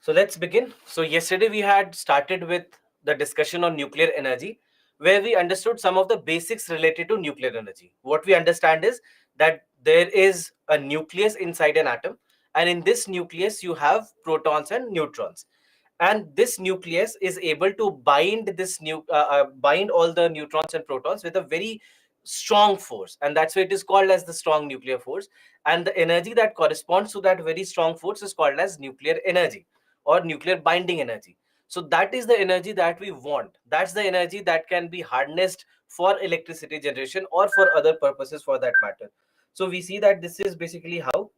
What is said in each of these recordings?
So let's begin. So yesterday we had started with the discussion on nuclear energy, where we understood some of the basics related to nuclear energy. What we understand is that there is a nucleus inside an atom, and in this nucleus you have protons and neutrons. And this nucleus is able to bind all the neutrons and protons with a very strong force, and that's why it is called as the strong nuclear force. And the energy that corresponds to that very strong force is called as nuclear energy or nuclear binding energy. So that is the energy that we want. That's the energy that can be harnessed for electricity generation or for other purposes for that matter. So we see that this is basically how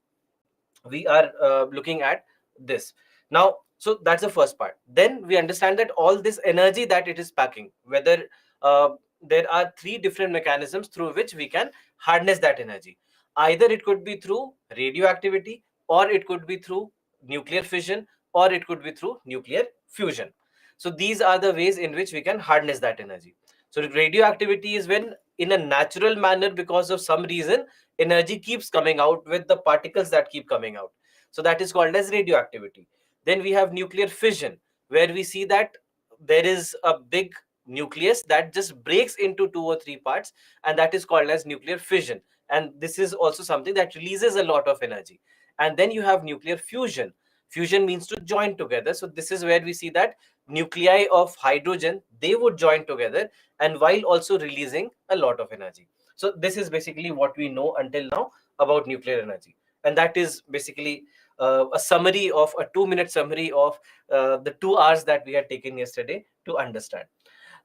we are looking at this now. So that's the first part. Then we understand that all this energy that it is packing, whether uh, there are three different mechanisms through which we can harness that energy. Either it could be through radioactivity, or it could be through nuclear fission, or it could be through nuclear fusion. So these are the ways in which we can harness that energy. So radioactivity is when, in a natural manner, because of some reason, energy keeps coming out with the particles that keep coming out. So that is called as radioactivity. Then we have nuclear fission, where we see that there is a big nucleus that just breaks into two or three parts, and that is called as nuclear fission. And this is also something that releases a lot of energy. And then you have nuclear fusion. Fusion means to join together. So this is where we see that nuclei of hydrogen, they would join together, and while also releasing a lot of energy. So this is basically what we know until now about nuclear energy, and that is basically a summary of a 2-minute summary of the 2 hours that we had taken yesterday to understand.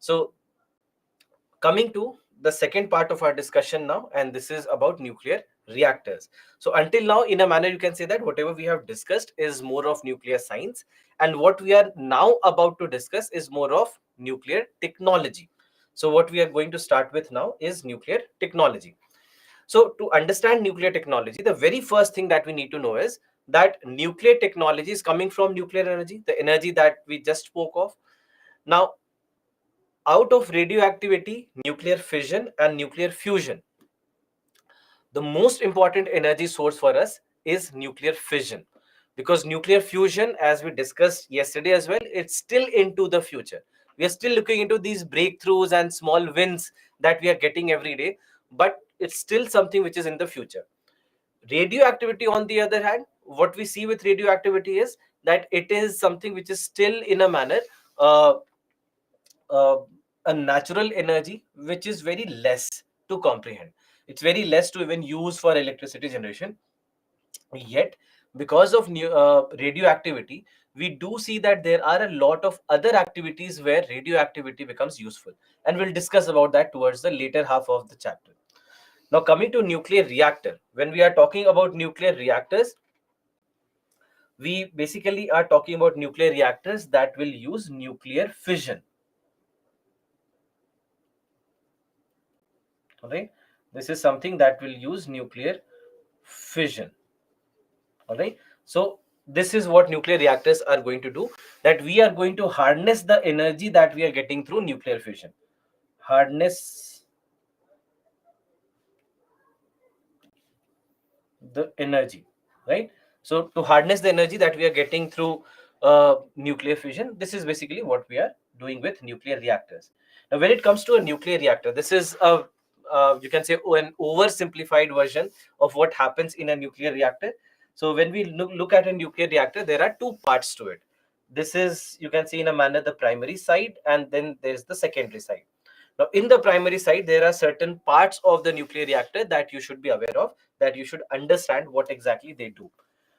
So coming to the second part of our discussion now, and this is about nuclear reactors. So until now, in a manner, you can say that whatever we have discussed is more of nuclear science, and what we are now about to discuss is more of nuclear technology. So what we are going to start with now is nuclear technology. So to understand nuclear technology, the very first thing that we need to know is that nuclear technology is coming from nuclear energy, the energy that we just spoke of. Now, out of radioactivity, nuclear fission, and nuclear fusion, the most important energy source for us is nuclear fission, because nuclear fusion, as we discussed yesterday as well, it's still into the future. We are still looking into these breakthroughs and small wins that we are getting every day, but it's still something which is in the future. Radioactivity, on the other hand, what we see with radioactivity is that it is something which is still in a manner uh, uh, a natural energy which is very less to comprehend. It's very less to even use for electricity generation. Yet, because of radioactivity, we do see that there are a lot of other activities where radioactivity becomes useful. And we'll discuss about that towards the later half of the chapter. Now, coming to nuclear reactor, when we are talking about nuclear reactors, we basically are talking about nuclear reactors that will use nuclear fission. All right, this is something that will use nuclear fission. All right, so this is what nuclear reactors are going to do, that we are going to harness the energy that we are getting through nuclear fission. Harness the energy, right? So to harness the energy that we are getting through nuclear fission, this is basically what we are doing with nuclear reactors. Now when it comes to a nuclear reactor, this is a you can say an oversimplified version of what happens in a nuclear reactor. So when we look at a nuclear reactor, there are two parts to it. This is, you can see in a manner, the primary side, and then there's the secondary side. Now, in the primary side, there are certain parts of the nuclear reactor that you should be aware of, that you should understand what exactly they do.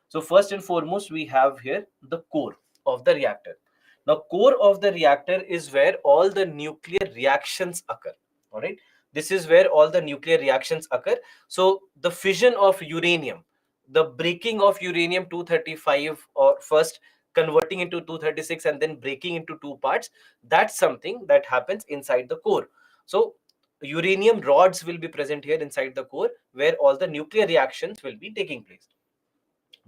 So first and foremost, we have here the core of the reactor. Now, core of the reactor is where all the nuclear reactions occur. All right. This is where all the nuclear reactions occur. So the fission of uranium, the breaking of uranium 235, or first converting into 236 and then breaking into two parts, that's something that happens inside the core. So uranium rods will be present here inside the core, where all the nuclear reactions will be taking place.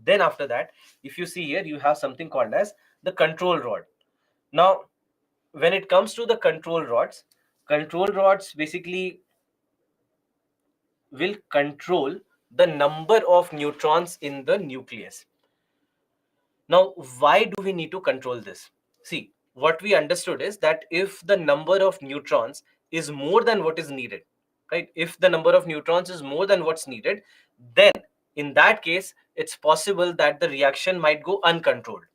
Then after that, if you see here, you have something called as the control rod. Now when it comes to the control rods basically will control the number of neutrons in the nucleus. Now, why do we need to control this? See, what we understood is that if the number of neutrons is more than what is needed, right? If the number of neutrons is more than what's needed, then in that case, it's possible that the reaction might go uncontrolled.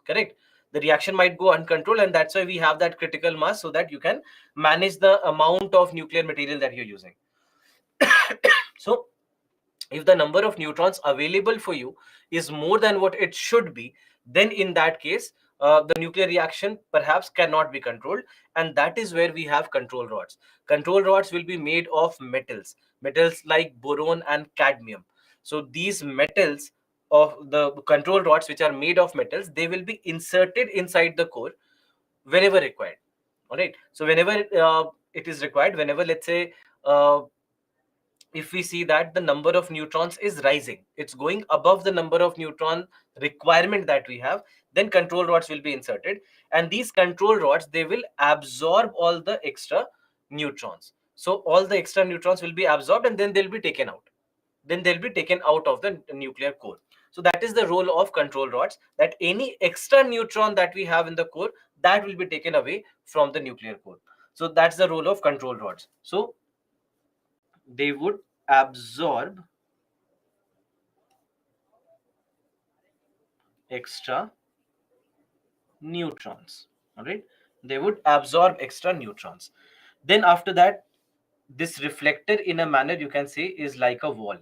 Correct? The reaction might go uncontrolled, and that's why we have that critical mass, so that you can manage the amount of nuclear material that you're using. So if the number of neutrons available for you is more than what it should be, then in that case, the nuclear reaction perhaps cannot be controlled, and that is where we have control rods. Control rods will be made of metals like boron and cadmium. So these metals of the control rods, which are made of metals, they will be inserted inside the core whenever required. All right. So whenever it is required, whenever, let's say, if we see that the number of neutrons is rising, it's going above the number of neutron requirement that we have, then control rods will be inserted, and these control rods, they will absorb all the extra neutrons. So all the extra neutrons will be absorbed, and then they'll be taken out. Then they'll be taken out of the nuclear core. So that is the role of control rods, that any extra neutron that we have in the core, that will be taken away from the nuclear core. So that's the role of control rods. So they would absorb extra neutrons. All right, they would absorb extra neutrons. Then after that, this reflector, in a manner you can say, is like a wall.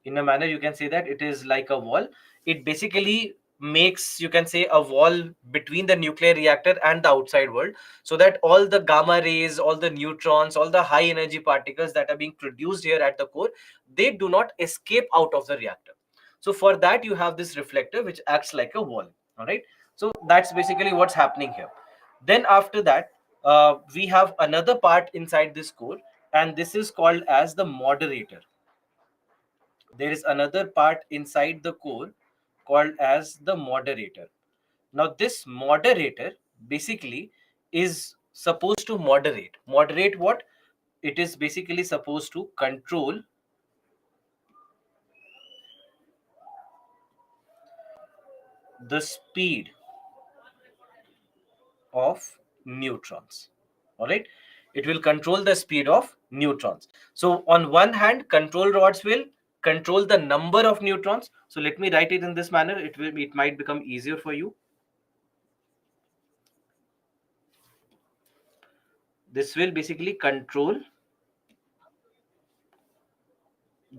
In a manner you can say that it is like a wall. It basically makes, you can say, a wall between the nuclear reactor and the outside world, so that all the gamma rays, all the neutrons, all the high energy particles that are being produced here at the core, they do not escape out of the reactor. So for that, you have this reflector which acts like a wall. All right, so that's basically what's happening here. Then after that, we have another part inside this core, and this is called as the moderator. There is another part inside the core called as the moderator. Now this moderator basically is supposed to moderate what? It is basically supposed to control the speed of neutrons. All right, it will control the speed of neutrons. So on one hand, control rods will control the number of neutrons. So let me write it in this manner, it might become easier for you. This will basically control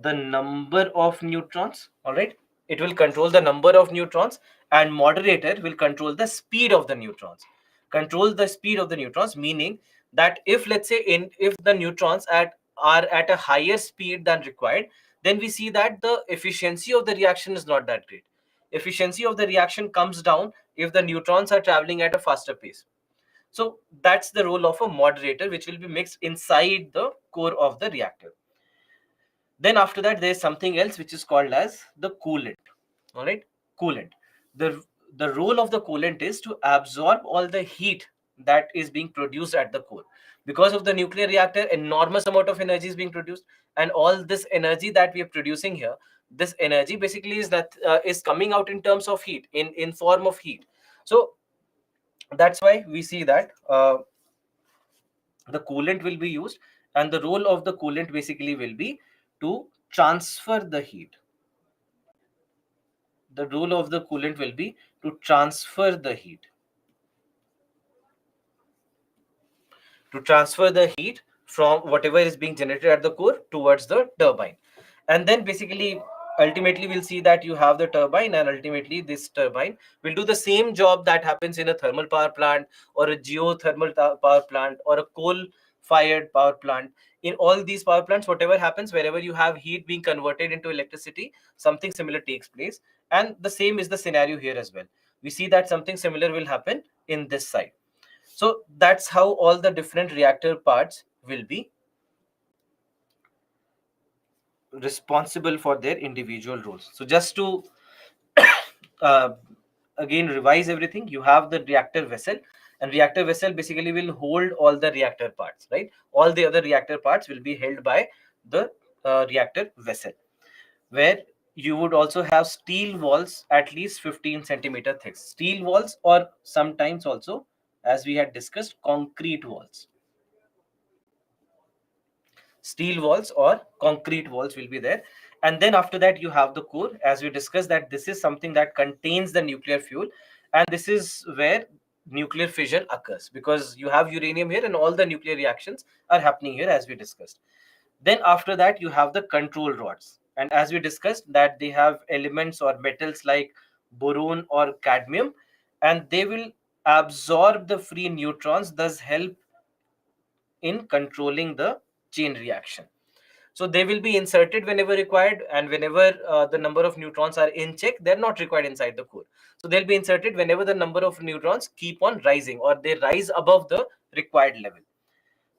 the number of neutrons. All right, it will control the number of neutrons, and moderator will control the speed of the neutrons. Control the speed of the neutrons, meaning that if, let's say, if the neutrons are at a higher speed than required, then we see that the efficiency of the reaction is not that great. Efficiency of the reaction comes down if the neutrons are traveling at a faster pace. So that's the role of a moderator, which will be mixed inside the core of the reactor. Then after that, there's something else which is called as the coolant. All right, coolant. The role of the coolant is to absorb all the heat that is being produced at the core. Because of the nuclear reactor, enormous amount of energy is being produced, and all this energy that we are producing here, this energy basically is coming out in terms of heat, in form of heat. So that's why we see that the coolant will be used, and the role of the coolant basically will be to transfer the heat. The role of the coolant will be to transfer the heat. To transfer the heat from whatever is being generated at the core towards the turbine. And then basically, ultimately, we'll see that you have the turbine, and ultimately this turbine will do the same job that happens in a thermal power plant, or a geothermal power plant, or a coal fired power plant. In all these power plants, whatever happens, wherever you have heat being converted into electricity, something similar takes place. And the same is the scenario here as well. We see that something similar will happen in this side. So that's how all the different reactor parts will be responsible for their individual roles. So just to uh, again revise everything, you have the reactor vessel, and reactor vessel basically will hold all the reactor parts, right? All the other reactor parts will be held by the reactor vessel, where you would also have steel walls at least 15 centimeter thick. Steel walls, or sometimes also, as we had discussed, concrete walls. Steel walls or concrete walls will be there. And then after that, you have the core, as we discussed, that this is something that contains the nuclear fuel. And this is where nuclear fission occurs, because you have uranium here and all the nuclear reactions are happening here, as we discussed. Then after that, you have the control rods. And as we discussed, that they have elements or metals like boron or cadmium, and they will absorb the free neutrons, thus help in controlling the chain reaction. So they will be inserted whenever required, and whenever the number of neutrons are in check, they're not required inside the core. So they'll be inserted whenever the number of neutrons keep on rising, or they rise above the required level.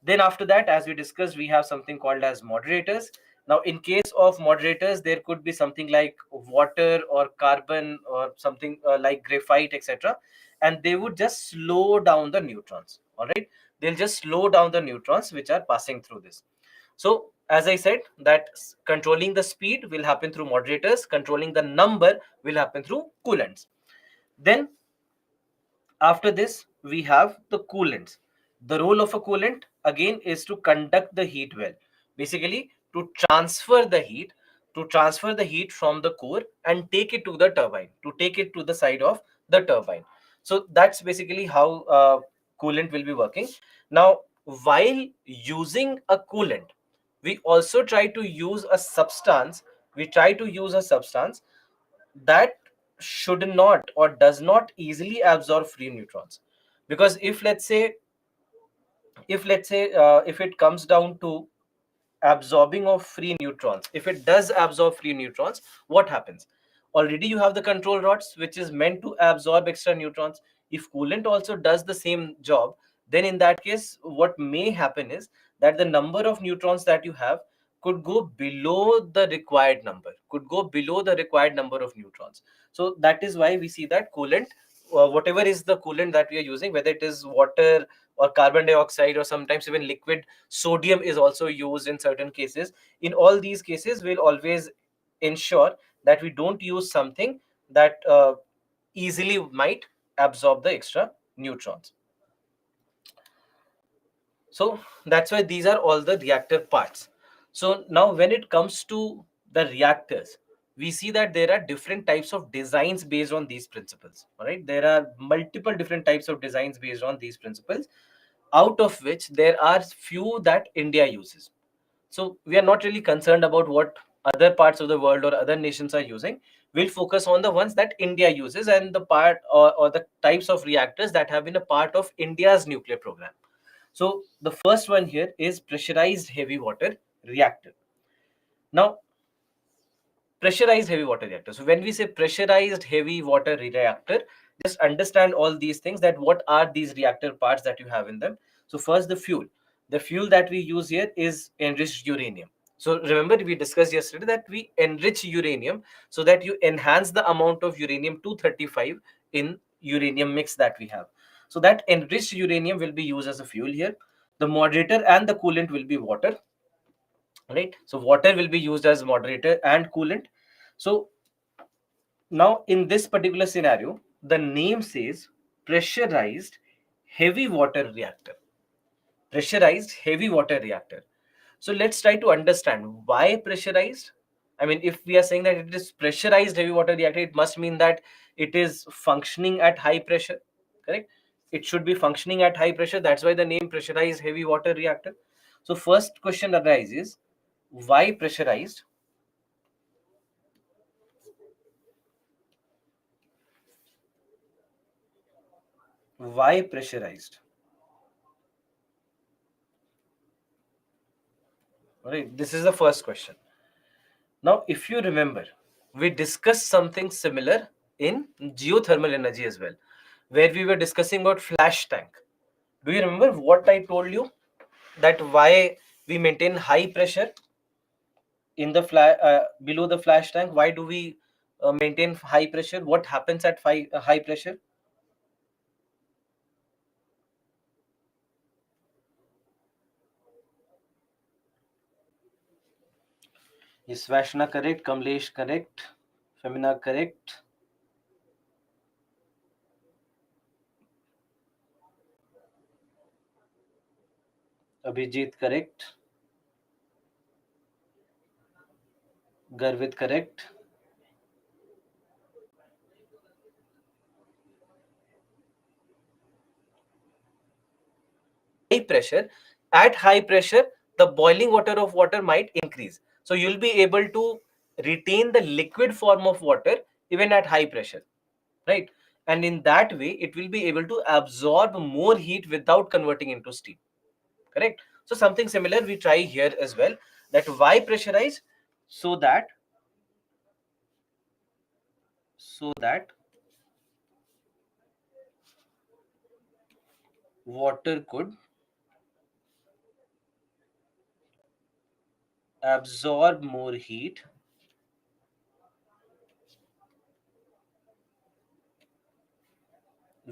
Then after that, as we discussed, we have something called as moderators. Now, in case of moderators, there could be something like water or carbon or something like graphite, etc. And they would just slow down the neutrons. All right. They'll just slow down the neutrons which are passing through this. So, as I said, that controlling the speed will happen through moderators, controlling the number will happen through coolants. Then after this, we have the coolants. The role of a coolant again is to conduct the heat well. Basically, to transfer the heat from the core and take it to the turbine, to take it to the side of the turbine. So that's basically how coolant will be working. Now, while using a coolant, we also try to use a substance. We try to use a substance that should not or does not easily absorb free neutrons, because if let's say if it comes down to absorbing of free neutrons, if it does absorb free neutrons, what happens? Already you have the control rods which is meant to absorb extra neutrons. If coolant also does the same job, then in that case what may happen is that the number of neutrons that you have could go below the required number, could go below the required number of neutrons. So that is why we see that coolant, whatever is the coolant that we are using, whether it is water or carbon dioxide or sometimes even liquid sodium is also used in certain cases. In all these cases, we'll always ensure that we don't use something that easily might absorb the extra neutrons. So that's why these are all the reactor parts. So now when it comes to the reactors, we see that there are different types of designs based on these principles. All right, there are multiple different types of designs based on these principles, out of which there are few that India uses. So we are not really concerned about what other parts of the world or other nations are using. We'll focus on the ones that India uses and the part or the types of reactors that have been a part of India's nuclear program. So the first one here is pressurized heavy water reactor. Now, pressurized heavy water reactor. So when we say pressurized heavy water reactor, just understand all these things, that what are these reactor parts that you have in them. So first, the fuel. The fuel that we use here is enriched uranium. So remember, we discussed yesterday that we enrich uranium so that you enhance the amount of uranium 235 in uranium mix that we have. So that enriched uranium will be used as a fuel here. The moderator and the coolant will be water, right? So water will be used as moderator and coolant. So now in this particular scenario, the name says pressurized heavy water reactor. Pressurized heavy water reactor. So let's try to understand why pressurized. I mean, if we are saying that it is pressurized heavy water reactor, it must mean that it is functioning at high pressure, correct? It should be functioning at high pressure. That's why the name pressurized heavy water reactor. So first question arises, why pressurized? Why pressurized? All right, this is the first question. Now, if you remember, we discussed something similar in geothermal energy as well, where we were discussing about flash tank. Do you remember what I told you? That why we maintain high pressure in the below the flash tank? Why do we maintain high pressure? What happens at high pressure? Yes, Vashna correct, Kamlesh correct, Femina correct, Abhijit correct, Garvit correct. High pressure, at high pressure, the boiling water of water might increase. So you'll be able to retain the liquid form of water even at high pressure, right? And in that way, it will be able to absorb more heat without converting into steam, correct? So something similar we try here as well. That why pressurize? So that so that water could absorb more heat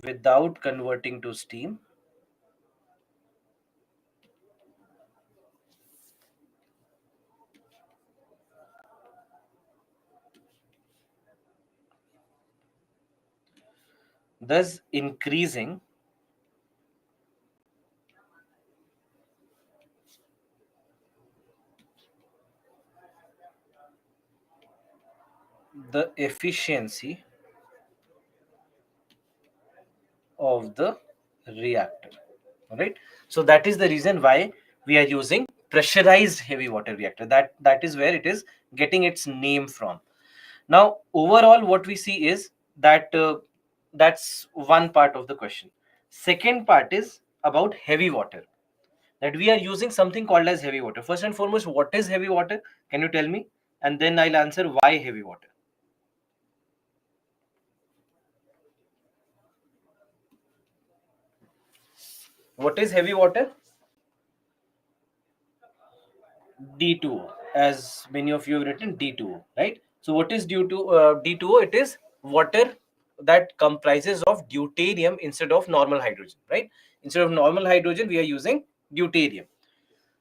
without converting to steam, thus increasing the efficiency of the reactor. All right. So that is the reason why we are using pressurized heavy water reactor. That is where it is getting its name from. Now, overall, what we see is that that's one part of the question. Second part is about heavy water. That we are using something called as heavy water. First and foremost, what is heavy water? Can you tell me? And then I'll answer why heavy water. What is heavy water? D2O, as many of you have written D2O, right? So what is due to D2O? It is water that comprises of deuterium instead of normal hydrogen, right? Instead of normal hydrogen, we are using deuterium.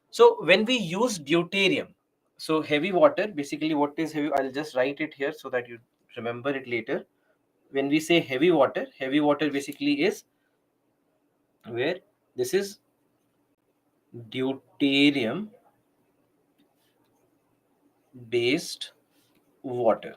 So when we use deuterium, so heavy water, basically what is heavy? I'll just write it here so that you remember it later. When we say heavy water basically is where this is deuterium based water.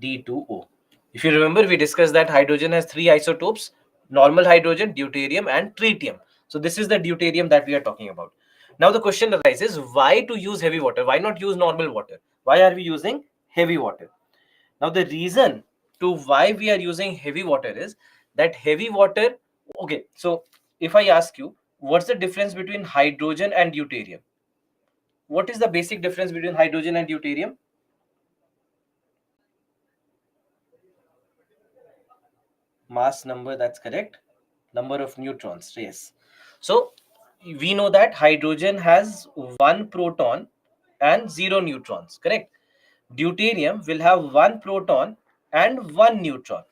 D2O. If you remember, we discussed that hydrogen has three isotopes: normal hydrogen, deuterium, and tritium. So this is the deuterium that we are talking about. Now the question arises, why to use heavy water? Why not use normal water? Why are we using heavy water? Now the reason to why we are using heavy water is that heavy water, okay, so if I ask you, what's the difference between hydrogen and deuterium? What is the basic difference between hydrogen and deuterium? Mass number, that's correct. Number of neutrons, yes. So we know that hydrogen has one proton and zero neutrons, correct? Deuterium will have one proton and one neutron,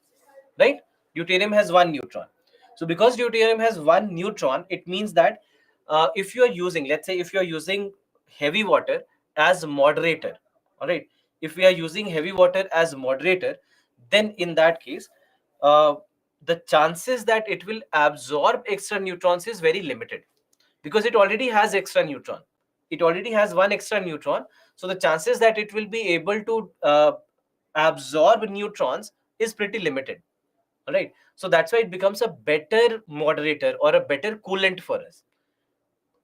right? Deuterium has one neutron. So because deuterium has one neutron, it means that if you are using, let's say if you are using heavy water as moderator, all right, if we are using heavy water as moderator, then in that case uh, the chances that it will absorb extra neutrons is very limited, because it already has extra neutron. It already has one extra neutron. So the chances that it will be able to absorb neutrons is pretty limited. All right. So that's why it becomes a better moderator or a better coolant for us.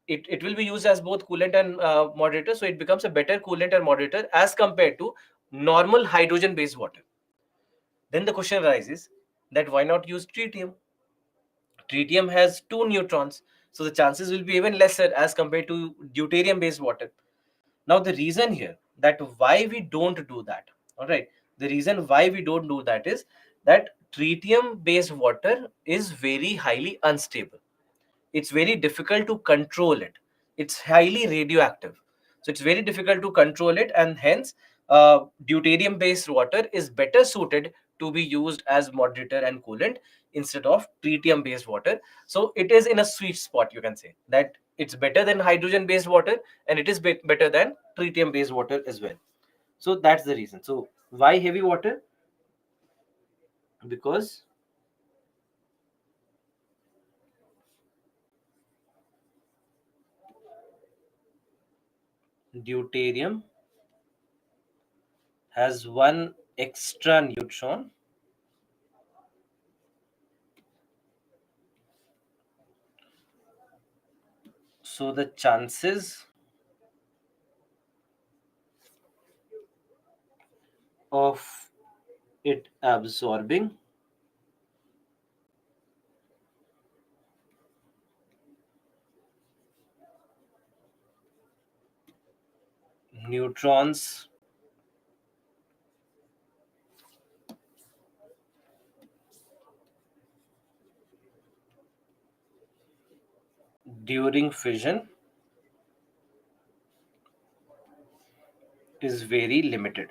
It will be used as both coolant and moderator. So it becomes a better coolant and moderator as compared to normal hydrogen based water. Then the question arises that why not use tritium? Tritium has two neutrons. So the chances will be even lesser as compared to deuterium based water. Now, the reason here that why we don't do that, all right, the reason why we don't do that is that tritium based water is very highly unstable. It's very difficult to control it. It's highly radioactive. So it's very difficult to control it, and hence deuterium based water is better suited to be used as moderator and coolant instead of tritium based water. So it is in a sweet spot, you can say that it's better than hydrogen based water, and it is better than tritium based water as well. So that's the reason. So why heavy water? Because deuterium has one extra neutron, so the chances of it absorbing neutrons during fission is very limited.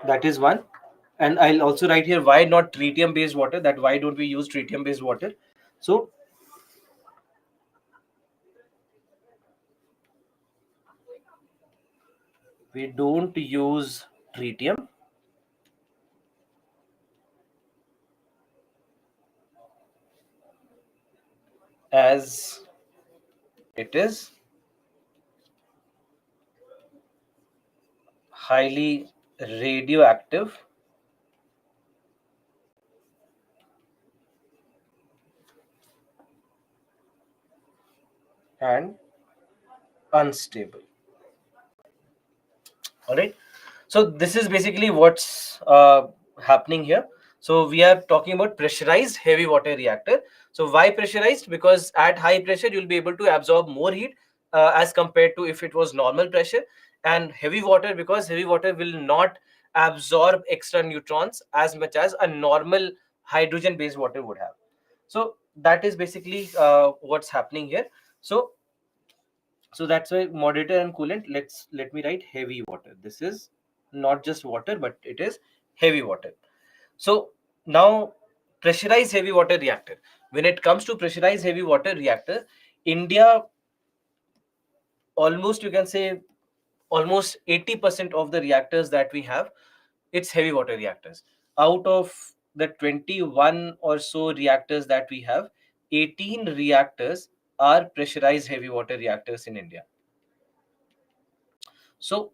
That is one. And I'll also write here why not tritium based water, that why don't we use tritium based water. So we don't use tritium as it is highly radioactive and unstable. All right. So this is basically what's happening here. So we are talking about pressurized heavy water reactor. So why pressurized? Because at high pressure you'll be able to absorb more heat as compared to if it was normal pressure. And heavy water, because heavy water will not absorb extra neutrons as much as a normal hydrogen based water would have. So that is basically what's happening here. So that's why moderator and coolant, let me write heavy water. This is not just water, but it is heavy water. So now pressurized heavy water reactor. When it comes to pressurized heavy water reactor, India, almost you can say almost 80% of the reactors that we have, it's heavy water reactors. Out of the 21 or so reactors that we have, 18 reactors are pressurized heavy water reactors in India. So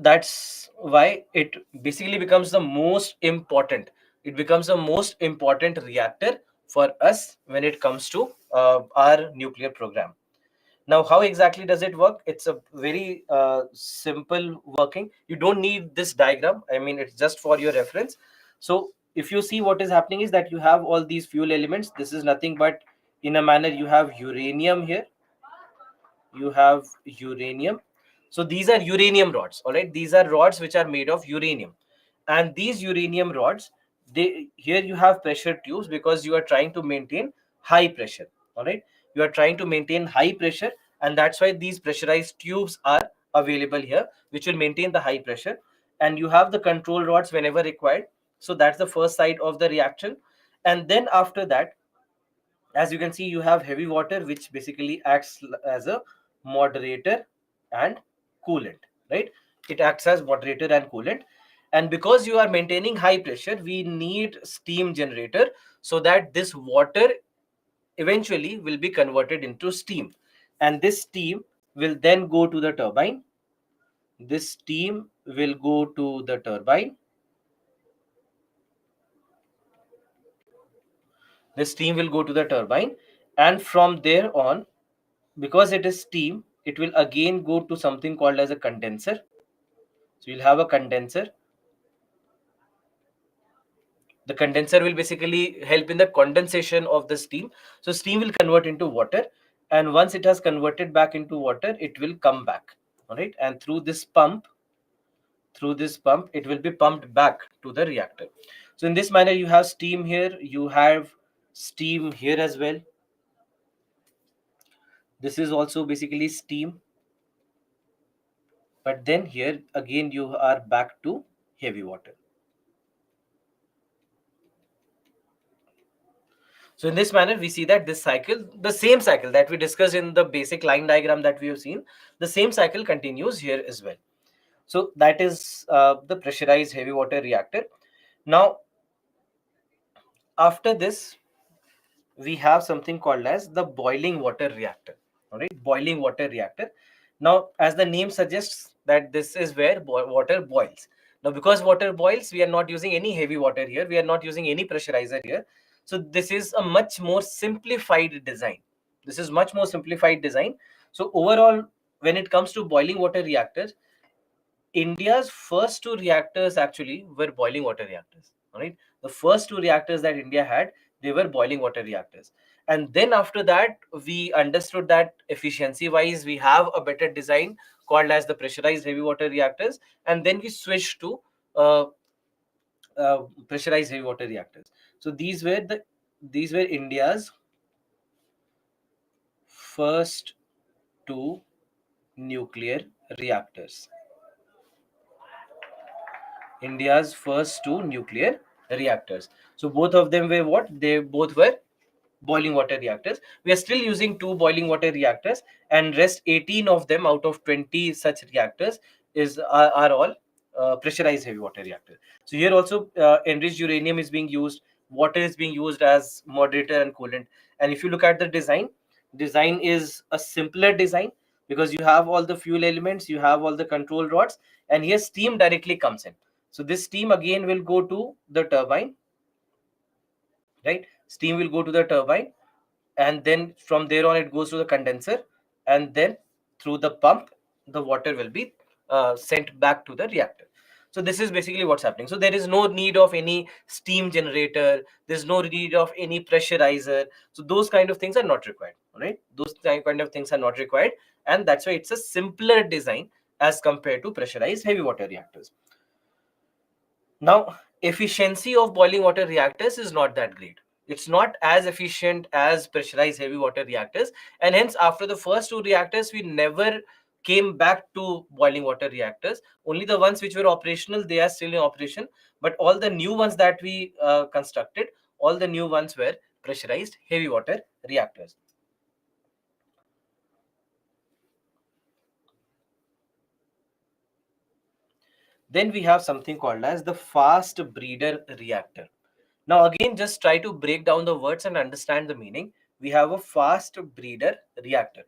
that's why it basically becomes the most important, it becomes the most important reactor for us when it comes to our nuclear program. Now how exactly does it work? It's a very simple working. You don't need this diagram, I mean it's just for your reference. So if you see, what is happening is that you have all these fuel elements. This is nothing but, in a manner, you have uranium here, you have uranium. So these are uranium rods. All right, these are rods which are made of uranium. And these uranium rods, they, here you have pressure tubes because you are trying to maintain high pressure. All right, you are trying to maintain high pressure, and that's why these pressurized tubes are available here, which will maintain the high pressure. And you have the control rods whenever required. So that's the first side of the reaction. And then after that, as you can see, you have heavy water, which basically acts as a moderator and coolant, right? It acts as moderator and coolant. And because you are maintaining high pressure, we need steam generator, so that this water eventually will be converted into steam. And this steam will then go to the turbine. This steam will go to the turbine. The steam will go to the turbine, and from there on, because it is steam, it will again go to something called as a condenser. So you'll have a condenser. The condenser will basically help in the condensation of the steam. So steam will convert into water, and once it has converted back into water, it will come back. All right, and through this pump, it will be pumped back to the reactor. So in this manner, you have steam here, you have steam here as well. This is also basically steam. But then here again you are back to heavy water. So in this manner, we see that this cycle, the same cycle that we discussed in the basic line diagram that we have seen, the same cycle continues here as well. So that is the pressurized heavy water reactor. Now, after this, we have something called as the boiling water reactor. All right, boiling water reactor. Now, as the name suggests, that this is where water boils. Now, because water boils, we are not using any heavy water here. We are not using any pressurizer here. So this is a much more simplified design. This is much more simplified design. So overall, when it comes to boiling water reactors, India's first two reactors actually were boiling water reactors. All right, the first two reactors that India had, they were boiling water reactors. And then after that, we understood that efficiency-wise, we have a better design called as the pressurized heavy water reactors, and then we switched to uh, pressurized heavy water reactors. So these were India's first two nuclear reactors. India's first two nuclear reactors. So both of them were what? They both were boiling water reactors. We are still using two boiling water reactors, and rest 18 of them out of 20 such reactors are all pressurized heavy water reactors. So here also enriched uranium is being used. Water is being used as moderator and coolant. And if you look at the design is a simpler design, because you have all the fuel elements, you have all the control rods, and here steam directly comes in. So this steam again will go to the turbine, right? Steam will go to the turbine, and then from there on it goes to the condenser, and then through the pump, the water will be sent back to the reactor. So this is basically what's happening. So there is no need of any steam generator. There's no need of any pressurizer. So those kind of things are not required. All right, those kind of things are not required, and that's why it's a simpler design as compared to pressurized heavy water reactors. Now, efficiency of boiling water reactors is not that great. It's not as efficient as pressurized heavy water reactors, and hence after the first two reactors, we never came back to boiling water reactors. Only the ones which were operational, they are still in operation. But all the new ones that we constructed, all the new ones were pressurized heavy water reactors. Then we have something called as the fast breeder reactor. Now again, just try to break down the words and understand the meaning. We have a fast breeder reactor.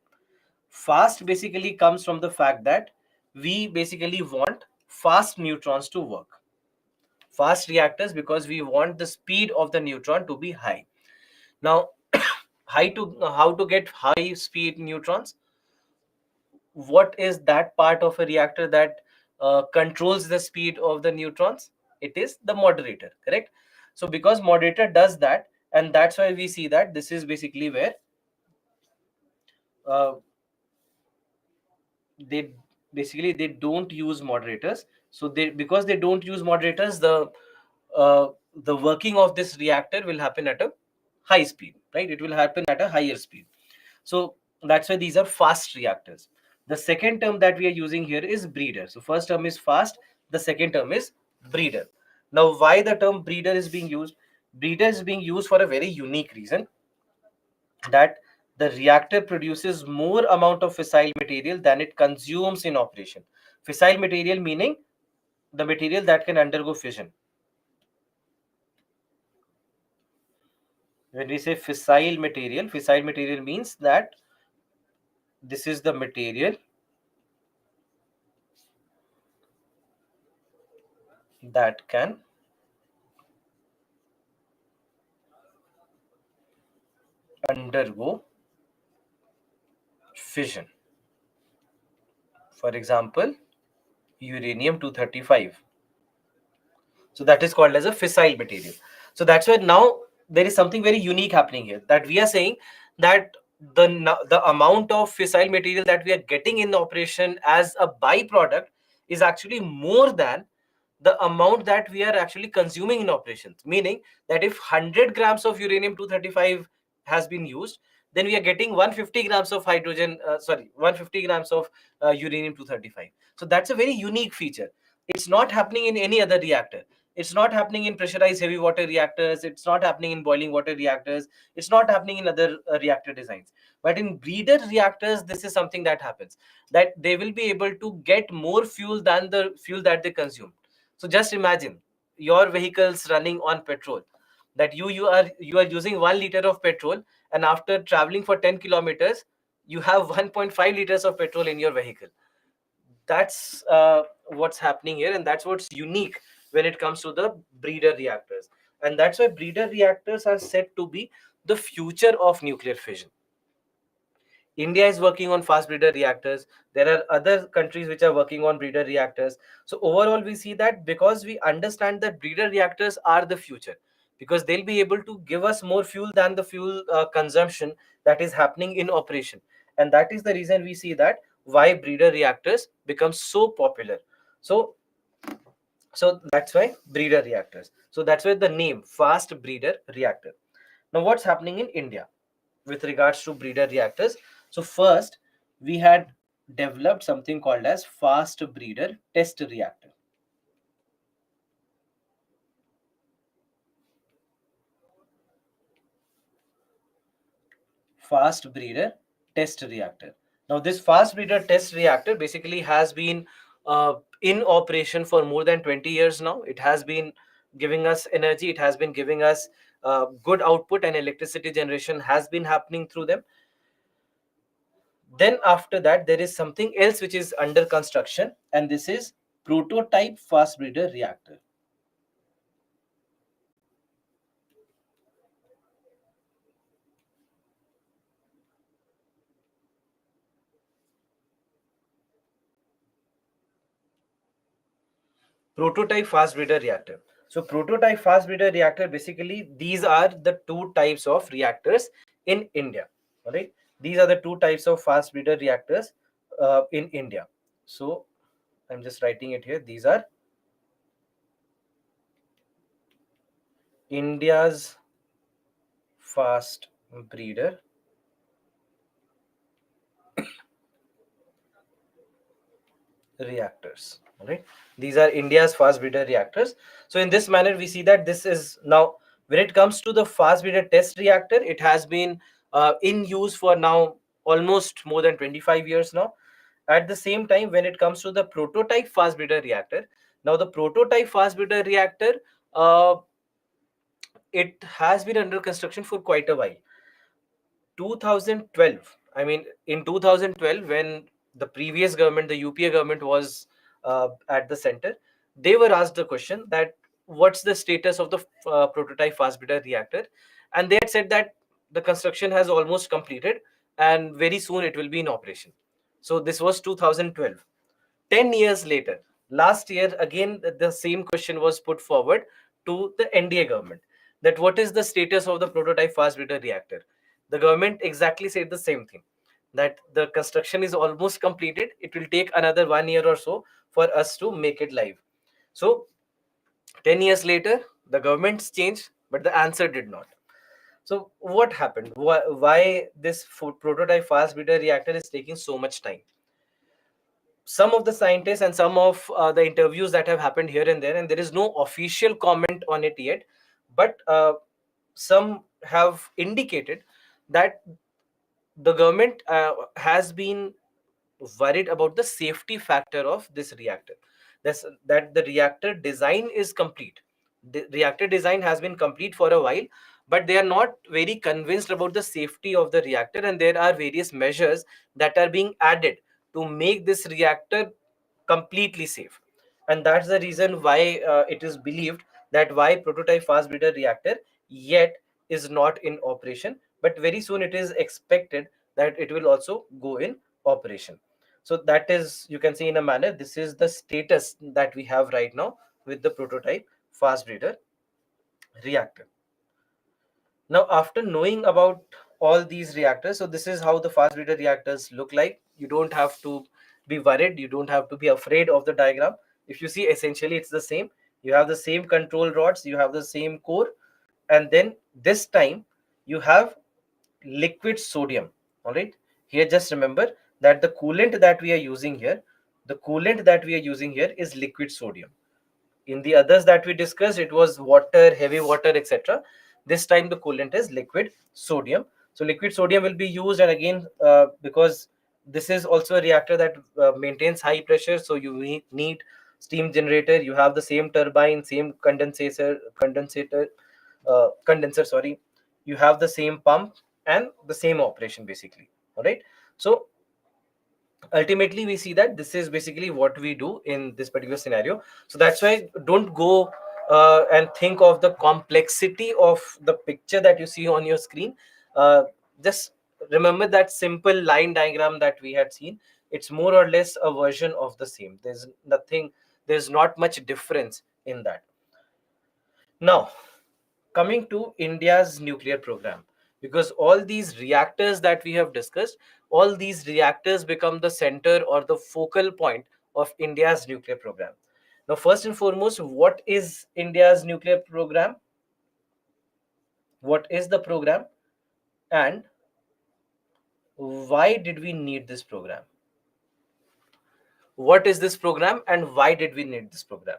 Fast basically comes from the fact that we basically want fast neutrons to work. Fast reactors, because we want the speed of the neutron to be high. Now, how to get high speed neutrons? What is that part of a reactor that controls the speed of the neutrons? It is the moderator, correct? So because moderator does that, and that's why we see that this is basically where uh, they they don't use moderators. So they, because they don't use moderators, the working of this reactor will happen at a high speed, right? It will happen at a higher speed. So that's why these are fast reactors. The second term that we are using here is breeder. So first term is fast, the second term is breeder. Now why the term breeder is being used? Breeder is being used for a very unique reason, that the reactor produces more amount of fissile material than it consumes in operation. Fissile material meaning the material that can undergo fission. When we say fissile material means that this is the material that can undergo fission. For example, uranium 235. So that is called as a fissile material. So that's why now there is something very unique happening here, that we are saying that the amount of fissile material that we are getting in operation as a byproduct is actually more than the amount that we are actually consuming in operations. Meaning that if 100 grams of uranium 235 has been used, then we are getting 150 grams of hydrogen, 150 grams of uranium 235. So that's a very unique feature. It's not happening in any other reactor. It's not happening in pressurized heavy water reactors. It's not happening in boiling water reactors. It's not happening in other reactor designs. But in breeder reactors, this is something that happens, that they will be able to get more fuel than the fuel that they consume. So just imagine your vehicles running on petrol, that you are using 1 liter of petrol, and after traveling for 10 kilometers, you have 1.5 liters of petrol in your vehicle. That's what's happening here, and that's what's unique when it comes to the breeder reactors. And that's why breeder reactors are said to be the future of nuclear fission. India is working on fast breeder reactors. There are other countries which are working on breeder reactors. So overall, we see that because we understand that breeder reactors are the future, because they'll be able to give us more fuel than the fuel consumption that is happening in operation. And that is the reason we see that why breeder reactors become so popular. So so that's why breeder reactors. So that's why the name fast breeder reactor. Now, what's happening in India with regards to breeder reactors? So first, we had developed something called as fast breeder test reactor. Fast breeder test reactor. Now, this fast breeder test reactor basically has been in operation for more than 20 years now. It has been giving us energy. It has been giving us good output, and electricity generation has been happening through them. Then after that, there is something else which is under construction, and this is prototype fast breeder reactor. Prototype fast breeder reactor. So prototype fast breeder reactor, basically these are the two types of reactors in India. All right, these are the two types of fast breeder reactors in India. So I'm just writing it here. These are India's fast breeder reactors. All right, these are India's fast breeder reactors. So in this manner, we see that this is now, when it comes to the fast breeder test reactor, it has been in use for now almost more than 25 years now. At the same time, when it comes to the prototype fast breeder reactor, now the prototype fast breeder reactor, uh, it has been under construction for quite a while. 2012, I mean, in 2012, when the previous government, the UPA government, was at the center, they were asked the question that what's the status of the prototype fast breeder reactor, and they had said that the construction has almost completed and very soon it will be in operation. So this was 2012. 10 years later, last year, again, the same question was put forward to the NDA government, that what is the status of the prototype fast breeder reactor. The government exactly said the same thing, that the construction is almost completed. It will take another 1 year or so for us to make it live. So 10 years later, the government's changed, but the answer did not. So what happened? Why this prototype fast breeder reactor is taking so much time? Some of the scientists and some of the interviews that have happened here and there, and there is no official comment on it yet, but some have indicated that the government has been worried about the safety factor of this reactor. That the reactor design is complete. The reactor design has been complete for a while, but they are not very convinced about the safety of the reactor, and there are various measures that are being added to make this reactor completely safe. And that's the reason why it is believed that why prototype fast breeder reactor yet is not in operation, but very soon it is expected that it will also go in operation. So that is, you can see in a manner, this is the status that we have right now with the prototype fast breeder reactor. Now, after knowing about all these reactors, so this is how the fast breeder reactors look like. You don't have to be worried. You don't have to be afraid of the diagram. If you see, essentially, it's the same. You have the same control rods. You have the same core. And then this time, you have liquid sodium. All right, here just remember that the coolant that we are using here, is liquid sodium. In the others that we discussed, it was water, heavy water, etc. This time the coolant is liquid sodium. So liquid sodium will be used, and again, because this is also a reactor that maintains high pressure, so you need steam generator. You have the same turbine, same condenser, sorry. You have the same pump and the same operation basically. All right. So ultimately we see that this is basically what we do in this particular scenario. So that's why don't go and think of the complexity of the picture that you see on your screen. Just remember that simple line diagram that we had seen. It's more or less a version of the same. There's not much difference in that. Now, coming to India's nuclear program, because all these reactors that we have discussed, all these reactors become the center or the focal point of India's nuclear program. Now, first and foremost, what is India's nuclear program? What is the program, and why did we need this program? What is this program and why did we need this program?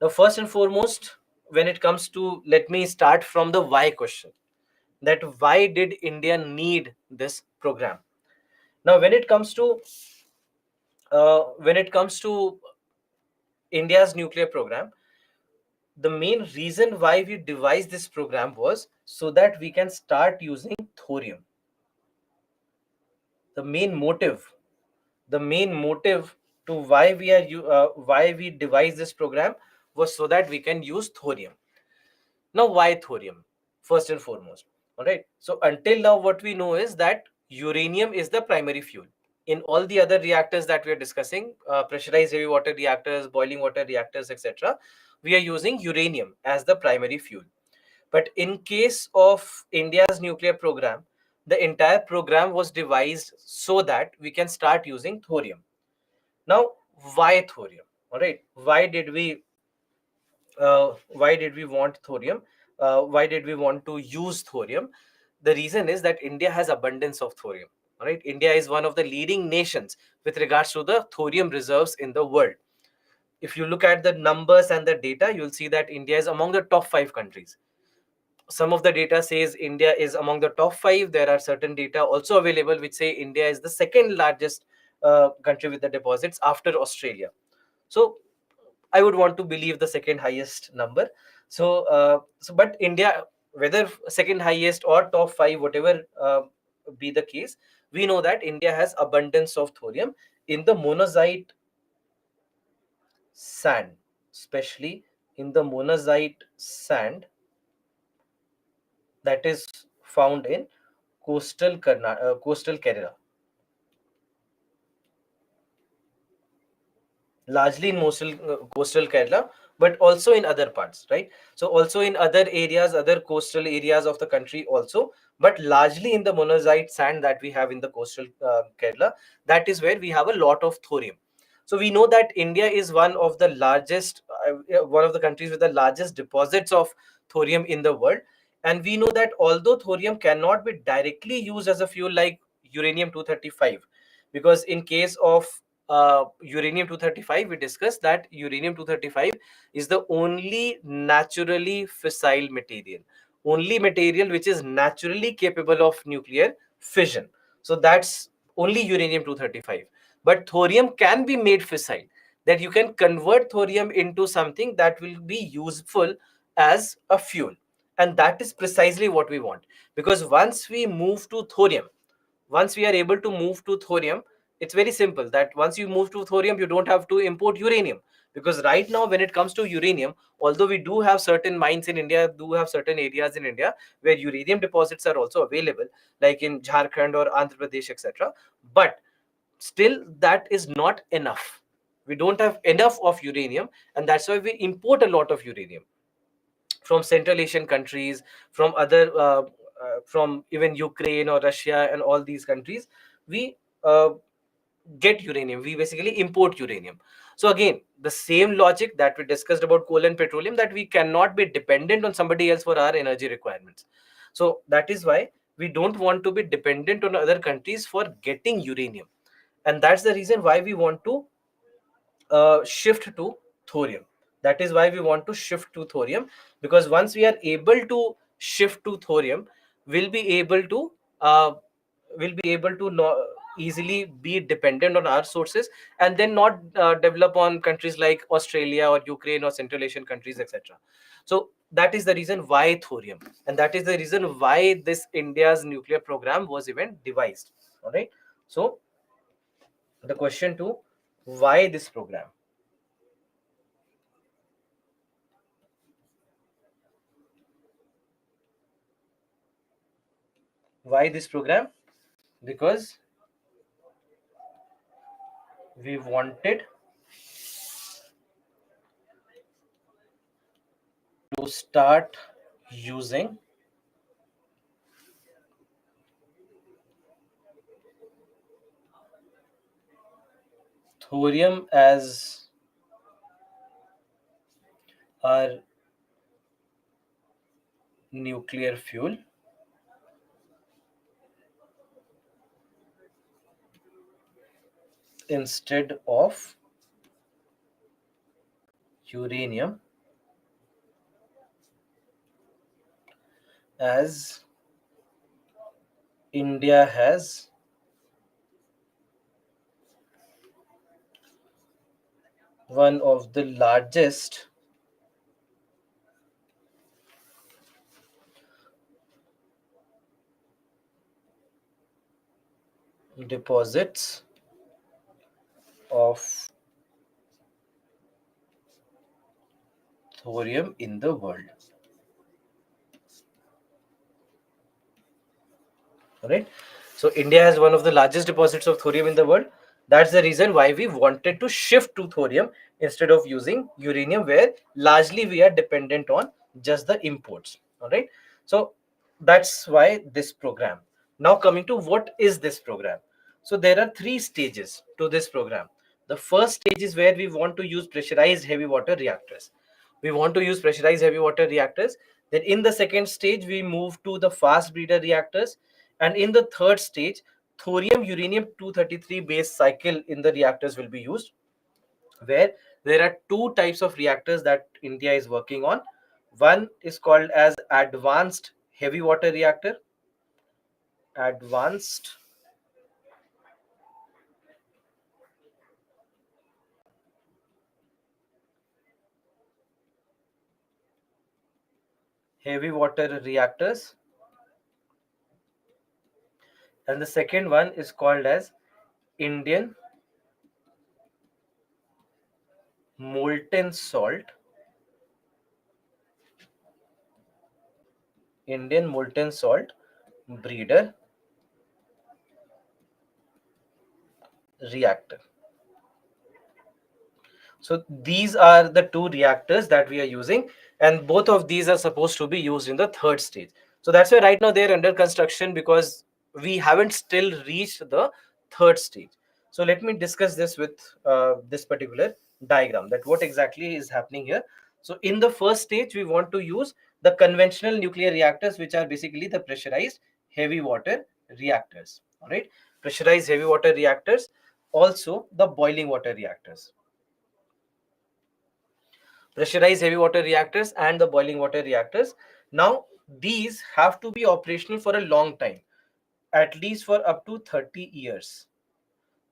Now, first and foremost, when it comes to, let me start from the why question, that why did India need this program? Now, when it comes to India's nuclear program, the main reason why we devised this program was so that we can start using thorium. The main motive, to why we devised this program was so that we can use thorium. Now, why thorium? First and foremost, all right. So until now, what we know is that uranium is the primary fuel. In all the other reactors that we are discussing, pressurized heavy water reactors, boiling water reactors, etc., we are using uranium as the primary fuel. But in case of India's nuclear program, the entire program was devised so that we can start using thorium. Now, why thorium? All right, why did we want thorium? Why did we want to use thorium? The reason is that India has abundance of thorium. All right, India is one of the leading nations with regards to the thorium reserves in the world. If you look at the numbers and the data, you'll see that India is among the top 5 countries. Some of the data says India is among the top 5. There are certain data also available which say India is the second largest country with the deposits after Australia. So I would want to believe the second highest number. But India, whether second highest or top 5, whatever be the case, we know that India has abundance of thorium in the monazite sand, especially in the monazite sand that is found in coastal Kerala, largely in coastal Kerala, but also in other parts, right? So also in other areas, other coastal areas of the country also, but largely in the monazite sand that we have in the coastal Kerala, that is where we have a lot of thorium. So we know that India is one of the countries with the largest deposits of thorium in the world. And we know that although thorium cannot be directly used as a fuel like uranium 235, because in case of uranium 235, we discussed that uranium 235 is the only naturally fissile material, only material which is naturally capable of nuclear fission. So that's only uranium 235. But thorium can be made fissile, that you can convert thorium into something that will be useful as a fuel. And that is precisely what we want. Because once we are able to move to thorium, it's very simple that once you move to thorium, you don't have to import uranium. Because right now, when it comes to uranium, although we do have certain mines in India, do have certain areas in India where uranium deposits are also available, like in Jharkhand or Andhra Pradesh, etc. But still, that is not enough. We don't have enough of uranium, and that's why we import a lot of uranium from Central Asian countries, from even Ukraine or Russia and all these countries. We get uranium. We basically import uranium. So again, the same logic that we discussed about coal and petroleum, that we cannot be dependent on somebody else for our energy requirements. So that is why we don't want to be dependent on other countries for getting uranium, and that's the reason why we want to shift to thorium. That is why we want to shift to thorium, because once we are able to shift to thorium, we'll be able to uh, easily be dependent on our sources, and then not develop on countries like Australia or Ukraine or Central Asian countries, etc. So that is the reason why thorium, and that is the reason why this India's nuclear program was even devised. All right. So the question to, why this program? Why this program? Because we wanted to start using thorium as our nuclear fuel instead of uranium, as India has one of the largest deposits of thorium in the world. All right. So India has one of the largest deposits of thorium in the world. That's the reason why we wanted to shift to thorium instead of using uranium, where largely we are dependent on just the imports. All right. So that's why this program. Now coming to, what is this program? So there are three stages to this program. The first stage is where we want to use pressurized heavy water reactors. We want to use pressurized heavy water reactors. Then in the second stage, we move to the fast breeder reactors. And in the third stage, thorium uranium 233 base cycle in the reactors will be used, where there are two types of reactors that India is working on. One is called as advanced heavy water reactor. Advanced heavy water reactors. And the second one is called as Indian molten salt. Indian molten salt breeder reactor. So these are the two reactors that we are using, and both of these are supposed to be used in the third stage. So that's why right now they're under construction, because we haven't still reached the third stage. So let me discuss this with this particular diagram, that what exactly is happening here. So in the first stage, we want to use the conventional nuclear reactors, which are basically the pressurized heavy water reactors. All right, pressurized heavy water reactors, also the boiling water reactors. Pressurized heavy water reactors and the boiling water reactors. Now, these have to be operational for a long time, at least for up to 30 years.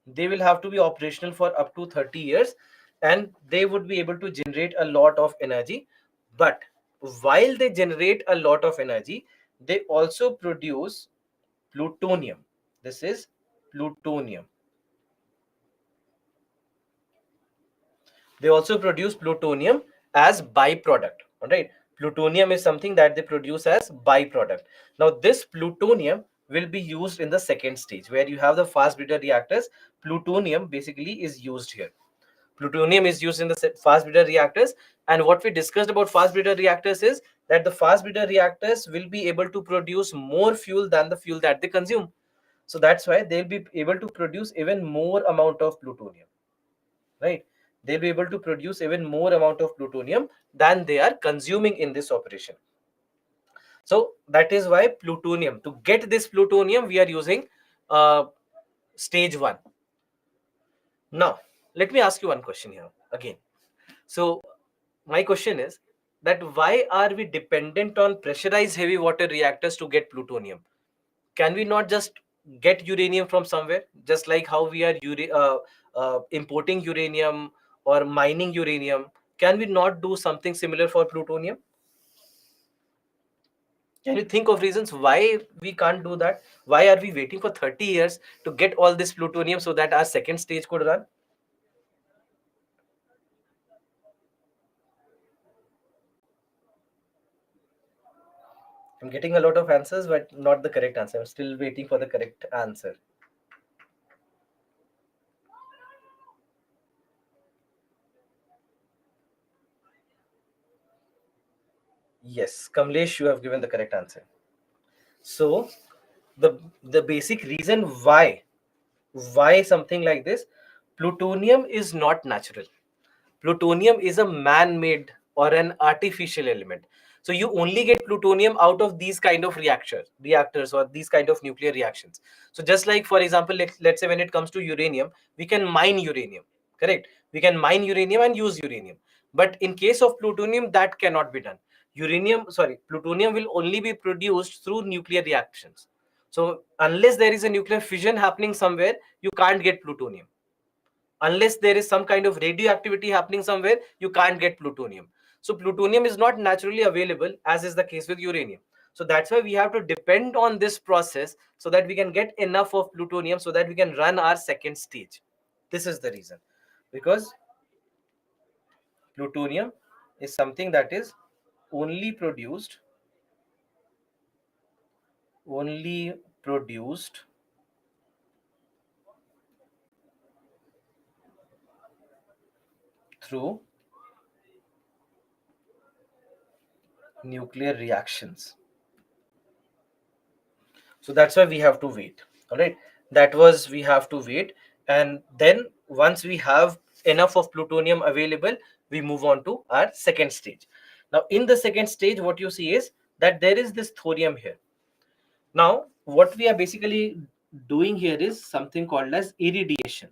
They will have to be operational for up to 30 years, and they would be able to generate a lot of energy. But while they generate a lot of energy, they also produce plutonium. This is plutonium. They also produce plutonium as byproduct. All right, plutonium is something that they produce as byproduct. Now this plutonium will be used in the second stage, where you have the fast breeder reactors. Plutonium basically is used here. Plutonium is used in the fast breeder reactors, and what we discussed about fast breeder reactors is that the fast breeder reactors will be able to produce more fuel than the fuel that they consume. So that's why they'll be able to produce even more amount of plutonium, right? They'll be able to produce even more amount of plutonium than they are consuming in this operation. So that is why plutonium, to get this plutonium, we are using stage 1. Now, let me ask you one question here again. So, my question is that why are we dependent on pressurized heavy water reactors to get plutonium? Can we not just get uranium from somewhere, just like how we are importing uranium or mining uranium? Can we not do something similar for plutonium? Can you think of reasons why we can't do that? Why are we waiting for 30 years to get all this plutonium so that our second stage could run? I'm getting a lot of answers, but not the correct answer. I'm still waiting for the correct answer. Yes, Kamlesh, you have given the correct answer. So the basic reason why something like this, plutonium is not natural. Plutonium is a man-made or an artificial element. So you only get plutonium out of these kind of reactors or these kind of nuclear reactions. So just like, for example, let's say when it comes to uranium, we can mine uranium, correct? We can mine uranium and use uranium. But in case of plutonium, that cannot be done. Plutonium will only be produced through nuclear reactions. So unless there is a nuclear fission happening somewhere, you can't get plutonium. Unless there is some kind of radioactivity happening somewhere, you can't get plutonium. So plutonium is not naturally available, as is the case with uranium. So that's why we have to depend on this process so that we can get enough of plutonium so that we can run our second stage. This is the reason, because plutonium is something that is only produced only produced through nuclear reactions. So that's why we have to wait. All right, that was, we have to wait. And then once we have enough of plutonium available, we move on to our second stage. Now in the second stage, what you see is that there is this thorium here. Now what we are basically doing here is something called as irradiation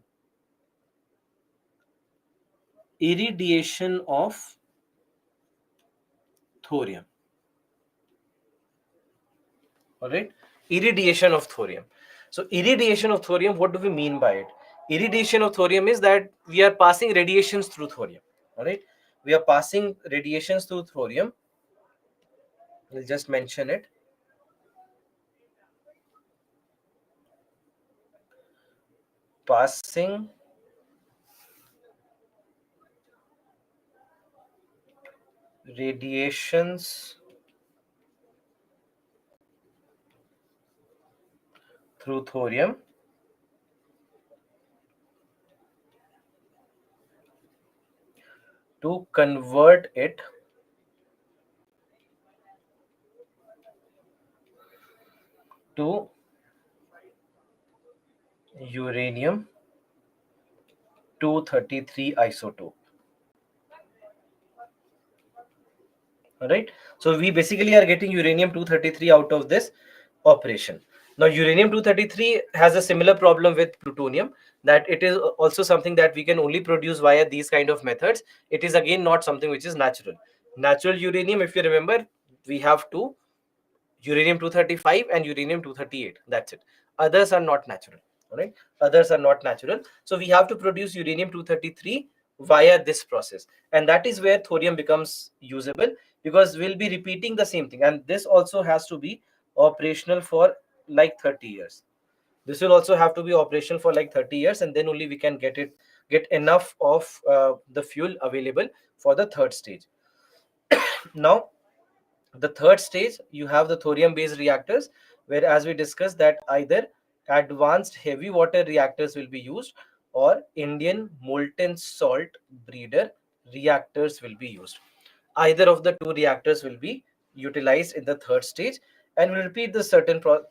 of thorium. All right, irradiation of thorium. So irradiation of thorium, what do we mean by it? Irradiation of thorium is that we are passing radiations through thorium. All right, we are passing radiations through thorium. We'll just mention it. Passing radiations through thorium to convert it to uranium 233 isotope. All right, so we basically are getting uranium 233 out of this operation. Now uranium 233 has a similar problem with plutonium, that it is also something that we can only produce via these kind of methods. It is again not something which is natural uranium. If you remember, we have two: uranium 235 and uranium 238. That's it. Others are not natural. All right, others are not natural. So we have to produce uranium 233 via this process, and that is where thorium becomes usable, because we'll be repeating the same thing, and this also has to be operational for like 30 years. This will also have to be operational for like 30 years, and then only we can get enough of the fuel available for the third stage. Now the third stage, you have the thorium based reactors, where, as we discussed, that either advanced heavy water reactors will be used, or Indian molten salt breeder reactors will be used. Either of the two reactors will be utilized in the third stage, And we'll repeat the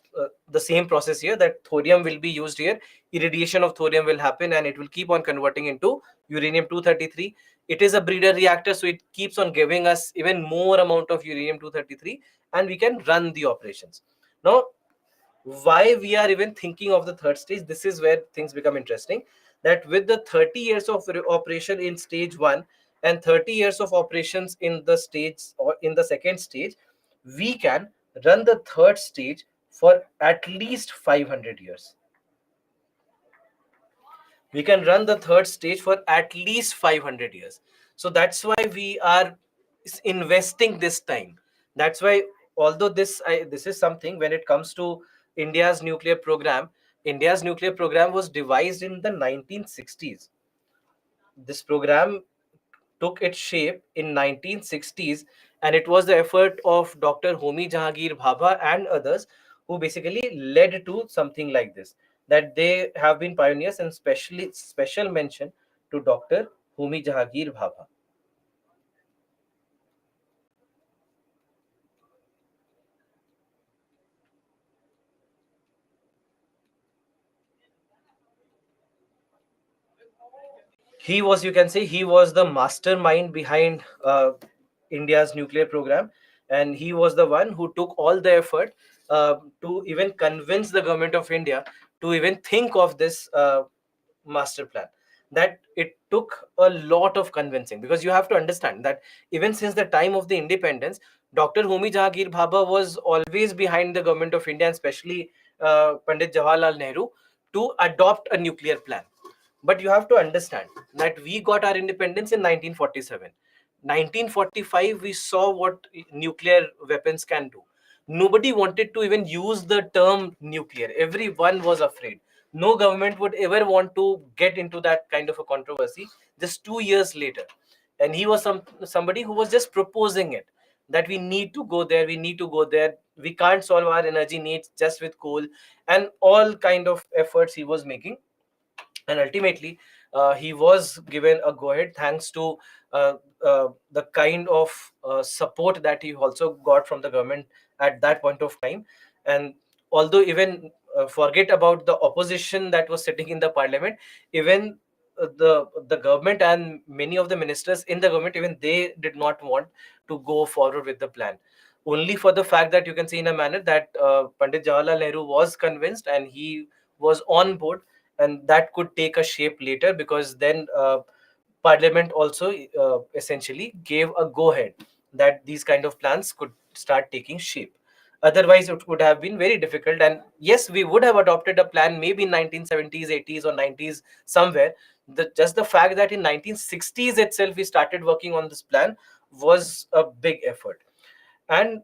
the same process here, that thorium will be used here. Irradiation of thorium will happen, and it will keep on converting into uranium 233. It is a breeder reactor, so it keeps on giving us even more amount of uranium 233, and we can run the operations. Now, why we are even thinking of the third stage, this is where things become interesting. That with the 30 years of operation in stage 1 and 30 years of operations in the stage or in the second stage, we can run the third stage for at least 500 years. We can run the third stage for at least 500 years. So that's why we are investing this time. That's why, although this is something, when it comes to India's nuclear program, India's nuclear program was devised in the 1960s. This program took its shape in 1960s, and it was the effort of Dr. Homi Jahangir Bhabha and others who basically led to something like this. That they have been pioneers, and especially special mention to Dr. Homi Jahangir Bhabha. He was, you can say, he was the mastermind behind India's nuclear program, and he was the one who took all the effort to even convince the government of India to even think of this master plan. That it took a lot of convincing, because you have to understand that even since the time of the independence, Dr. Homi Jahangir Bhabha was always behind the government of India, and especially Pandit Jawaharlal Nehru, to adopt a nuclear plan. But you have to understand that we got our independence in 1947. 1945, we saw what nuclear weapons can do. Nobody wanted to even use the term nuclear. Everyone was afraid. No government would ever want to get into that kind of a controversy. Just 2 years later, and he was somebody who was just proposing it, that we need to go there, we need to go there, we can't solve our energy needs just with coal, and all kind of efforts he was making. And ultimately, he was given a go ahead, thanks to the kind of support that he also got from the government at that point of time. And although even forget about the opposition that was sitting in the parliament, even the government and many of the ministers in the government, even they did not want to go forward with the plan, only for the fact that you can see in a manner that Pandit Jawaharlal Nehru was convinced and he was on board. And that could take a shape later, because then parliament also essentially gave a go ahead that these kind of plans could start taking shape. Otherwise it would have been very difficult, and yes, we would have adopted a plan maybe in 1970s, 80s, or 90s somewhere. Just the fact that in 1960s itself we started working on this plan was a big effort. And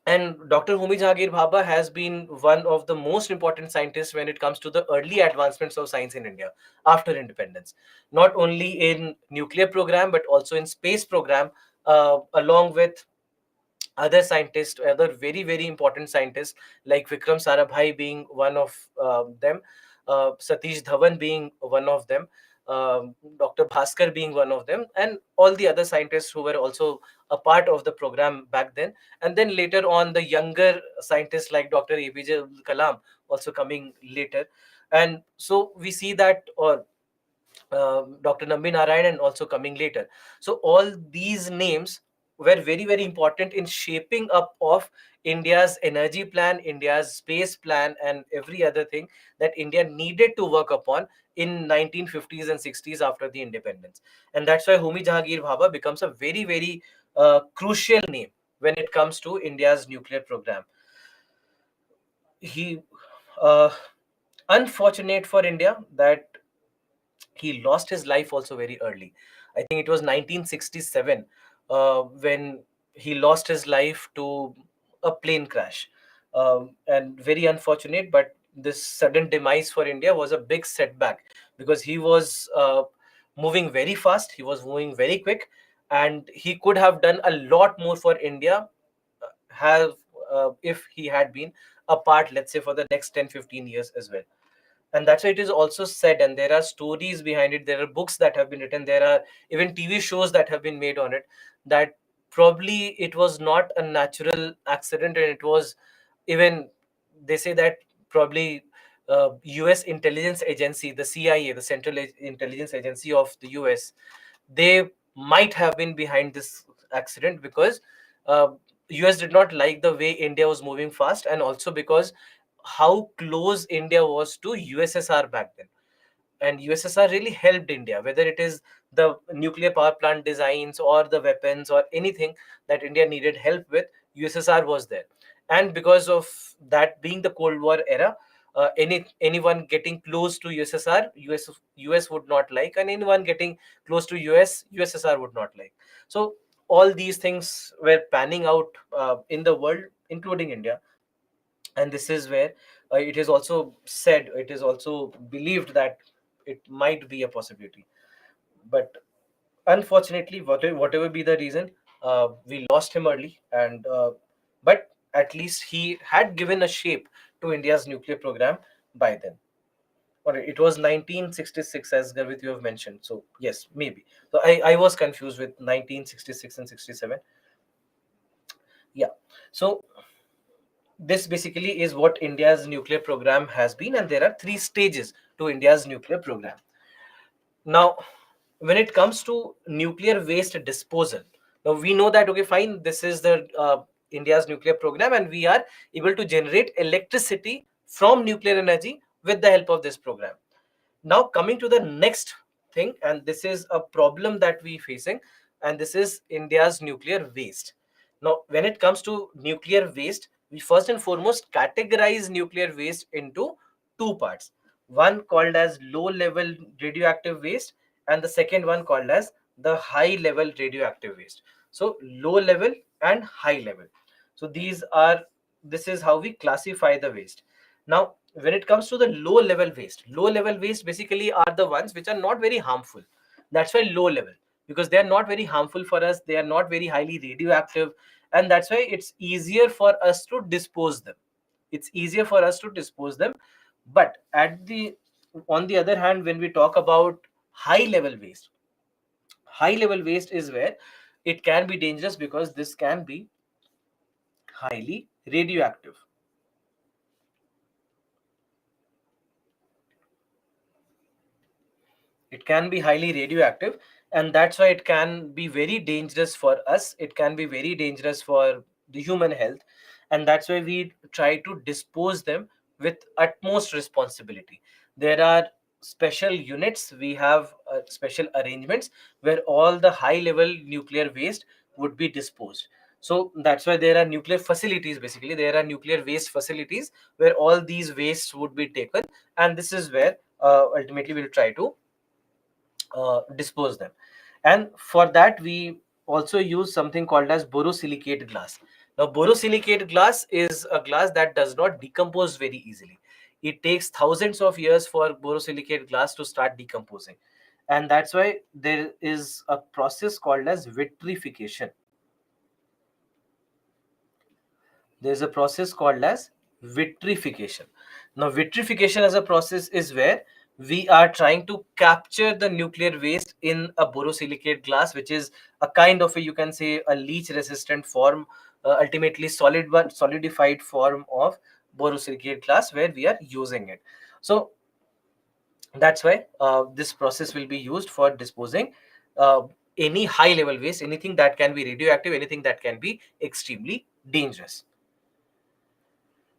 and Dr. Homi Jahangir Bhabha has been one of the most important scientists when it comes to the early advancements of science in India after independence. Not only in nuclear program, but also in space program, along with other scientists, other very, very important scientists like Vikram Sarabhai being one of them, Satish Dhawan being one of them, Dr. Bhaskar being one of them, and all the other scientists who were also a part of the program back then. And then later on, the younger scientists like Dr. APJ Abdul Kalam also coming later. And so we see that, or Dr. Nambi Narayanan also coming later. So all these names were very, very important in shaping up of India's energy plan, India's space plan, and every other thing that India needed to work upon in 1950s and 60s after the independence. And that's why Homi Jahangir Bhabha becomes a very, very crucial name when it comes to India's nuclear program. He, uh, unfortunate for India that he lost his life also very early. I think it was 1967 when he lost his life to a plane crash. And very unfortunate, but this sudden demise for India was a big setback, because he was moving very fast, he was moving very quick, and he could have done a lot more for India, have if he had been a part, let's say, for the next 10-15 years as well. And that's why it is also said, and there are stories behind it, there are books that have been written, there are even TV shows that have been made on it, that probably it was not a natural accident, and it was even, they say that probably US intelligence agency, the CIA, the Intelligence Agency of the US, they might have been behind this accident, because uh, US did not like the way India was moving fast, and also because how close India was to USSR back then. And USSR really helped India, whether it is the nuclear power plant designs or the weapons or anything that India needed help with. USSR was there, and because of that being the Cold War era, anyone getting close to USSR, US would not like, and anyone getting close to USSR would not like. So all these things were panning out in the world, including India. And this is where it is also said, it is also believed that it might be a possibility. But unfortunately, whatever be the reason, we lost him early. And but at least he had given a shape to India's nuclear program by then. Or it was 1966, as Garvit you have mentioned. So yes, maybe. So I was confused with 1966 and 67. Yeah. So this basically is what India's nuclear program has been, and there are three stages to India's nuclear program. Now, when it comes to nuclear waste disposal, now we know that, okay, fine, this is the India's nuclear program, and we are able to generate electricity from nuclear energy with the help of this program. Now coming to the next thing, and this is a problem that we facing, and this is India's nuclear waste. Now when it comes to nuclear waste, we first and foremost categorize nuclear waste into two parts. One called as low level radioactive waste, and the second one called as the high level radioactive waste. So low level and high level. So this is how we classify the waste. Now when it comes to the low level waste basically are the ones which are not very harmful. That's why low level, because they are not very harmful for us, they are not very highly radioactive, and that's why it's easier for us to dispose them. It's easier for us to dispose them. But at the on the other hand, when we talk about high level waste, high level waste is where it can be dangerous, because this can be highly radioactive. It can be highly radioactive, and that's why it can be very dangerous for us, it can be very dangerous for the human health. And that's why we try to dispose them with utmost responsibility. There are special units, we have special arrangements where all the high level nuclear waste would be disposed. So that's why there are nuclear facilities, basically there are nuclear waste facilities where all these wastes would be taken, and this is where ultimately we'll try to dispose them. And for that we also use something called as borosilicate glass. Now borosilicate glass is a glass that does not decompose very easily. It takes thousands of years for borosilicate glass to start decomposing, and that's why there is a process called as vitrification. There's a process called as vitrification. Now vitrification as a process is where we are trying to capture the nuclear waste in a borosilicate glass, which is a kind of a, you can say, a leach resistant form, ultimately solidified form of borosilicate glass where we are using it. So that's why this process will be used for disposing uh, any high level waste, anything that can be radioactive, anything that can be extremely dangerous.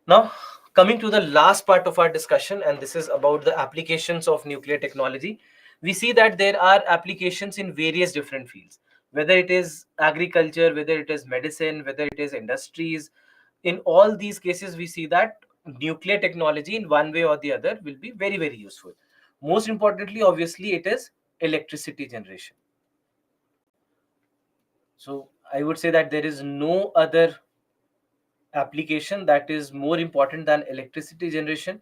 Now, coming to the last part of our discussion, and this is about the applications of nuclear technology. We see that there are applications in various different fields, whether it is agriculture, whether it is medicine, whether it is industries. In all these cases, we see that nuclear technology, in one way or the other, will be very, very useful. Most importantly, obviously, it is electricity generation. So, I would say that there is no other application that is more important than electricity generation,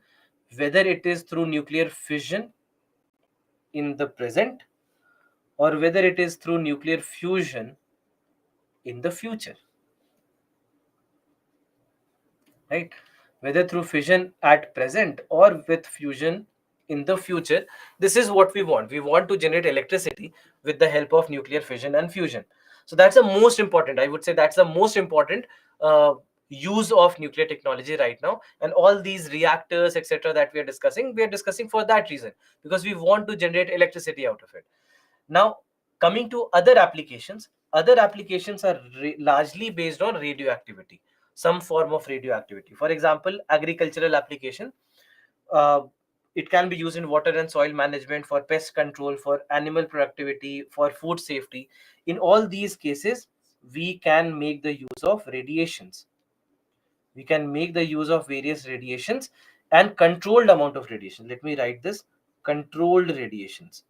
whether it is through nuclear fission in the present or whether it is through nuclear fusion in the future, right? Whether through fission at present or with fusion in the future, this is what we want. We want to generate electricity with the help of nuclear fission and fusion. So that's the most important, I would say, that's the most important uh, use of nuclear technology right now. And all these reactors, etc., that we are discussing for that reason, because we want to generate electricity out of it. Now, coming to other applications are largely based on radioactivity, some form of radioactivity. For example, agricultural application. uh, it can be used in water and soil management, for pest control, for animal productivity, for food safety. In all these cases, we can make the use of radiations. We can make the use of various radiations and controlled amount of radiation. Let me write this: controlled radiations.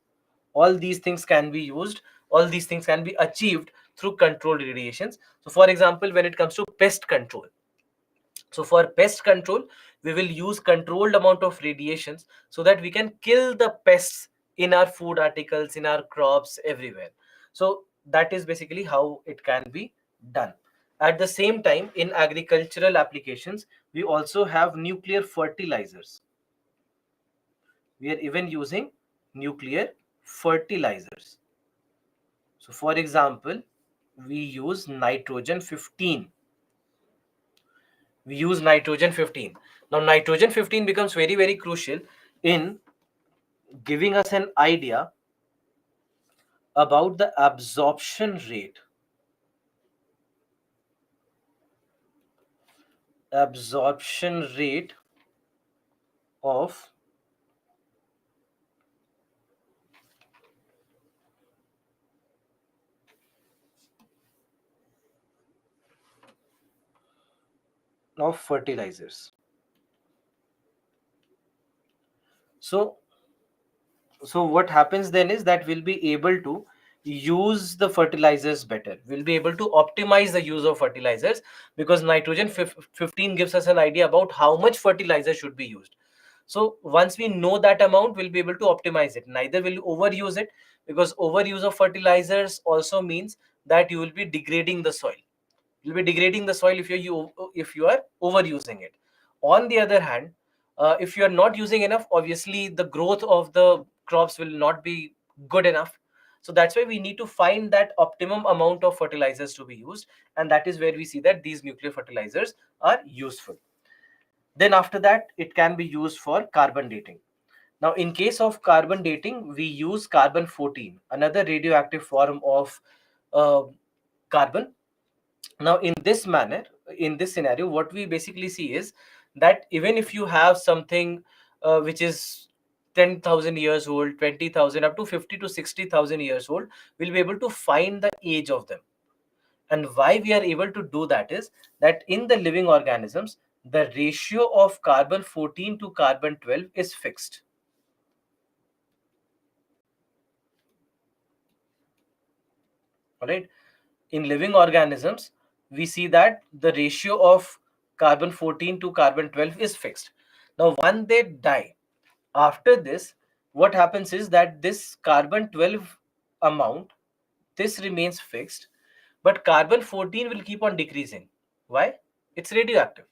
All these things can be used, all these things can be achieved through controlled radiations. So for example, when it comes to pest control, so for pest control, we will use controlled amount of radiations so that we can kill the pests in our food articles, in our crops, everywhere. So that is basically how it can be done. At the same time, in agricultural applications, we also have nuclear fertilizers. We are even using nuclear fertilizers. So for example, we use nitrogen 15. We use nitrogen 15. Now nitrogen 15 becomes very, very crucial in giving us an idea about the absorption rate of fertilizers. So what happens then is that we'll be able to use the fertilizers better. We'll be able to optimize the use of fertilizers, because nitrogen 15 gives us an idea about how much fertilizer should be used. So once we know that amount, we'll be able to optimize it. Neither will you overuse it, because overuse of fertilizers also means that you will be degrading the soil. You'll be degrading the soil if you are overusing it. On the other hand, if you are not using enough, obviously the growth of the crops will not be good enough. So that's why we need to find that optimum amount of fertilizers to be used, and that is where we see that these nuclear fertilizers are useful. Then after that, it can be used for carbon dating. Now, in case of carbon dating, we use carbon 14, another radioactive form of uh, carbon. Now, in this manner, in this scenario, what we basically see is that even if you have something which is 10,000 years old, 20,000, up to 50 to 60,000 years old, we'll be able to find the age of them. And why we are able to do that is that in the living organisms, the ratio of carbon 14 to carbon 12 is fixed. All right. In living organisms, we see that the ratio of carbon 14 to carbon 12 is fixed. Now, when they die, after this, what happens is that this carbon 12 amount, this remains fixed, but carbon 14 will keep on decreasing. Why? It's radioactive.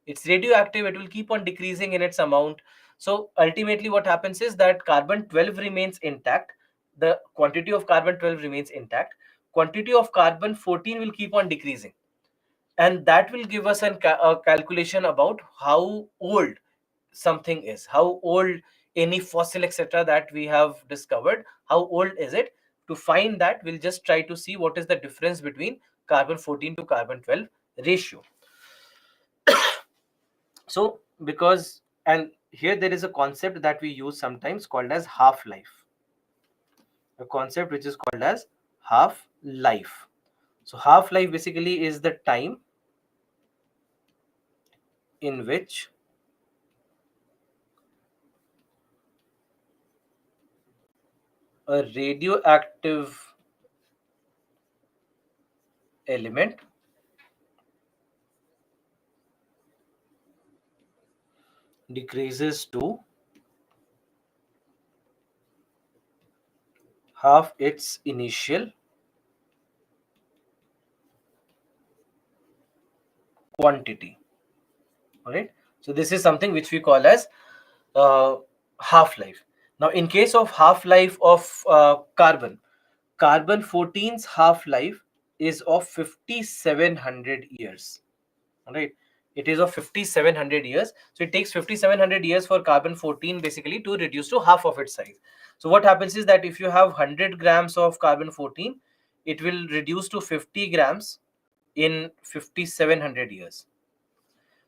It's radioactive, it will keep on decreasing in its amount. So ultimately what happens is that carbon 12 remains intact, the quantity of carbon 12 remains intact, quantity of carbon 14 will keep on decreasing, and that will give us a calculation about how old something is, how old any fossil, etc., that we have discovered, how old is it. To find that, we'll just try to see what is the difference between carbon 14 to carbon 12 ratio. So because, and here there is a concept that we use sometimes called as half life, a concept which is called as half life. So half life basically is the time in which a radioactive element decreases to half its initial quantity. All right. So this is something which we call as uh, half life. Now, in case of half life of carbon, carbon 14's half life is of 5700 years. All right, it is of 5700 years. So it takes 5700 years for carbon 14 basically to reduce to half of its size. So what happens is that if you have 100 grams of carbon 14, it will reduce to 50 grams in 5700 years.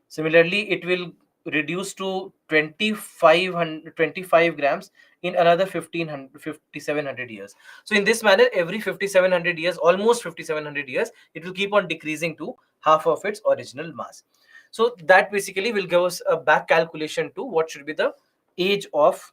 Similarly, it will reduce to 25 grams in another 5700 years. So in this manner, every 5700 years, almost 5700 years, it will keep on decreasing to half of its original mass. So that basically will give us a back calculation to what should be the age of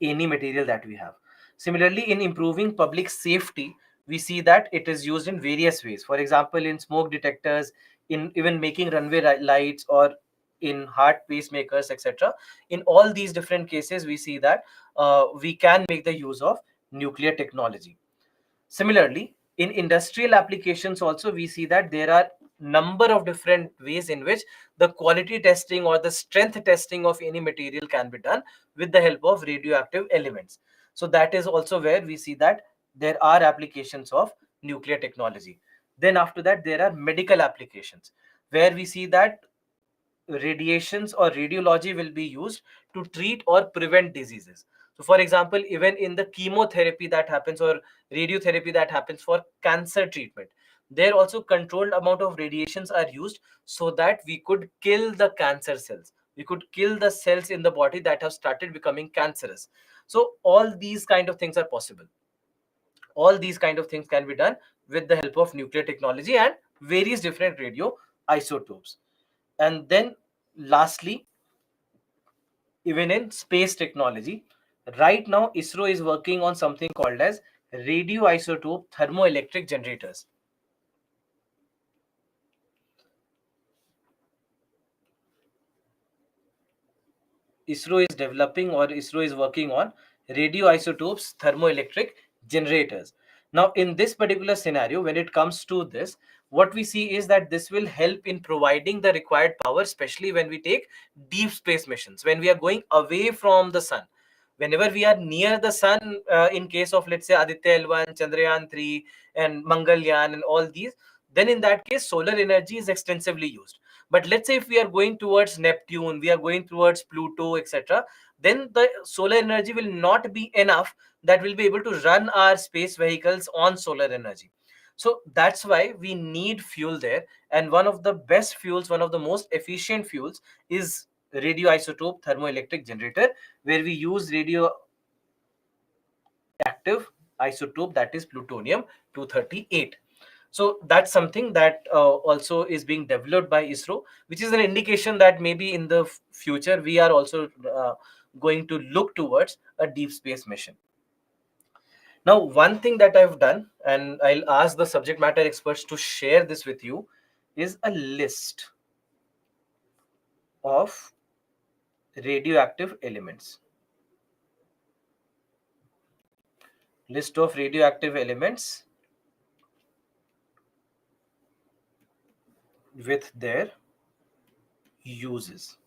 any material that we have. Similarly, in improving public safety, we see that it is used in various ways. For example, in smoke detectors, in even making runway lights, or in heart pacemakers, etc. In all these different cases, we see that we can make the use of nuclear technology. Similarly, in industrial applications also, we see that there are number of different ways in which the quality testing or the strength testing of any material can be done with the help of radioactive elements. So that is also where we see that there are applications of nuclear technology. Then after that, there are medical applications where we see that radiations or radiology will be used to treat or prevent diseases. So for example, even in the chemotherapy that happens or radiotherapy that happens for cancer treatment, there also controlled amount of radiations are used so that we could kill the cancer cells, we could kill the cells in the body that have started becoming cancerous. So all these kind of things are possible. All these kind of things can be done with the help of nuclear technology and various different radio isotopes. And then lastly, even in space technology, right now ISRO is working on something called as radioisotope thermoelectric generators. ISRO is developing, or ISRO is working on radioisotopes thermoelectric generators. Now, in this particular scenario, when it comes to this, what we see is that this will help in providing the required power, especially when we take deep space missions, when we are going away from the sun. Whenever we are near the sun, in case of, let's say, Aditya L1, Chandrayaan 3, and Mangalyaan, and all these, then in that case, solar energy is extensively used. But let's say if we are going towards Neptune, we are going towards Pluto, etc., then the solar energy will not be enough that will be able to run our space vehicles on solar energy. So that's why we need fuel there. And one of the best fuels, one of the most efficient fuels is radioisotope thermoelectric generator, where we use radioactive isotope, that is plutonium 238. So that's something that also is being developed by ISRO, which is an indication that maybe in the future we are also going to look towards a deep space mission. Now, one thing that I've done, and I'll ask the subject matter experts to share this with you, is a list of radioactive elements. List of radioactive elements with their uses.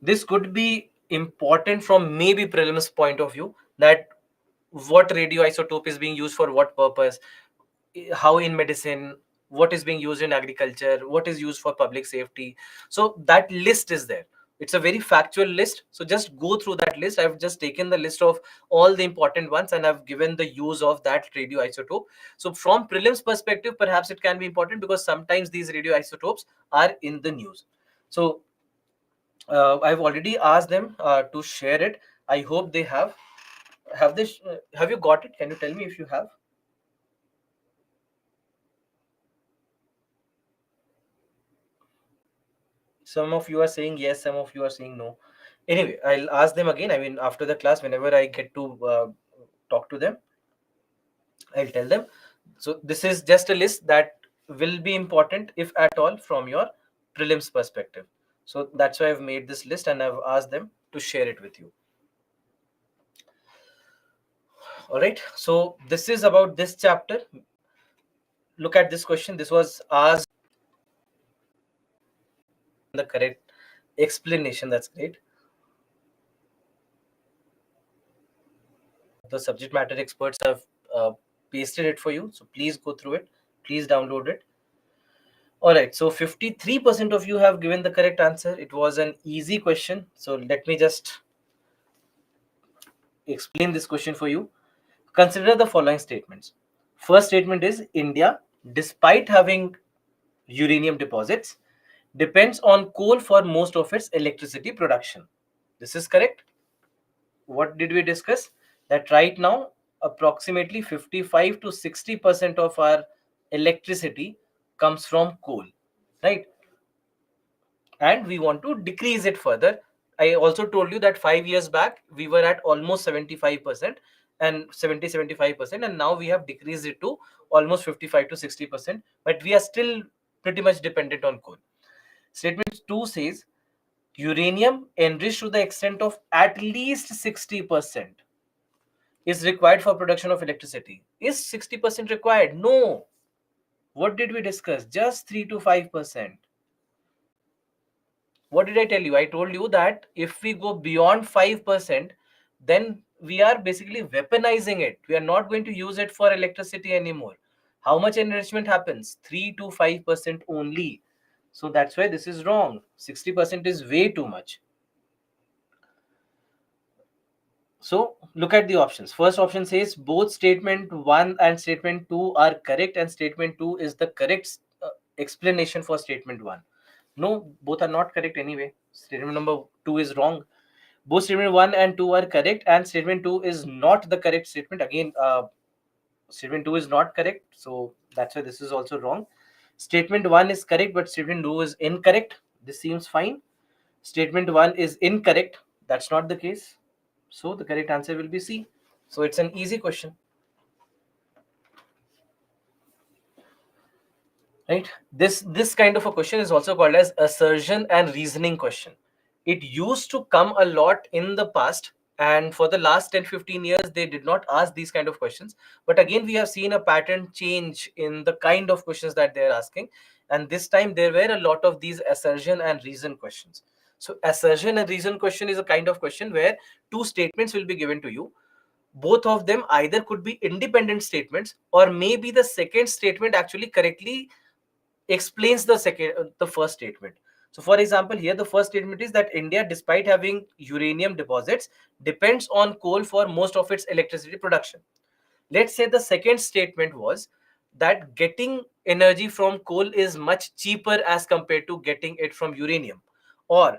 This could be important from maybe prelims point of view, that what radioisotope is being used for what purpose, how in medicine, what is being used in agriculture, what is used for public safety. So that list is there. It's a very factual list, so just go through that list. I've just taken the list of all the important ones and I've given the use of that radioisotope. So from prelims perspective, perhaps it can be important because sometimes these radioisotopes are in the news. So I've already asked them to share it. I hope they have this. Have you got it? Can you tell me if you have? Some of you are saying yes, some of you are saying no. Anyway, I'll ask them again. I mean, after the class, whenever I get to talk to them, I'll tell them. So this is just a list that will be important, if at all, from your prelims perspective. So that's why I've made this list and I've asked them to share it with you. All right. So this is about this chapter. Look at this question. This was asked. The correct explanation. That's great. The subject matter experts have pasted it for you, so please go through it, please download it. All right, so 53% of you have given the correct answer. It was an easy question, so let me just explain this question for you. Consider the following statements. First statement is India, despite having uranium deposits, depends on coal for most of its electricity production. This is correct. What did we discuss? That right now, approximately 55 to 60% of our electricity comes from coal, right? And we want to decrease it further. I also told you that 5 years back we were at almost 75% and 75%, and now we have decreased it to almost 55 to 60%, but we are still pretty much dependent on coal. Statement 2 says uranium enriched to the extent of at least 60% is required for production of electricity. Is 60% required? No. What did we discuss? Just 3 to 5%. What did I tell you? I told you that if we go beyond 5%, then we are basically weaponizing it. We are not going to use it for electricity anymore. How much enrichment happens? 3 to 5% only. So that's why this is wrong. 60% is way too much. So look at the options. First option says both statement 1 and statement 2 are correct, and statement 2 is the correct explanation for statement 1. No, both are not correct anyway. Statement number 2 is wrong. Both statement 1 and 2 are correct, and statement 2 is not the correct statement. Again, statement 2 is not correct, so that's why this is also wrong. Statement 1 is correct, but statement 2 is incorrect. This seems fine. Statement 1 is incorrect. That's not the case. So the correct answer will be C. So it's an easy question. Right? This kind of a question is also called as assertion and reasoning question. It used to come a lot in the past, and for the last 10-15 years they did not ask these kind of questions. But again, we have seen a pattern change in the kind of questions that they're asking, and this time there were a lot of these assertion and reason questions. So assertion and reason question is a kind of question where two statements will be given to you. Both of them either could be independent statements, or maybe the second statement actually correctly explains the first statement. So for example, here the first statement is that India, despite having uranium deposits, depends on coal for most of its electricity production. Let's say the second statement was that getting energy from coal is much cheaper as compared to getting it from uranium. Or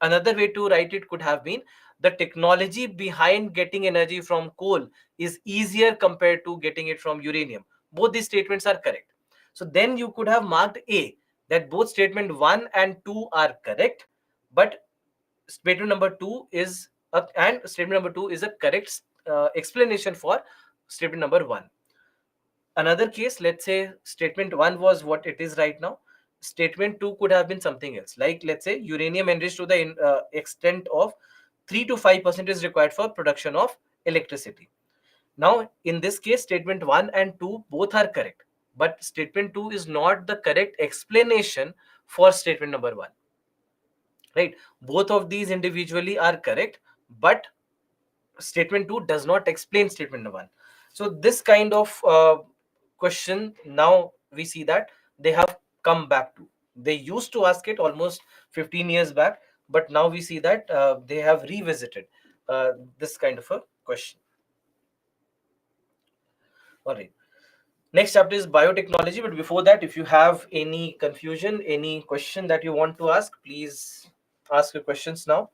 another way to write it could have been the technology behind getting energy from coal is easier compared to getting it from uranium. Both these statements are correct. So then you could have marked A, that both statement 1 and 2 are correct, but statement number 2 is a correct explanation for statement number 1. Another case, let's say statement 1 was what it is right now. Statement 2 could have been something else. Like, let's say uranium enriched to the extent of 3 to 5% is required for production of electricity. Now, in this case, statement 1 and 2 both are correct, but statement 2 is not the correct explanation for statement number 1. Right? Both of these individually are correct, but statement 2 does not explain statement number 1. So this kind of question, now we see that they have come back to. They used to ask it almost 15 years back, but now we see that they have revisited this kind of a question. All right. Next chapter is biotechnology, but before that, if you have any confusion, any question that you want to ask, please ask your questions now.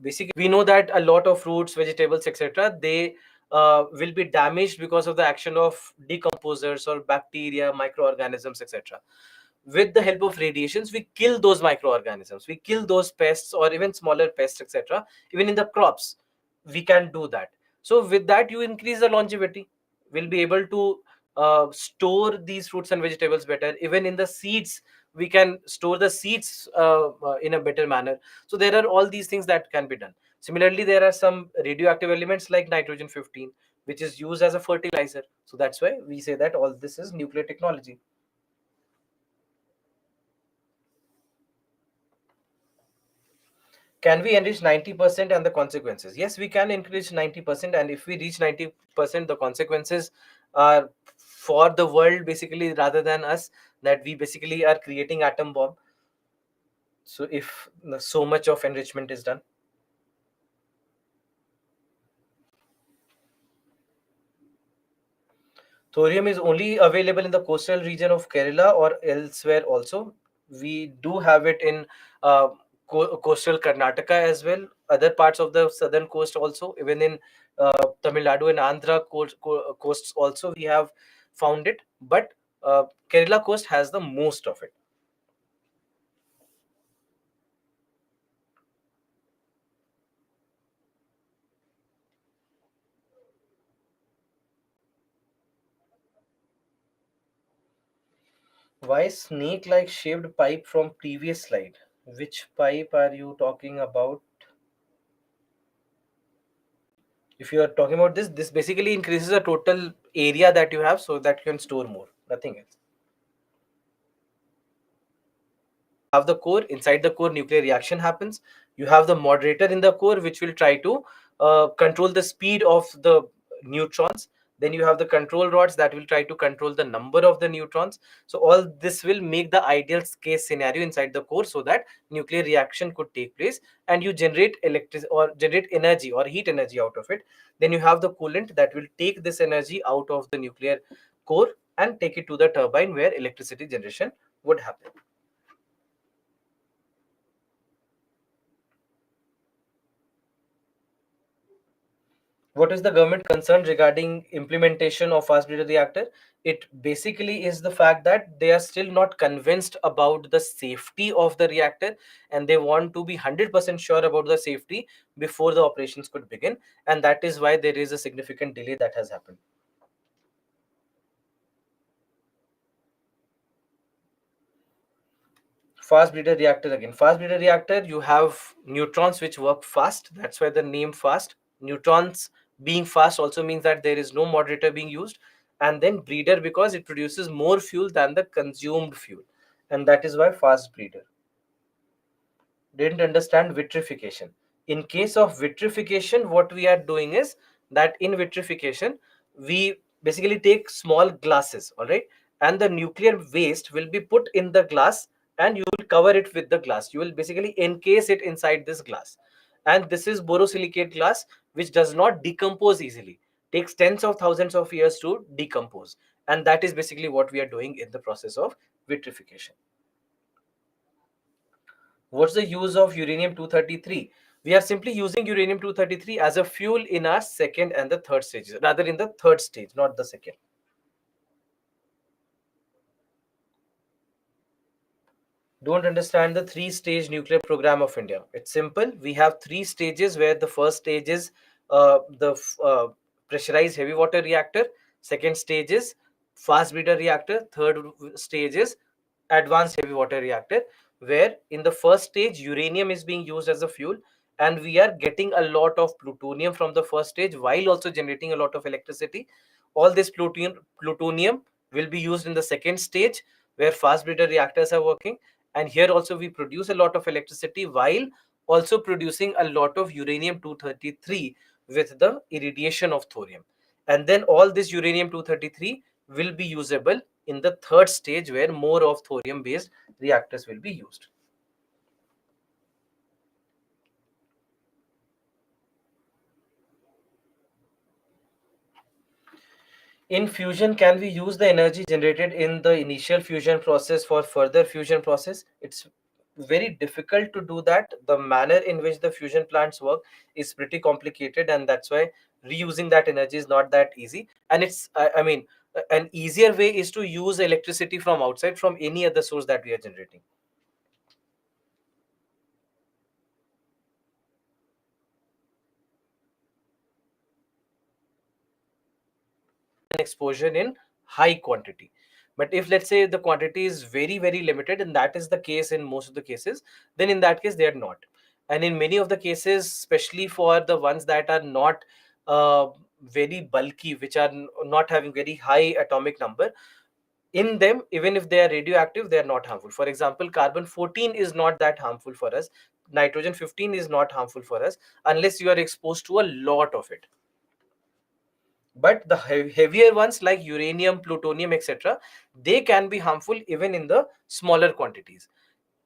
Basically, we know that a lot of fruits, vegetables, etc., they will be damaged because of the action of decomposers or bacteria, microorganisms, etc. With the help of radiations, we kill those microorganisms, we kill those pests or even smaller pests, etc. Even in the crops, we can do that. So with that, you increase the longevity. We'll be able to store these fruits and vegetables better. Even in the seeds, we can store the seeds in a better manner. So there are all these things that can be done. Similarly, there are some radioactive elements like nitrogen 15, which is used as a fertilizer. So that's why we say that all this is nuclear technology. Can we enrich 90% and the consequences? Yes, we can enrich 90%, and if we reach 90%, the consequences are for the world basically rather than us, that we basically are creating atom bomb. So if so much of enrichment is done. Thorium is only available in the coastal region of Kerala or elsewhere also. We do have it in coastal Karnataka as well, other parts of the southern coast also, even in Tamil Nadu and Andhra coasts also we have found it. But Kerala coast has the most of it. Why snake-like shaped pipe from previous slide? Which pipe are you talking about? If you are talking about this basically increases the total area that you have so that you can store more, nothing else. Have the core, inside the core nuclear reaction happens. You have the moderator in the core which will try to control the speed of the neutrons. Then you have the control rods that will try to control the number of the neutrons. So all this will make the ideal case scenario inside the core so that nuclear reaction could take place and you generate electric or generate energy or heat energy out of it. Then you have the coolant that will take this energy out of the nuclear core and take it to the turbine where electricity generation would happen. What is the government concern regarding implementation of fast breeder reactor? It basically is the fact that they are still not convinced about the safety of the reactor, and they want to be 100% sure about the safety before the operations could begin, and that is why there is a significant delay that has happened. Fast breeder reactor again. Fast breeder reactor, you have neutrons which work fast. That's why the name fast. Neutrons being fast also means that there is no moderator being used. And then breeder because it produces more fuel than the consumed fuel. And that is why fast breeder. Didn't understand vitrification. In case of vitrification, what we are doing is that in vitrification, we basically take small glasses, all right, and the nuclear waste will be put in the glass and you will cover it with the glass. You will basically encase it inside this glass. And this is borosilicate glass, which does not decompose easily, takes tens of thousands of years to decompose. And that is basically what we are doing in the process of vitrification. What's the use of uranium 233? We are simply using uranium 233 as a fuel in our second and the third stages, rather in the third stage, not the second. Don't understand the three-stage nuclear program of India. It's simple. We have three stages where the first stage is the pressurized heavy water reactor. Second stage is fast breeder reactor. Third stage is advanced heavy water reactor, where in the first stage uranium is being used as a fuel, and we are getting a lot of plutonium from the first stage while also generating a lot of electricity. All this plutonium will be used in the second stage where fast breeder reactors are working, and here also we produce a lot of electricity while also producing a lot of uranium 233 with the irradiation of thorium. And then all this uranium 233 will be usable in the third stage where more of thorium based reactors will be used. In fusion, can we use the energy generated in the initial fusion process for further fusion process? It's very difficult to do that. The manner in which the fusion plants work is pretty complicated, and that's why reusing that energy is not that easy. And it's, I mean, an easier way is to use electricity from outside from any other source that we are generating. Exposure in high quantity. But if let's say the quantity is very limited, and that is the case in most of the cases, then in that case they are not. And in many of the cases, especially for the ones that are not uh, very bulky, which are not having very high atomic number, in them, even if they are radioactive, they are not harmful. For example, carbon 14 is not that harmful for us. nitrogen 15 is not harmful for us unless you are exposed to a lot of it. But the heavier ones like uranium, plutonium, etc., they can be harmful even in the smaller quantities.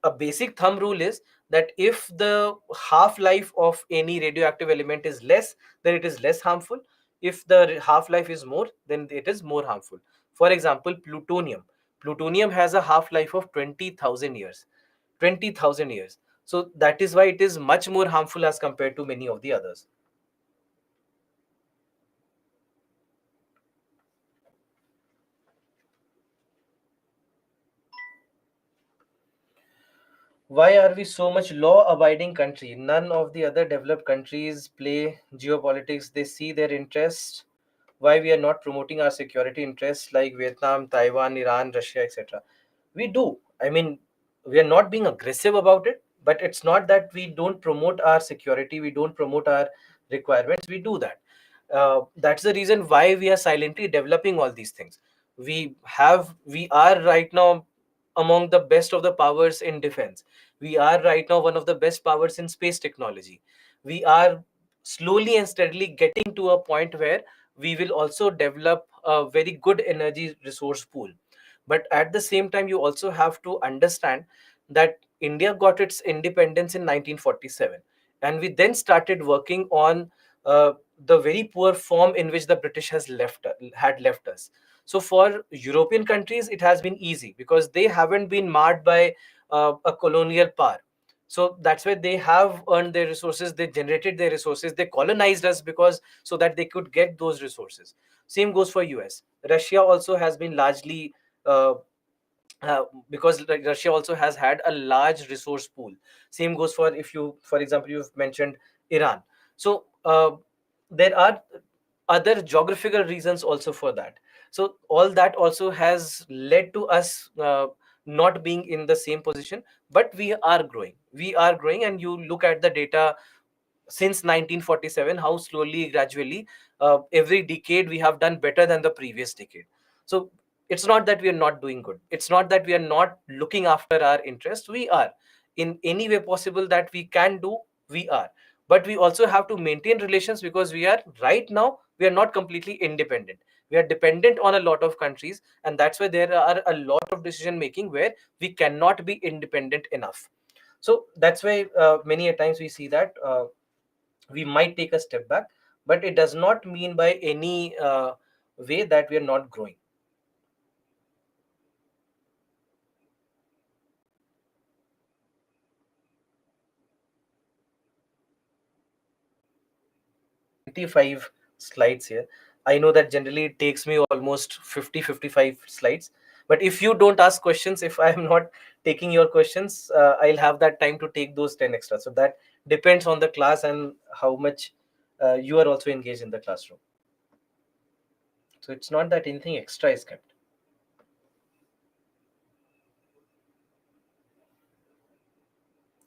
A basic thumb rule is that if the half life of any radioactive element is less, then it is less harmful. If the half life is more, then it is more harmful. For example, plutonium has a half life of 20,000 years. 20,000 years. So that is why it is much more harmful as compared to many of the others. Why are we so much law-abiding country? None of the other developed countries play geopolitics. They see their interest. Why we are not promoting our security interests like Vietnam, Taiwan, Iran, Russia, etc.? We do. I mean, we are not being aggressive about it, but it's not that we don't promote our security, we don't promote our requirements. We do that. That's the reason why we are silently developing all these things. We are right now among the best of the powers in defense. We are right now one of the best powers in space technology. We are slowly and steadily getting to a point where we will also develop a very good energy resource pool. But at the same time, you also have to understand that India got its independence in 1947, and we then started working on the very poor form in which the British had left us. So for European countries, it has been easy because they haven't been marred by a colonial power. So that's why they have earned their resources. They generated their resources. They colonized us because so that they could get those resources. Same goes for US. Russia also has been largely uh, because like Russia also has had a large resource pool. Same goes for, if you, for example, you've mentioned Iran. So there are other geographical reasons also for that. So all that also has led to us not being in the same position, but we are growing. We are growing, and you look at the data since 1947, how slowly, gradually, every decade we have done better than the previous decade. So it's not that we are not doing good, it's not that we are not looking after our interests. We are, in any way possible that we can do, we are. But we also have to maintain relations, because we are right now, we are not completely independent. We are dependent on a lot of countries, and that's why there are a lot of decision making where we cannot be independent enough. So that's why many a times we see that we might take a step back, but it does not mean by any way that we are not growing. 25 slides here. I know that generally it takes me almost 50-55 slides, but if you don't ask questions, if I am not taking your questions, I'll have that time to take those 10 extra. So that depends on the class and how much you are also engaged in the classroom. So it's not that anything extra is kept.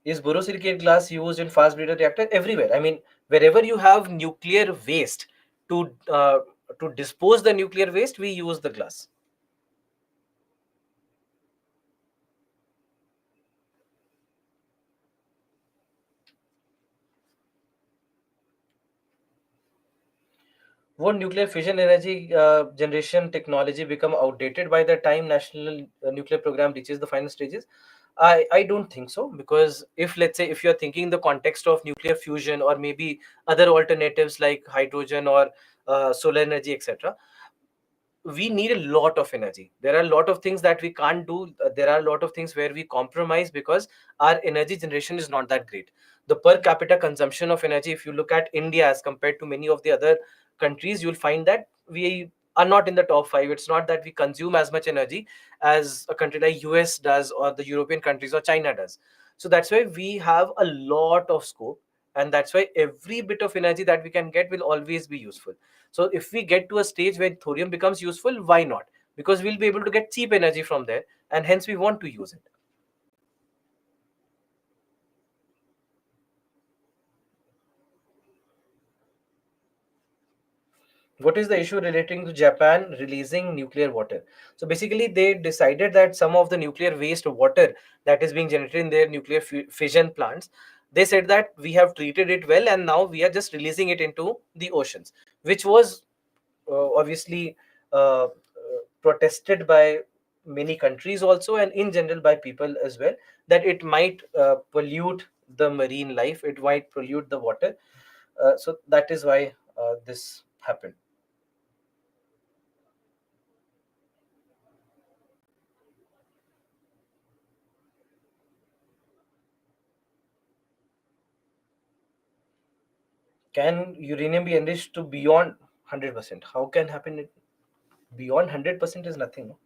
Is borosilicate glass used in fast breeder reactor? Everywhere. I mean, wherever you have nuclear waste to dispose the nuclear waste, we use the glass. Won't nuclear fission energy generation technology become outdated by the time national nuclear program reaches the final stages? I don't think so, because if, let's say, if you're thinking in the context of nuclear fusion or maybe other alternatives like hydrogen or solar energy, etc., we need a lot of energy. There are a lot of things that we can't do. There are a lot of things where we compromise because our energy generation is not that great. The per capita consumption of energy, if you look at India as compared to many of the other countries, you'll find that we are not in the top 5. It's not that we consume as much energy as a country like US does, or the European countries, or China does. So that's why we have a lot of scope, and that's why every bit of energy that we can get will always be useful. So if we get to a stage where thorium becomes useful, why not? Because we'll be able to get cheap energy from there, and hence we want to use it. What is the issue relating to Japan releasing nuclear water? So basically, they decided that some of the nuclear waste water that is being generated in their nuclear fission plants, They said that we have treated it well and now we are just releasing it into the oceans, which was obviously protested by many countries also, and in general by people as well, that it might pollute the marine life, it might pollute the water. So that is why this happened. Can uranium be enriched to beyond 100%? How can happen it beyond 100% is nothing, no?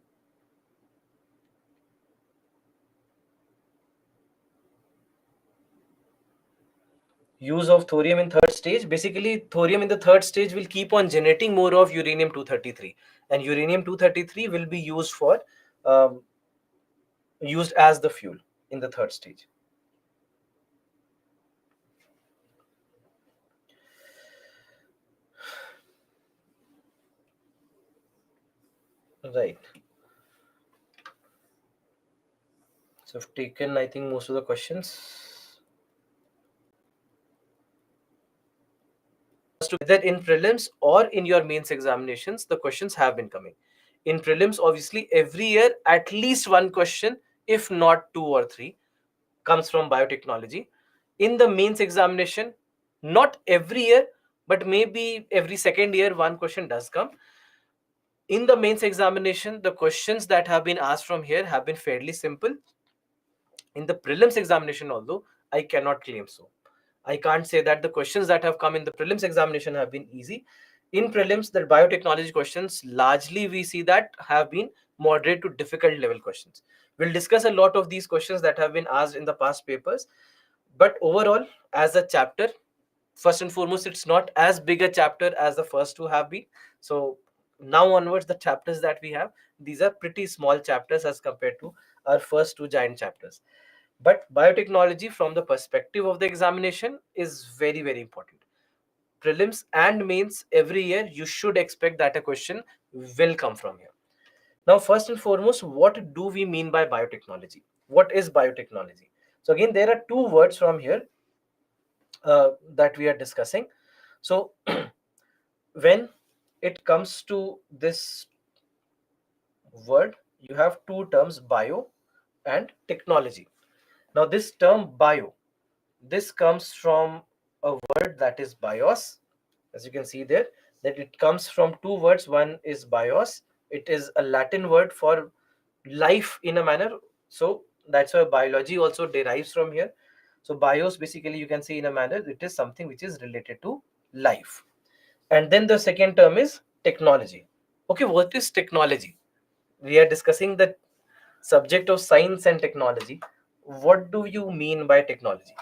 Use of thorium in third stage, basically thorium in the third stage will keep on generating more of uranium 233, and uranium 233 will be used for um, used as the fuel in the third stage. Right. So I've taken, I think, most of the questions. Whether in prelims or in your mains examinations, the questions have been coming. In prelims, obviously, every year, at least one question, if not two or three, comes from biotechnology. In the mains examination, not every year, but maybe every second year, one question does come. In the mains examination, the questions that have been asked from here have been fairly simple. In the prelims examination, although I cannot claim so. I can't say that the questions that have come in the prelims examination have been easy. In prelims, the biotechnology questions largely we see that have been moderate to difficult level questions. We'll discuss a lot of these questions that have been asked in the past papers. But overall, as a chapter, first and foremost, it's not as big a chapter as the first two have been. So now onwards, the chapters that we have, these are pretty small chapters as compared to our first two giant chapters. But biotechnology, from the perspective of the examination, is very, very important. Prelims and mains, every year, you should expect that a question will come from here. Now, first and foremost, what do we mean by biotechnology? What is biotechnology? So, again, there are two words from here that we are discussing. So, when it comes to this word, you have two terms, bio and technology. Now, this term bio, this comes from a word that is bios. As you can see there, that it comes from two words. One is bios, it is a Latin word for life in a manner. So that's why biology also derives from here. So bios, basically, you can see in a manner, it is something which is related to life. And then the second term is technology. Okay, what is technology? We are discussing the subject of science and technology. What do you mean by technology?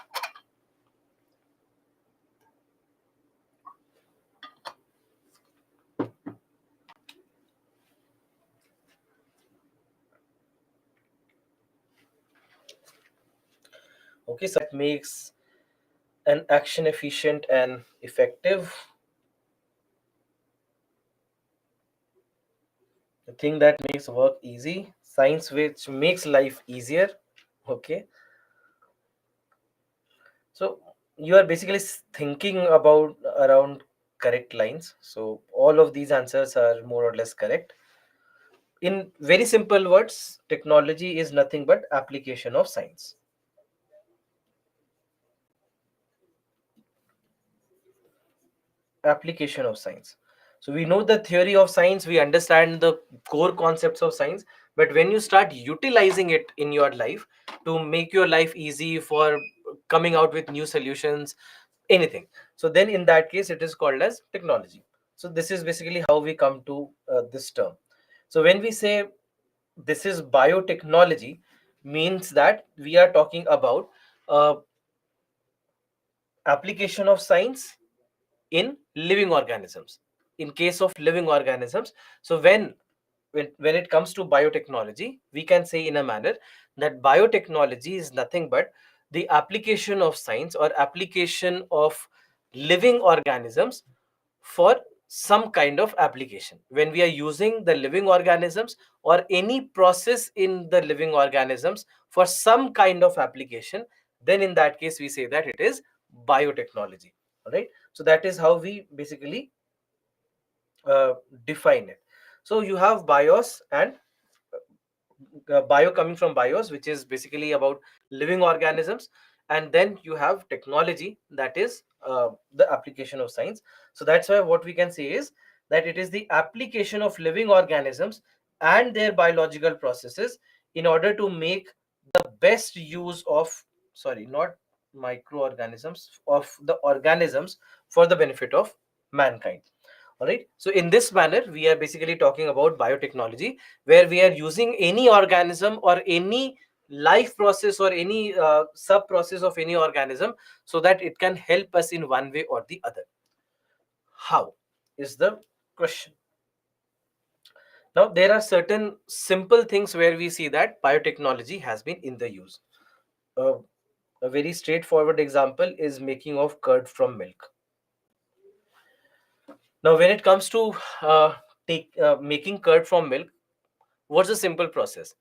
Okay, so that makes an action efficient and effective. The thing that makes work easy. Science which makes life easier. Okay, so you are basically thinking about around correct lines. So all of these answers are more or less correct. In very simple words, technology is nothing but application of science. Application of science. So we know the theory of science, we understand the core concepts of science, but when you start utilizing it in your life to make your life easy for coming out with new solutions, anything, so then in that case it is called as technology. So this is basically how we come to this term. So when we say this is biotechnology, means that we are talking about uh, application of science in living organisms. In case of living organisms, so when it comes to biotechnology, we can say in a manner that biotechnology is nothing but the application of science or application of living organisms for some kind of application. When we are using the living organisms or any process in the living organisms for some kind of application, then in that case we say that it is biotechnology. All right, so that is how we basically define it. So you have bios and bio coming from bios, which is basically about living organisms, and then you have technology, that is the application of science. So that's why what we can say is that it is the application of living organisms and their biological processes in order to make the best use of, sorry, not microorganisms, of the organisms for the benefit of mankind. All right, so in this manner we are basically talking about biotechnology, where we are using any organism or any life process or any sub process of any organism so that it can help us in one way or the other. How is the question. Now there are certain simple things where we see that biotechnology has been in the use. uh, a very straightforward example is making of curd from milk. Now when it comes to making curd from milk, what's the simple process?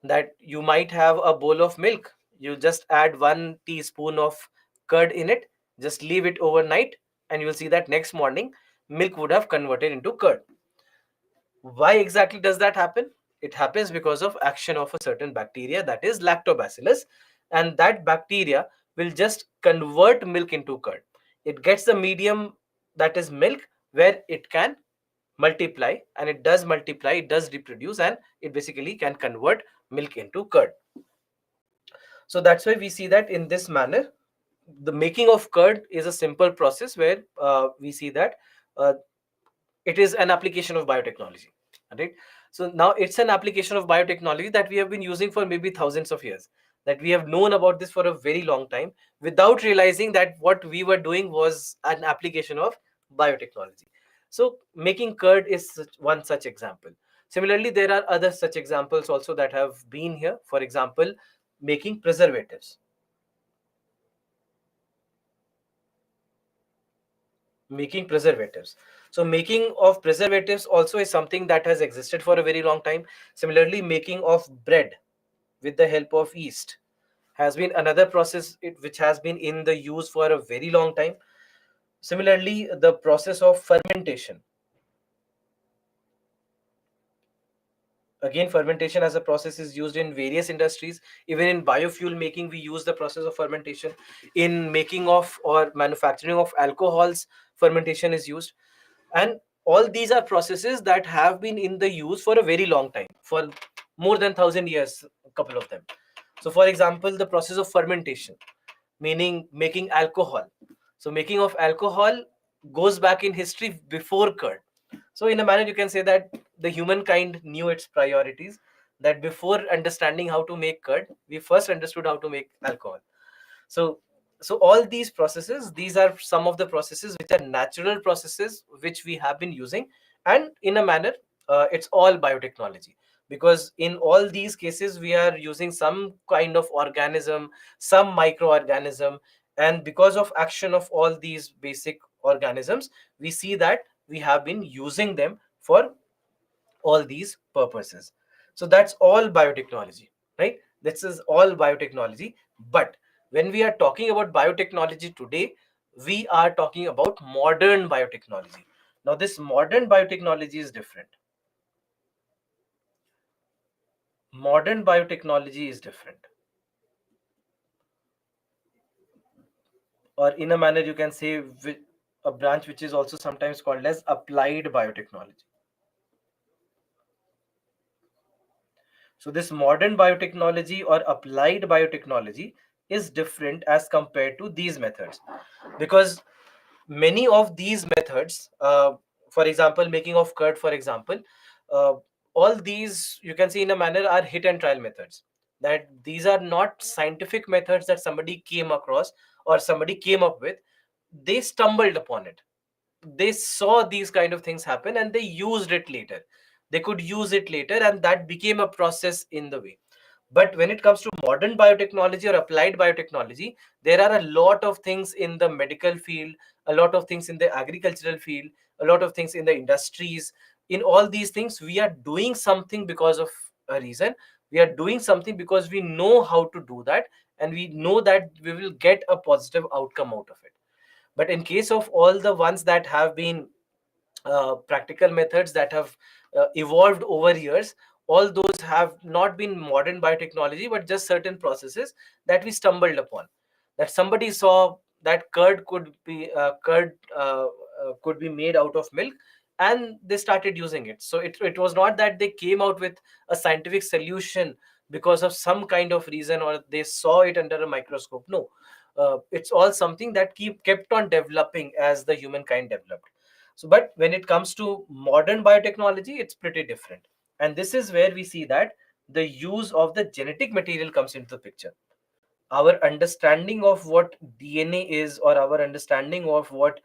That you might have a bowl of milk, you just add 1 teaspoon of curd in it, just leave it overnight, and you'll see that next morning milk would have converted into curd. Why exactly does that happen? It happens because of action of a certain bacteria, that is lactobacillus, and that bacteria will just convert milk into curd. It gets the medium, that is milk, where it can multiply, and it does multiply, it does reproduce, and it basically can convert milk into curd. So that's why we see that in this manner the making of curd is a simple process where we see that uh, it is an application of biotechnology. Right, so now it's an application of biotechnology that we have been using for maybe thousands of years, that we have known about this for a very long time without realizing that what we were doing was an application of biotechnology. So making curd is one such example. Similarly, there are other such examples also that have been here. For example, making preservatives. Making preservatives. So making of preservatives also is something that has existed for a very long time. Similarly, making of bread with the help of yeast has been another process which has been in the use for a very long time. Similarly, the process of fermentation. Again, fermentation as a process is used in various industries. Even in biofuel making, we use the process of fermentation. In making of or manufacturing of alcohols, fermentation is used. And all these are processes that have been in the use for a very long time, for more than 1,000 years, a couple of them. So for example, the process of fermentation, meaning making alcohol. So making of alcohol goes back in history before curd. So in a manner you can say that the humankind knew its priorities, that before understanding how to make curd, we first understood how to make alcohol. So so all these processes, these are some of the processes which are natural processes which we have been using, and in a manner it's all biotechnology, because in all these cases we are using some kind of organism, some microorganism, and because of action of all these basic organisms, we see that we have been using them for all these purposes. So that's all biotechnology, right? This is all biotechnology. But when we are talking about biotechnology today, we are talking about modern biotechnology. Now this modern biotechnology is different. Modern biotechnology is different, or in a manner you can say a branch which is also sometimes called as applied biotechnology. So this modern biotechnology or applied biotechnology is different as compared to these methods, because many of these methods, for example, making of curd, for example, uh, all these you can see in a manner are hit and trial methods. That these are not scientific methods that somebody came across or somebody came up with. They stumbled upon it, they saw these kind of things happen and they used it later, they could use it later, and that became a process in the way. But when it comes to modern biotechnology or applied biotechnology, there are a lot of things in the medical field, a lot of things in the agricultural field, a lot of things in the industries. In all these things we are doing something because of a reason, we are doing something because we know how to do that, and we know that we will get a positive outcome out of it. But in case of all the ones that have been practical methods that have evolved over years, all those have not been modern biotechnology, but just certain processes that we stumbled upon. That somebody saw that curd could be made out of milk, and they started using it. So it was not that they came out with a scientific solution because of some kind of reason, or they saw it under a microscope. No, it's all something that kept on developing as the humankind developed. So, but when it comes to modern biotechnology, it's pretty different. And this is where we see that the use of the genetic material comes into the picture. Our understanding of what DNA is, or our understanding of what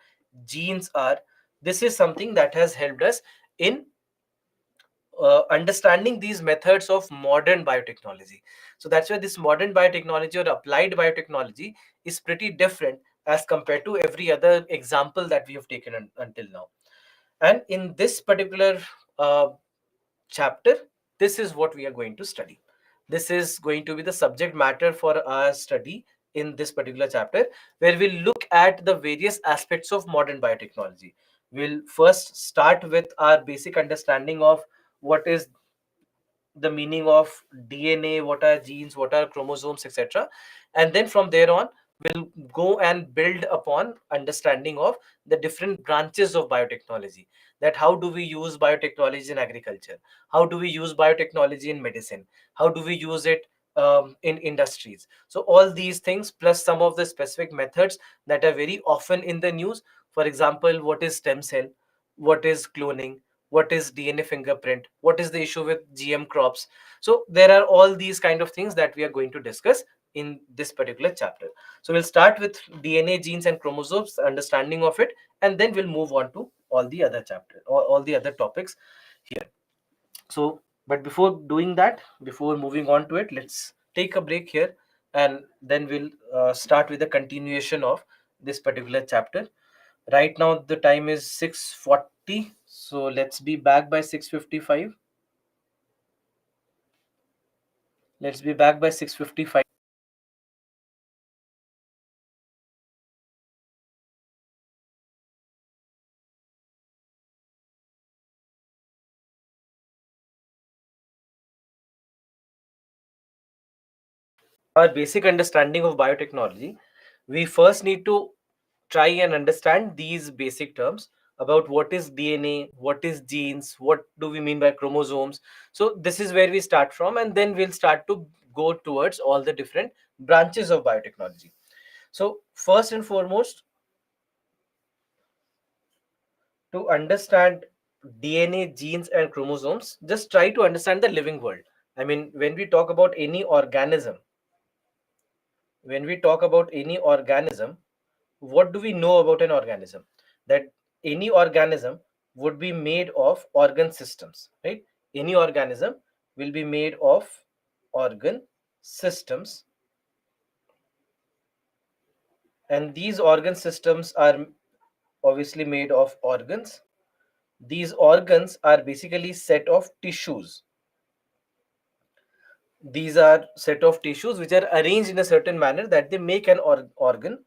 genes are, this is something that has helped us in understanding these methods of modern biotechnology. So that's why this modern biotechnology or applied biotechnology is pretty different as compared to every other example that we have taken until now. And in this particular uh, chapter, this is what we are going to study. This is going to be the subject matter for our study in this particular chapter, where we'll look at the various aspects of modern biotechnology. We'll first start with our basic understanding of what is the meaning of DNA, what are genes, what are chromosomes, etc. And then from there on, we'll go and build upon understanding of the different branches of biotechnology. That how do we use biotechnology in agriculture? How do we use biotechnology in medicine? How do we use it in industries? So all these things, plus some of the specific methods that are very often in the news. For example, what is stem cell? What is cloning? What is DNA fingerprint? What is the issue with GM crops? So there are all these kind of things that we are going to discuss in this particular chapter. So we'll start with DNA, genes, and chromosomes, understanding of it, and then we'll move on to all the other chapter or all the other topics here. So, but before doing that, before moving on to it, let's take a break here, and then we'll start with the continuation of this particular chapter. Right now the time is 6:40, so let's be back by 6:55. Let's be back by 6:55. Our basic understanding of biotechnology, we first need to try and understand these basic terms about what is DNA, what is genes, what do we mean by chromosomes. So this is where we start from, and then we'll start to go towards all the different branches of biotechnology. So first and foremost, to understand DNA, genes, and chromosomes, just try to understand the living world. I mean, when we talk about any organism, what do we know about an organism? That any organism would be made of organ systems, right? Any organism will be made of organ systems, and these organ systems are obviously made of organs. These organs are basically set of tissues. These are set of tissues which are arranged in a certain manner that they make an organ,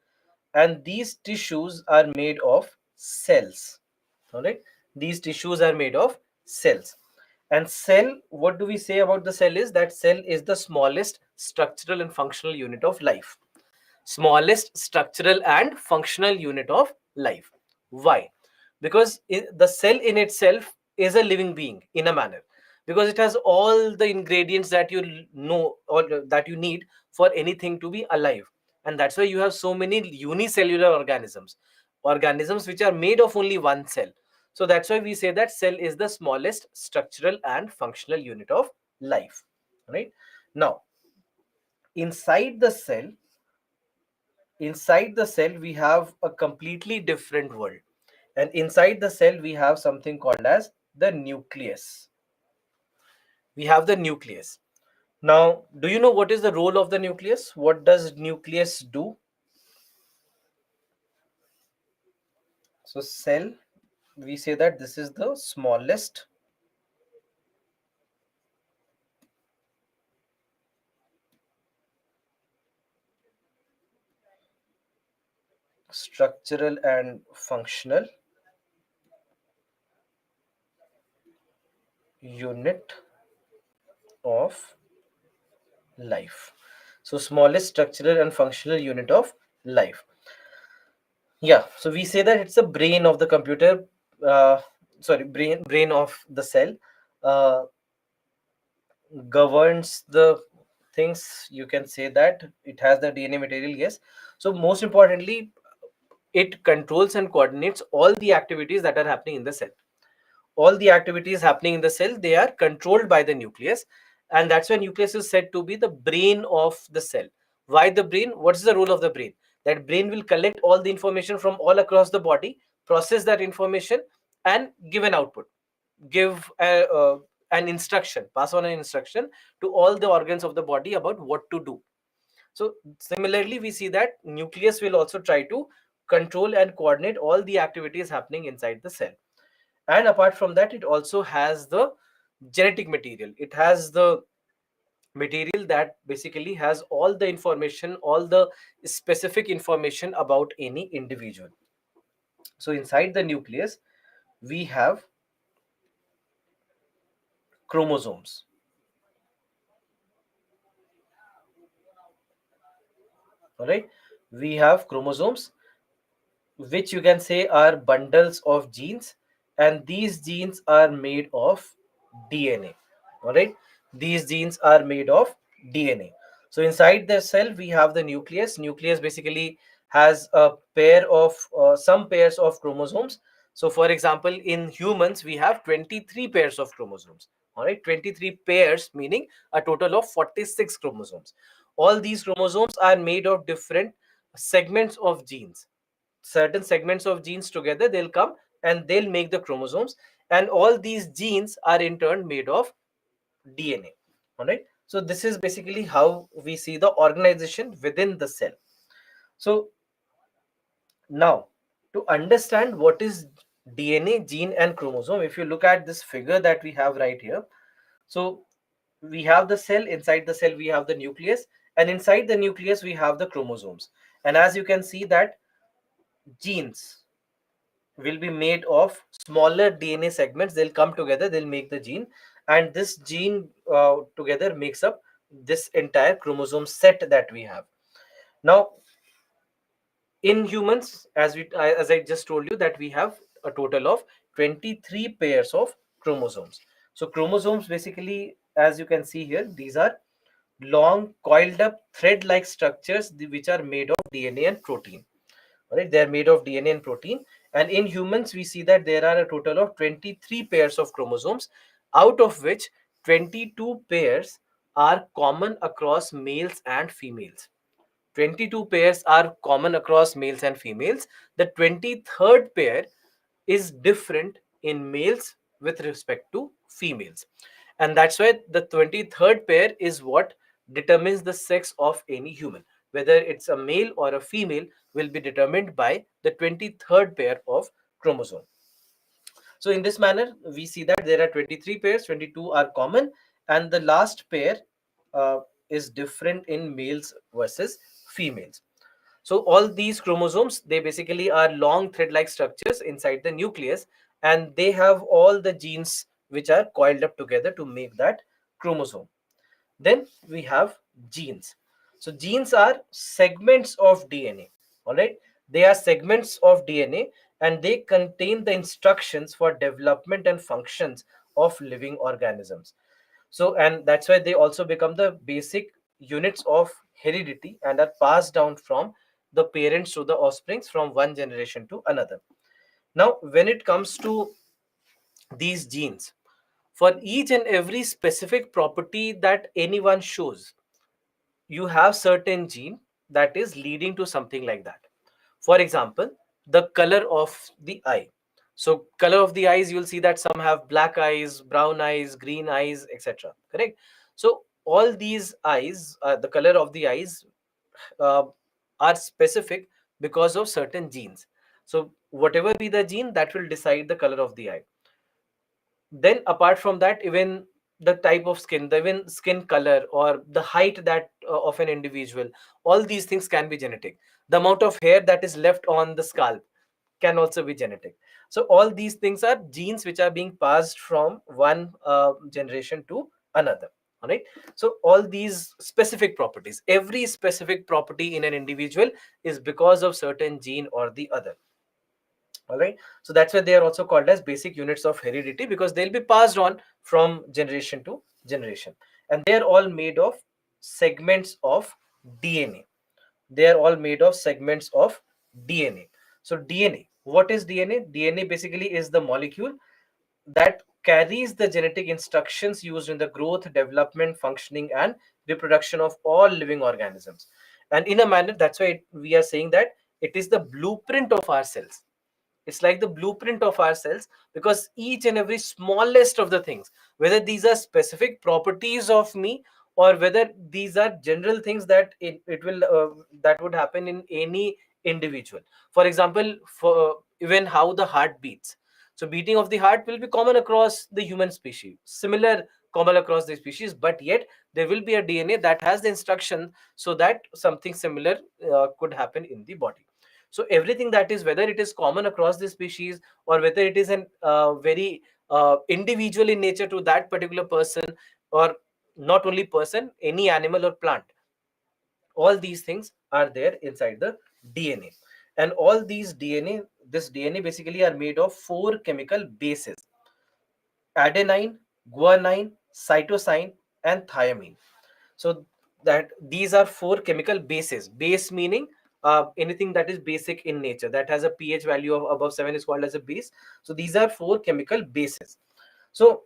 and these tissues are made of cells. All right, these tissues are made of cells. And cell, what do we say about the cell is that cell is the smallest structural and functional unit of life. Smallest structural and functional unit of life. Why? Because the cell in itself is a living being in a manner, because it has all the ingredients that you know or that you need for anything to be alive. And that's why you have so many unicellular organisms which are made of only one cell. So that's why we say that cell is the smallest structural and functional unit of life, right? Now, inside the cell, inside the cell we have a completely different world, and inside the cell we have something called as the nucleus. We have the nucleus. Now, do you know what is the role of the nucleus? What does nucleus do? So cell, we say that this is the smallest structural and functional unit of life. So smallest structural and functional unit of life. Yeah, so we say that it's a brain of the computer, sorry, brain of the cell, uh, governs the things. You can say that it has the DNA material, yes. So most importantly, it controls and coordinates all the activities that are happening in the cell. All the activities happening in the cell, they are controlled by the nucleus, and that's why nucleus is said to be the brain of the cell. Why the brain? What is the role of the brain? That brain will collect all the information from all across the body, process that information, and give an output, give an instruction, pass on an instruction to all the organs of the body about what to do. So similarly, we see that nucleus will also try to control and coordinate all the activities happening inside the cell. And apart from that, it also has the genetic material. It has the material that basically has all the information, all the specific information about any individual. So inside the nucleus, we have chromosomes. All right, we have chromosomes, which you can say are bundles of genes, and these genes are made of DNA. All right, these genes are made of DNA. So inside the cell, we have the nucleus. Nucleus basically has a pair of some pairs of chromosomes. So for example, in humans, we have 23 pairs of chromosomes. All right, 23 pairs meaning a total of 46 chromosomes. All these chromosomes are made of different segments of genes. Certain segments of genes together, they'll come and they'll make the chromosomes, and all these genes are in turn made of DNA. All right, so this is basically how we see the organization within the cell. So now, to understand what is DNA, gene and chromosome, if you look at this figure that we have right here, so we have the cell. Inside the cell we have the nucleus, and inside the nucleus we have the chromosomes. And as you can see that genes will be made of smaller DNA segments. They'll come together, they'll make the gene, and this gene together makes up this entire chromosome set that we have. Now, in humans, as I just told you, that we have a total of 23 pairs of chromosomes. So chromosomes basically, as you can see here, these are long coiled up thread like structures which are made of DNA and protein. All right, they are made of DNA and protein. And in humans, we see that there are a total of 23 pairs of chromosomes, out of which 22 pairs are common across males and females. 22 pairs are common across males and females. The 23rd pair is different in males with respect to females. And that's why the 23rd pair is what determines the sex of any human. Whether it's a male or a female will be determined by the 23rd pair of chromosome. So in this manner, we see that there are 23 pairs, 22 are common, and the last pair is different in males versus females. So all these chromosomes, they basically are long thread-like structures inside the nucleus, and they have all the genes which are coiled up together to make that chromosome. Then we have genes. So genes are segments of DNA. All right, they are segments of DNA, and they contain the instructions for development and functions of living organisms. So, and that's why they also become the basic units of heredity and are passed down from the parents to the offsprings from one generation to another. Now, when it comes to these genes, for each and every specific property that anyone shows, you have certain gene that is leading to something like that. For example, the color of the eye. So color of the eyes, you'll see that some have black eyes, brown eyes, green eyes, etc. Correct. So all these eyes, the color of the eyes uh, are specific because of certain genes. So whatever be the gene, that will decide the color of the eye. Then apart from that, even the type of skin, the even skin color, or the height that of an individual, all these things can be genetic. The amount of hair that is left on the scalp can also be genetic. So all these things are genes which are being passed from one generation to another. All right. So all these specific properties, every specific property in an individual is because of certain gene or the other. All right. So that's why they are also called as basic units of heredity, because they'll be passed on from generation to generation, and they are all made of segments of DNA. They are all made of segments of DNA. So DNA, what is DNA? DNA basically is the molecule that carries the genetic instructions used in the growth, development, functioning, and reproduction of all living organisms. And in a manner, that's why we are saying that it is the blueprint of our cells. It's like the blueprint of our cells, because each and every smallest of the things, whether these are specific properties of me, or whether these are general things that it will that would happen in any individual. For example, for even how the heart beats. So beating of the heart will be common across the human species, similar common across the species, but yet there will be a DNA that has the instruction so that something similar could happen in the body. So everything that is, whether it is common across the species, or whether it is an very individual in nature to that particular person, or not only person, any animal or plant, all these things are there inside the DNA. And all these DNA, this DNA basically are made of four chemical bases: adenine, guanine, cytosine, and thiamine. So that these are four chemical bases. Base meaning anything that is basic in nature, that has a pH value of above 7 is called as a base. So these are four chemical bases. So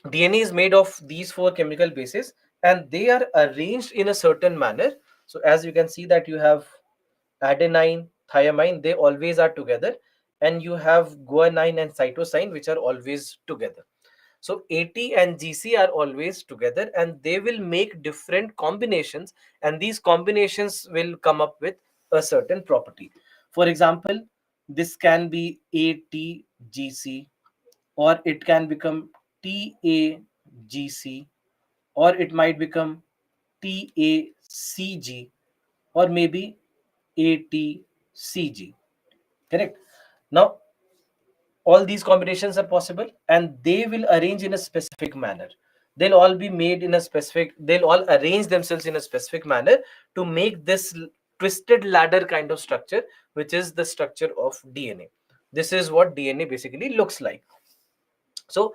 DNA is made of these four chemical bases, and they are arranged in a certain manner. So as you can see that you have adenine, thiamine, they always are together, and you have guanine and cytosine, which are always together. So AT and GC are always together, and they will make different combinations, and these combinations will come up with a certain property. For example, this can be ATGC, or it can become TAGC, or it might become TACG, or maybe ATCG. Correct. Now all these combinations are possible, and they will arrange in a specific manner. They'll all be made in a specific, they'll all arrange themselves in a specific manner to make this twisted ladder kind of structure, which is the structure of DNA. This is what DNA basically looks like. So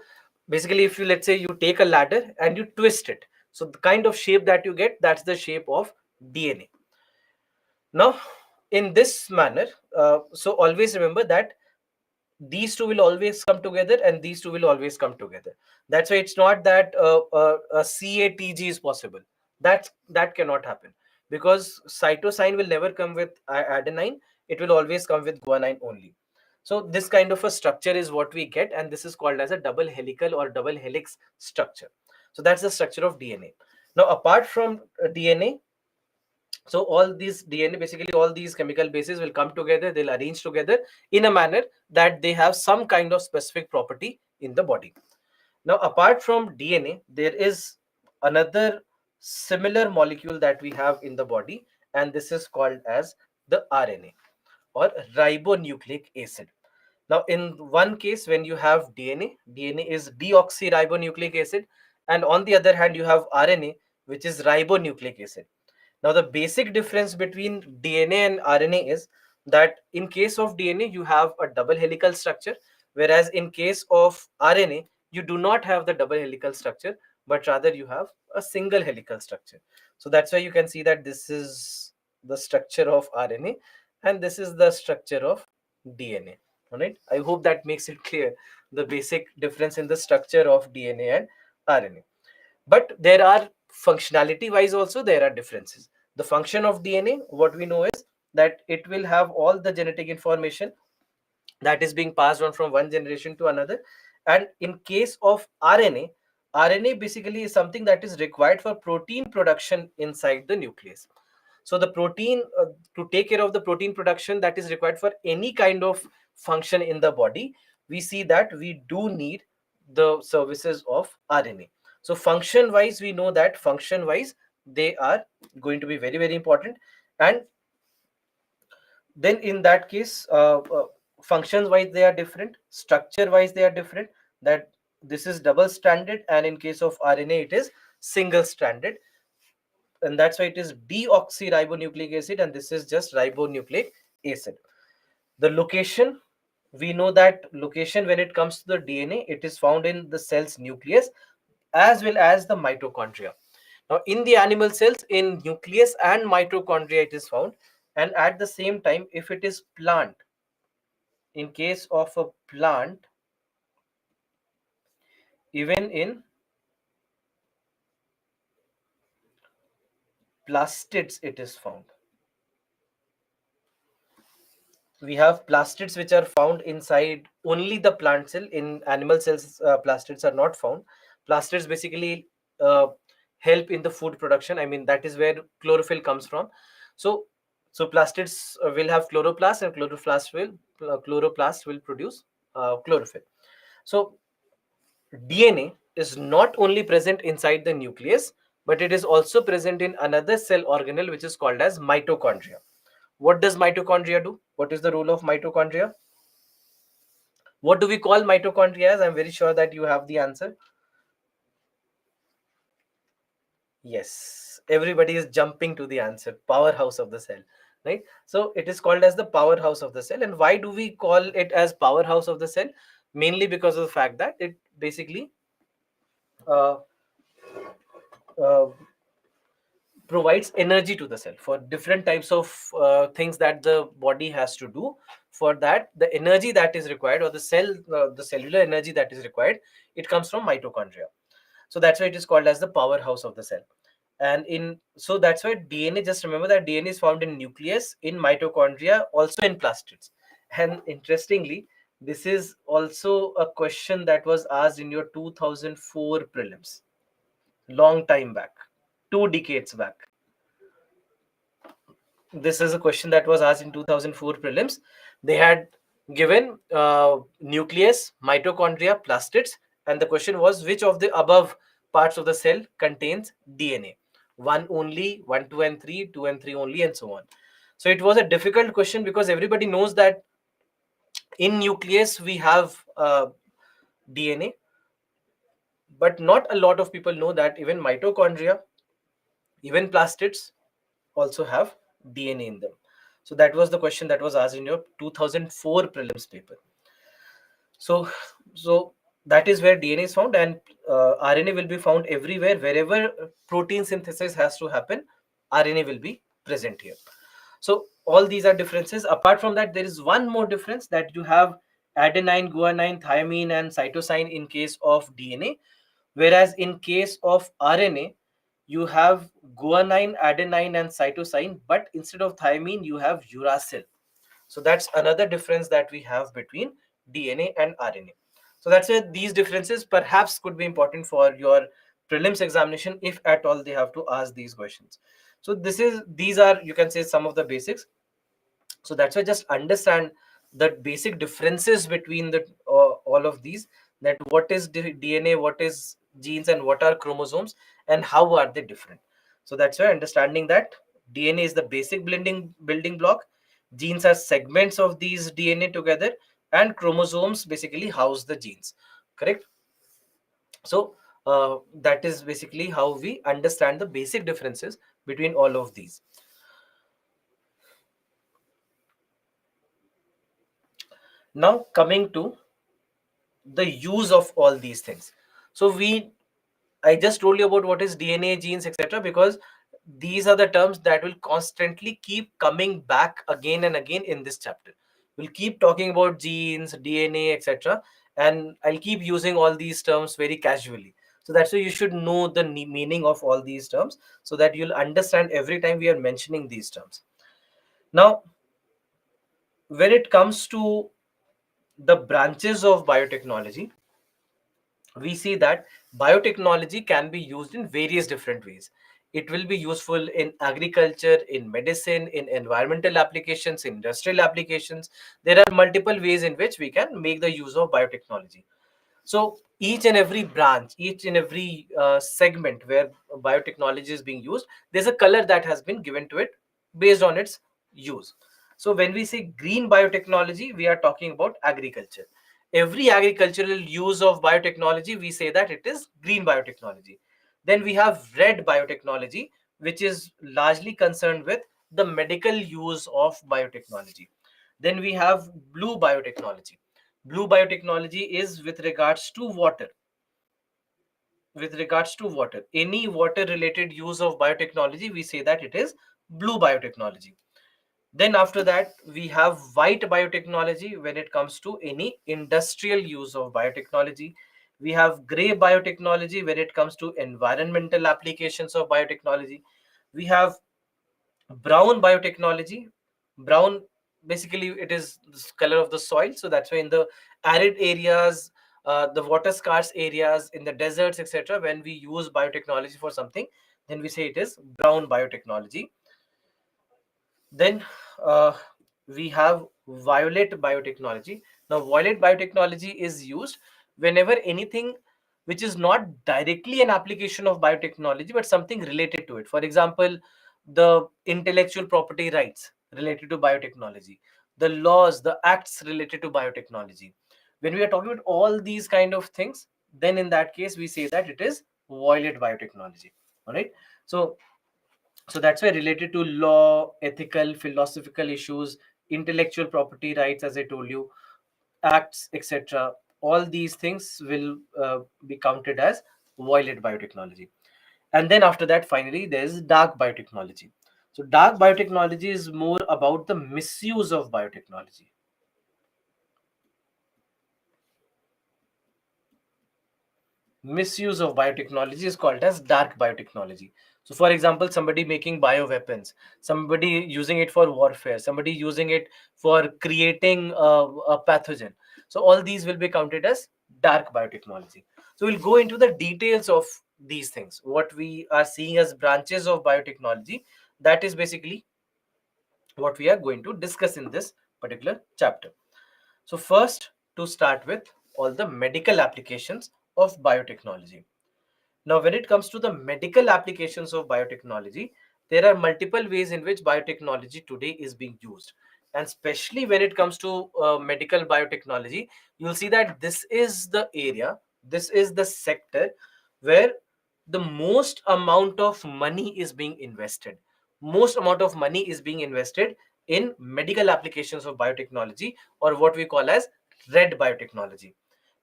basically, if you, let's say you take a ladder and you twist it, so the kind of shape that you get, that's the shape of DNA. Now in this manner, so always remember that these two will always come together, and these two will always come together. That's why it's not that a CATG is possible. That cannot happen, because cytosine will never come with adenine. It will always come with guanine only. So this kind of a structure is what we get, and this is called as a double helical or double helix structure. So that's the structure of DNA. Now apart from DNA, so all these DNA, basically all these chemical bases will come together, they'll arrange together in a manner that they have some kind of specific property in the body. Now apart from DNA, there is another similar molecule that we have in the body, and this is called as the RNA, or ribonucleic acid. Now in one case, when you have DNA is deoxyribonucleic acid, and on the other hand you have RNA, which is ribonucleic acid. Now, the basic difference between DNA and RNA is that in case of DNA, you have a double helical structure, whereas in case of RNA, you do not have the double helical structure, but rather you have a single helical structure. So that's why you can see that this is the structure of RNA, and this is the structure of DNA. All right. I hope that makes it clear, the basic difference in the structure of DNA and RNA. But there are, functionality wise also, there are differences. The function of DNA, what we know is that it will have all the genetic information that is being passed on from one generation to another. And in case of RNA basically is something that is required for protein production inside the nucleus. So the protein, to take care of the protein production that is required for any kind of function in the body, we see that we do need the services of RNA. So function wise, we know that function wise they are going to be very, very important. And then in that case, functions wise they are different, structure wise they are different. That this is double stranded, and in case of RNA it is single stranded, and that's why it is deoxyribonucleic acid, and this is just ribonucleic acid. The location, we know that location when it comes to the DNA, it is found in the cell's nucleus as well as the mitochondria. Now, in the animal cells, in nucleus and mitochondria, it is found. And at the same time, if it is plant, in case of a plant, even in plastids, it is found. We have plastids which are found inside only the plant cell. In animal cells, plastids are not found. Plastids basically uh, help in the food production. I mean, that is where chlorophyll comes from. So so plastids will have chloroplast, and chloroplast will produce chlorophyll. So DNA is not only present inside the nucleus, but it is also present in another cell organelle which is called as mitochondria. What does mitochondria do? What is the role of mitochondria? What do we call mitochondria as? I'm very sure that you have the answer. Yes, everybody is jumping to the answer. Powerhouse of the cell, right? So it is called as the powerhouse of the cell. And why do we call it as powerhouse of the cell? Mainly because of the fact that it basically uh, uh, provides energy to the cell for different types of things that the body has to do. For that, the energy that is required, or the cellular energy that is required, it comes from mitochondria. So that's why it is called as the powerhouse of the cell. And in so that's why DNA, just remember that DNA is found in nucleus, in mitochondria, also in plastids. And interestingly, this is also a question that was asked in your 2004 prelims, long time back, 2 decades back. This is a question that was asked in 2004 prelims. They had given nucleus, mitochondria, plastids, and the question was which of the above parts of the cell contains DNA? One only, one, two, and three, two and three only, and so on. So it was a difficult question because everybody knows that in nucleus we have DNA, but not a lot of people know that even mitochondria, even plastids also have DNA in them. So that was the question that was asked in your 2004 prelims paper. So that is where DNA is found, and RNA will be found everywhere. Wherever protein synthesis has to happen, RNA will be present here. So all these are differences. Apart from that, there is one more difference, that you have adenine, guanine, thymine, and cytosine in case of DNA, whereas in case of RNA, you have guanine, adenine, and cytosine, but instead of thymine, you have uracil. So that's another difference that we have between DNA and RNA. So that's why these differences perhaps could be important for your prelims examination, if at all they have to ask these questions. So these are, you can say, some of the basics. So that's why just understand the basic differences between the all of these, that what is DNA, what is genes, and what are chromosomes, and how are they different. So that's why understanding that DNA is the basic building block, genes are segments of these DNA together, and chromosomes basically house the genes, correct? So that is basically how we understand the basic differences between all of these. Now coming to the use of all these things. So I just told you about what is DNA, genes, etc., because these are the terms that will constantly keep coming back again and again in this chapter. We'll keep talking about genes, DNA, etc., and I'll keep using all these terms very casually. So that's why you should know the meaning of all these terms, so that you'll understand every time we are mentioning these terms. Now, when it comes to the branches of biotechnology, we see that biotechnology can be used in various different ways. It will be useful in agriculture, in medicine, in environmental applications, industrial applications. There are multiple ways in which we can make the use of biotechnology. So each and every branch, each and every segment where biotechnology is being used, there's a color that has been given to it based on its use. So when we say green biotechnology, we are talking about agriculture. Every agricultural use of biotechnology, we say that it is green biotechnology. Then we have red biotechnology, which is largely concerned with the medical use of biotechnology. Then we have blue biotechnology. Blue biotechnology is with regards to water. With regards to water, any water related use of biotechnology, we say that it is blue biotechnology. Then after that, we have white biotechnology when it comes to any industrial use of biotechnology. We have gray biotechnology when it comes to environmental applications of biotechnology. We have brown biotechnology. Brown, basically it is the color of the soil, so that's why in the arid areas, the water scarce areas, in the deserts, etc., when we use biotechnology for something, then we say it is brown biotechnology. Then uh, we have violet biotechnology. Now, violet biotechnology is used whenever anything which is not directly an application of biotechnology but something related to it. For example, the intellectual property rights related to biotechnology, the laws, the acts related to biotechnology. When we are talking about all these kind of things, then in that case we say that it is violet biotechnology. All right. So that's why related to law, ethical, philosophical issues, intellectual property rights, as I told you, acts, etc., all these things will be counted as violet biotechnology. And then after that, finally, there's dark biotechnology. So dark biotechnology is more about the misuse of biotechnology. Misuse of biotechnology is called as dark biotechnology. So, for example, somebody making bioweapons, somebody using it for warfare, somebody using it for creating a pathogen. So, all these will be counted as dark biotechnology. So, we'll go into the details of these things. What we are seeing as branches of biotechnology, that is basically what we are going to discuss in this particular chapter. So, first, to start with, all the medical applications of biotechnology. Now, when it comes to the medical applications of biotechnology, there are multiple ways in which biotechnology today is being used. And especially when it comes to medical biotechnology, you'll see that this is the area, this is the sector where the most amount of money is being invested. Most amount of money is being invested in medical applications of biotechnology, or what we call as red biotechnology.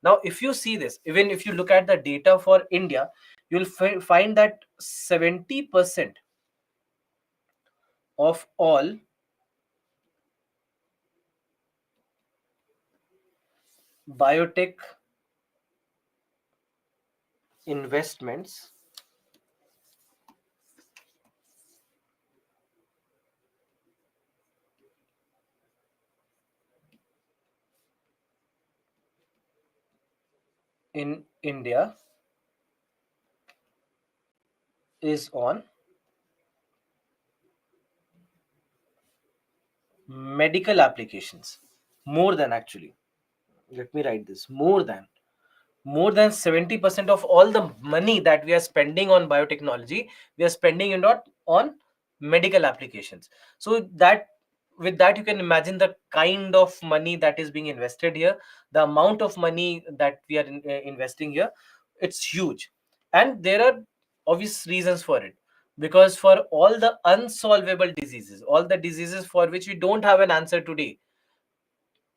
Now, if you see this, even if you look at the data for India, you'll find that 70% of all biotech investments in India is on medical applications. More than, actually, let me write this, more than 70% of all the money that we are spending on biotechnology, we are spending it on medical applications. So that, with that, you can imagine the kind of money that is being invested here, the amount of money that we are investing here. It's huge, and there are obvious reasons for it. Because for all the unsolvable diseases, all the diseases for which we don't have an answer today,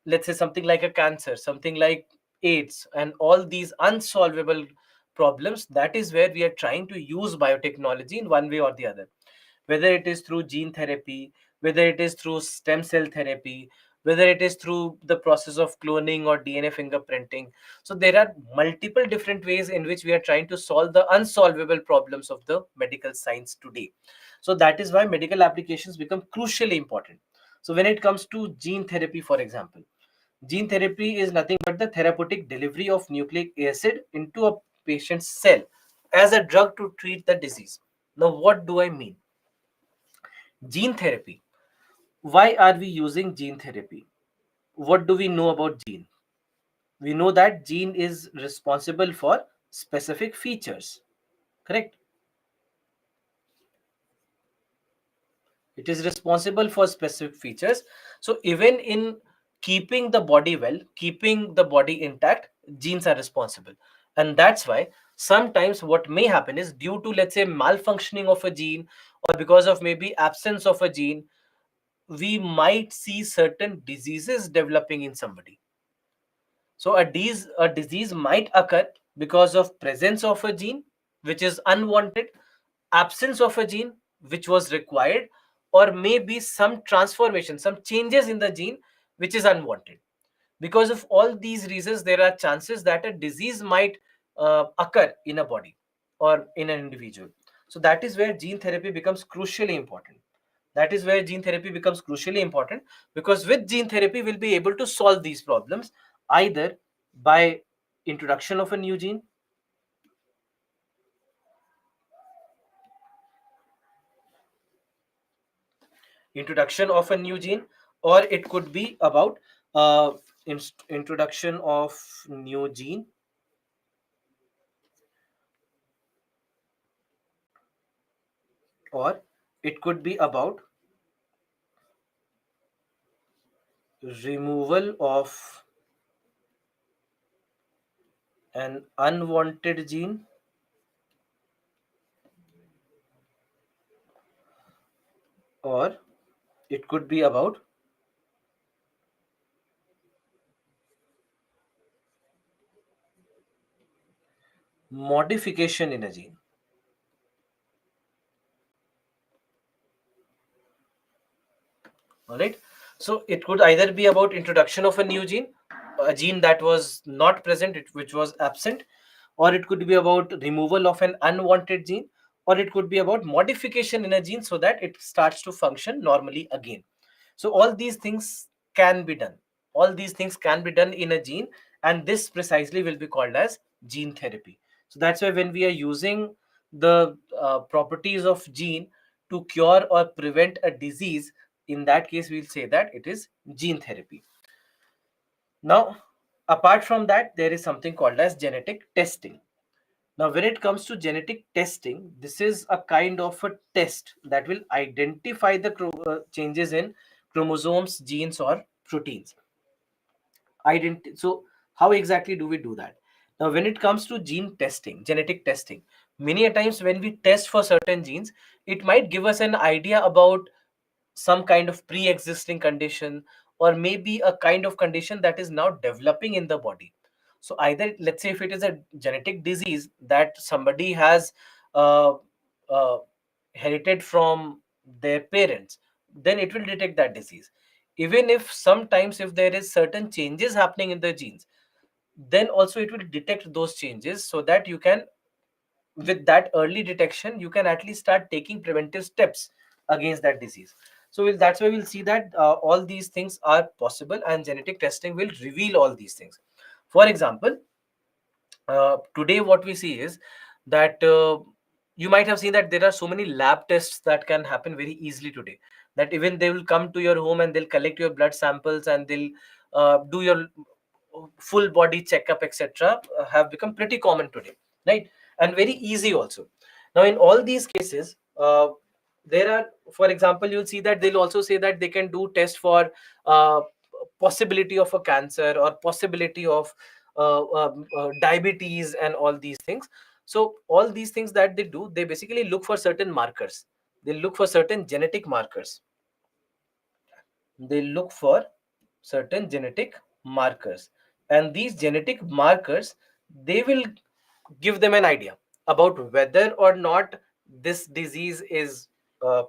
let's say something like a cancer, something like AIDS, and all these unsolvable problems, that is where we are trying to use biotechnology in one way or the other. Whether it is through gene therapy, whether it is through stem cell therapy, whether it is through the process of cloning or DNA fingerprinting. So there are multiple different ways in which we are trying to solve the unsolvable problems of the medical science today. So that is why medical applications become crucially important. So when it comes to gene therapy, for example, gene therapy is nothing but the therapeutic delivery of nucleic acid into a patient's cell as a drug to treat the disease. Now, what do I mean? Gene therapy. Why are we using gene therapy? What do we know about gene? We know that gene is responsible for specific features, correct? It is responsible for specific features. So even in keeping the body well, keeping the body intact, genes are responsible. And that's why sometimes what may happen is, due to, let's say, malfunctioning of a gene, or because of maybe absence of a gene, we might see certain diseases developing in somebody. So a disease might occur because of presence of a gene which is unwanted, absence of a gene which was required, or maybe some transformation, some changes in the gene which is unwanted. Because of all these reasons, there are chances that a disease might occur in a body or in an individual. So that is where gene therapy becomes crucially important. That is where gene therapy becomes crucially important, because with gene therapy we'll be able to solve these problems, either by introduction of a new gene, or it could be about uh, introduction of new gene, or it could be about removal of an unwanted gene, or it could be about modification in a gene. All right. So it could either be about introduction of a new gene, a gene that was not present, which was absent, or it could be about removal of an unwanted gene, or it could be about modification in a gene so that it starts to function normally again. So all these things can be done. All these things can be done in a gene, and this precisely will be called as gene therapy. So that's why when we are using the properties of gene to cure or prevent a disease, in that case we'll say that it is gene therapy. Now, apart from that, there is something called as genetic testing. Now, when it comes to genetic testing, this is a kind of a test that will identify the changes in chromosomes, genes, or proteins. So, how exactly do we do that? Now, when it comes to gene testing, genetic testing, many a times when we test for certain genes, it might give us an idea about some kind of pre-existing condition, or maybe a kind of condition that is now developing in the body. So either, let's say, if it is a genetic disease that somebody has uh, uh, inherited from their parents, then it will detect that disease. Even if sometimes if there is certain changes happening in the genes, then also it will detect those changes, so that you can, with that early detection, you can at least start taking preventive steps against that disease. So that's why we'll see that all these things are possible, and genetic testing will reveal all these things. For example, today what we see is that you might have seen that there are so many lab tests that can happen very easily today, that even they will come to your home and they'll collect your blood samples, and they'll do your full body checkup, etc., have become pretty common today, right? And very easy also. Now in all these cases, there are, for example, you'll see that they'll also say that they can do test for possibility of a cancer, or possibility of diabetes, and all these things. So all these things that they do, they basically look for certain markers. They look for certain genetic markers. They look for certain genetic markers, and these genetic markers, they will give them an idea about whether or not this disease is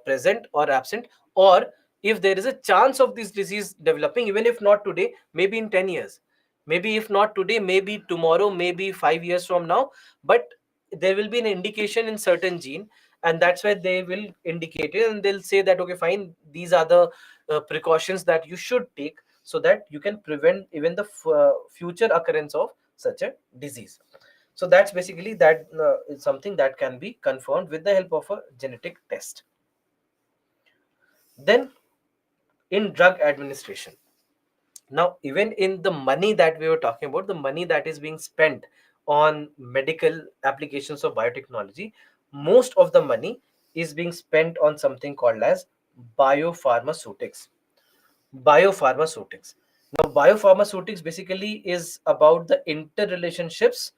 present or absent, or if there is a chance of this disease developing, even if not today, maybe in 10 years, maybe if not today, maybe tomorrow, maybe 5 years from now. But there will be an indication in certain gene, and that's where they will indicate it, and they'll say that, okay, fine, these are the precautions that you should take, so that you can prevent even the future occurrence of such a disease. So that's basically that is something that can be confirmed with the help of a genetic test. Then, in drug administration, Now, even in the money that we were talking about, the money that is being spent on medical applications of biotechnology, most of the money is being spent on something called as biopharmaceutics. Biopharmaceutics. Now, biopharmaceutics basically is about the interrelationships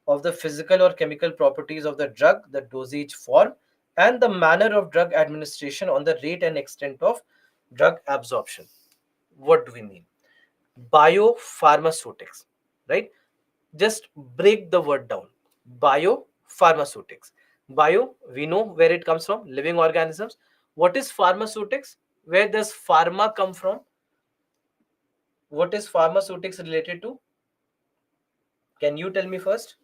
of the physical or chemical properties of the drug, the dosage form, and the manner of drug administration on the rate and extent of drug absorption. What do we mean? Biopharmaceutics, right? Just break the word down. Biopharmaceutics. Bio, we know where it comes from, living organisms. What is pharmaceutics? Where does pharma come from? What is pharmaceutics related to? Can you tell me first?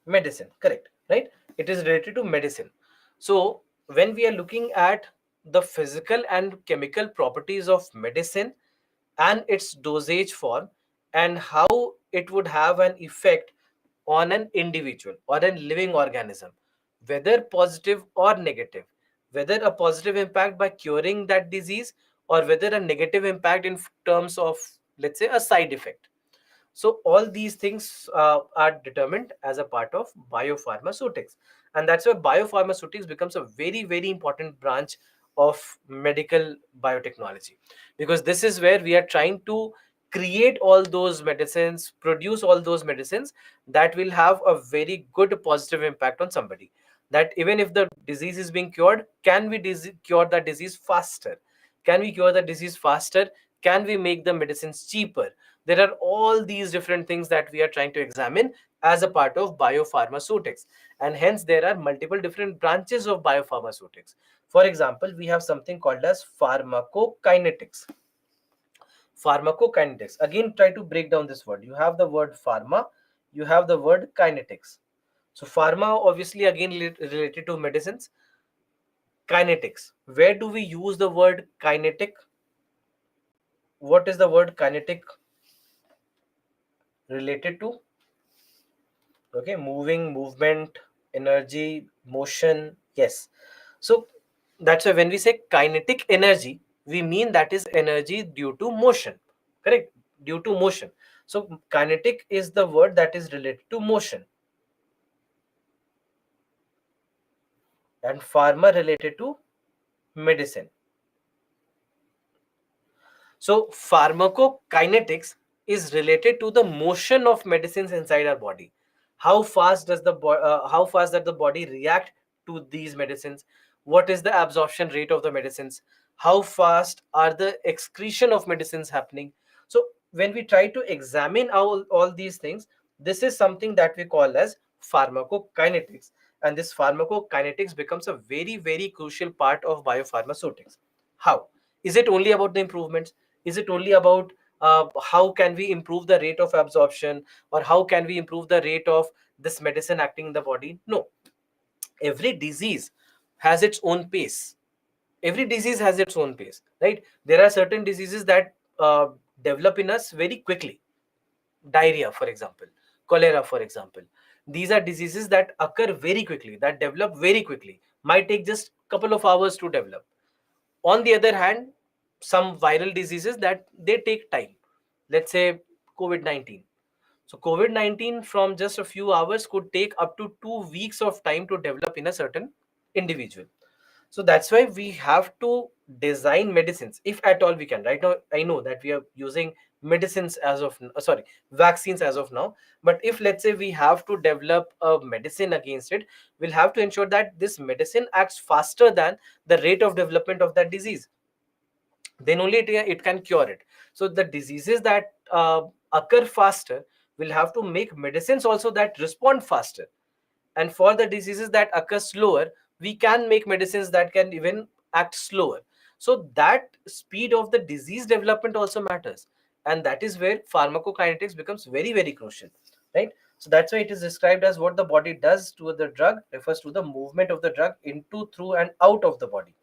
Medicine, correct, right? It is related to medicine. So when we are looking at the physical and chemical properties of medicine and its dosage form, and how it would have an effect on an individual or a living organism, whether positive or negative, whether a positive impact by curing that disease, or whether a negative impact in terms of, let's say, a side effect. So all these things are determined as a part of biopharmaceutics, and that's why biopharmaceutics becomes a very very important branch of medical biotechnology, because this is where we are trying to create all those medicines, produce all those medicines that will have a very good positive impact on somebody. That even if the disease is being cured, can we cure the disease faster? Can we cure the disease faster? Can we make the medicines cheaper? There are all these different things that we are trying to examine as a part of biopharmaceutics, and hence there are multiple different branches of biopharmaceutics. For example, we have something called as pharmacokinetics. Pharmacokinetics, again, try to break down this word. You have the word pharma, you have the word kinetics. So pharma, obviously, again related to medicines. Kinetics, where do we use the word kinetic? What is the word kinetic related to? Okay, moving, movement, energy, motion. Yes. So that's why when we say kinetic energy, we mean that is energy due to motion. Correct? Due to motion. So kinetic is the word that is related to motion, and pharma related to medicine. So pharmacokinetics is related to the motion of medicines inside our body. How fast does how fast does the body react to these medicines? What is the absorption rate of the medicines? How fast are the excretion of medicines happening? So when we try to examine all these things, this is something that we call as pharmacokinetics. And this pharmacokinetics becomes a very, very crucial part of biopharmaceutics. How? Is it only about the improvements? Is it only about how can we improve the rate of absorption, or how can we improve the rate of this medicine acting in the body? No. Every disease has its own pace. Every disease has its own pace, right? There are certain diseases that develop in us very quickly. Diarrhea, for example, cholera, for example. These are diseases that occur very quickly, that develop very quickly, might take just couple of hours to develop. On the other hand, some viral diseases that they take time. Let's say COVID-19. So COVID-19 from just a few hours could take up to 2 weeks of time to develop in a certain individual. So that's why we have to design medicines, if at all we can. Right now, I know that we are using medicines as of sorry, vaccines as of now. But if, let's say, we have to develop a medicine against it, we'll have to ensure that this medicine acts faster than the rate of development of that disease. Then only it can cure it. So the diseases that occur faster, will have to make medicines also that respond faster. And for the diseases that occur slower, we can make medicines that can even act slower. So that speed of the disease development also matters, and that is where pharmacokinetics becomes very very crucial, right? So that's why it is described as what the body does to the drug refers to the movement of the drug into, through, and out of the body.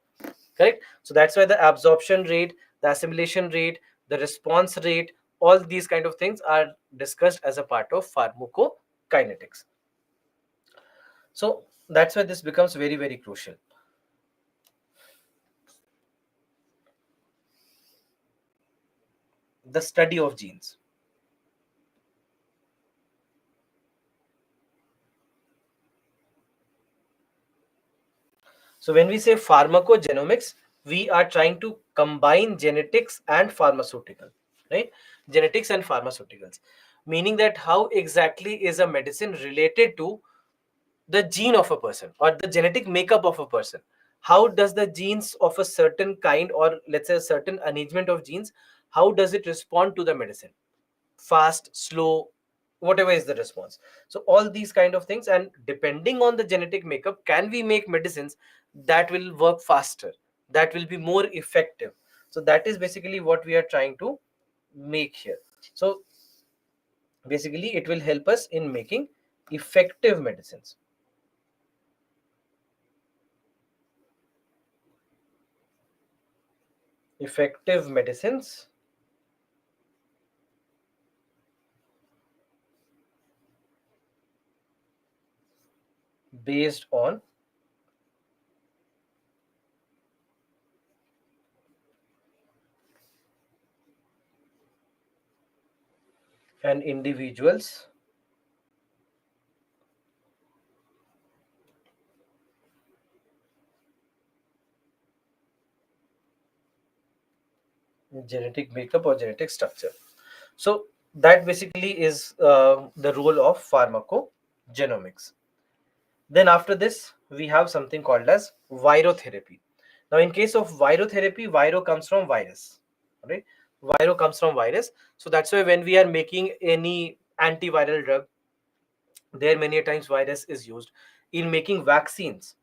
Correct? So that's why the absorption rate, the assimilation rate, the response rate, all these kind of things are discussed as a part of pharmacokinetics. So that's why this becomes very very crucial. the study of genes. So when we say pharmacogenomics, we are trying to combine genetics and pharmaceutical, right? Genetics and pharmaceuticals, meaning that how exactly is a medicine related to the gene of a person or the genetic makeup of a person. How does the genes of a certain kind, or let's say a certain arrangement of genes, how does it respond to the medicine? Fast, slow, whatever is the response. So all these kind of things, and depending on the genetic makeup, can we make medicines that will work faster, that will be more effective? So that is basically what we are trying to make here. So basically it will help us in making effective medicines. Effective medicines based on an individual's genetic makeup or genetic structure. So that basically is the role of pharmacogenomics. Then after this, we have something called as virotherapy. Now, in case of virotherapy, viro comes from virus, right? Viro comes from virus. So that's why when we are making any antiviral drug, there many a times virus is used. In making vaccines,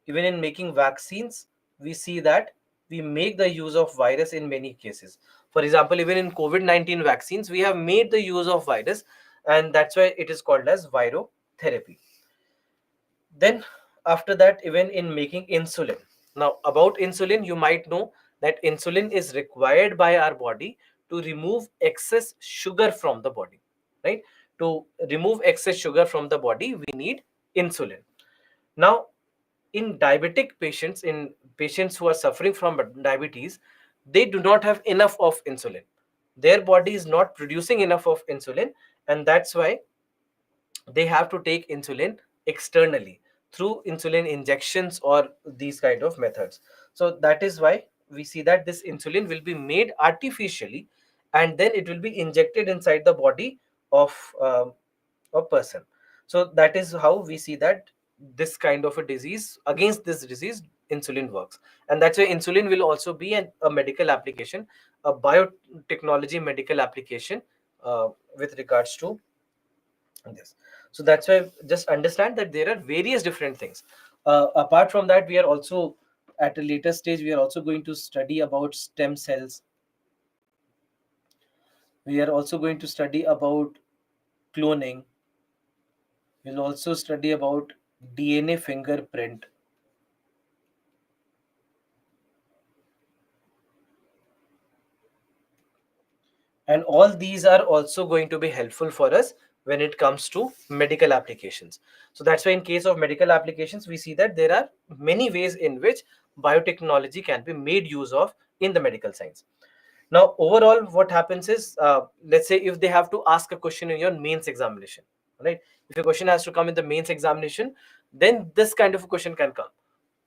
even in making vaccines, we see that we make the use of virus in many cases. For example, even in COVID-19 vaccines, we have made the use of virus, and that's why it is called as virotherapy. Then after that, even in making insulin. Now about insulin, you might know that insulin is required by our body to remove excess sugar from the body, right? To remove excess sugar from the body, we need insulin. Now in diabetic patients, in patients who are suffering from diabetes, they do not have enough of insulin. Their body is not producing enough of insulin, and that's why they have to take insulin externally through insulin injections or these kind of methods. So that is why we see that this insulin will be made artificially, and then it will be injected inside the body of a person. So that is how we see that this kind of a disease, against this disease, insulin works. And that's why insulin will also be a medical application, a biotechnology medical application, with regards to this. So that's why just understand that there are various different things. Apart from that, we are also at a later stage, we are also going to study about stem cells. We are also going to study about cloning. We'll also study about DNA fingerprint. And all these are also going to be helpful for us when it comes to medical applications. So that's why in case of medical applications, we see that there are many ways in which biotechnology can be made use of in the medical science. Now overall what happens is, let's say if they have to ask a question in your mains examination, right? If a question has to come in the mains examination, then this kind of a question can come.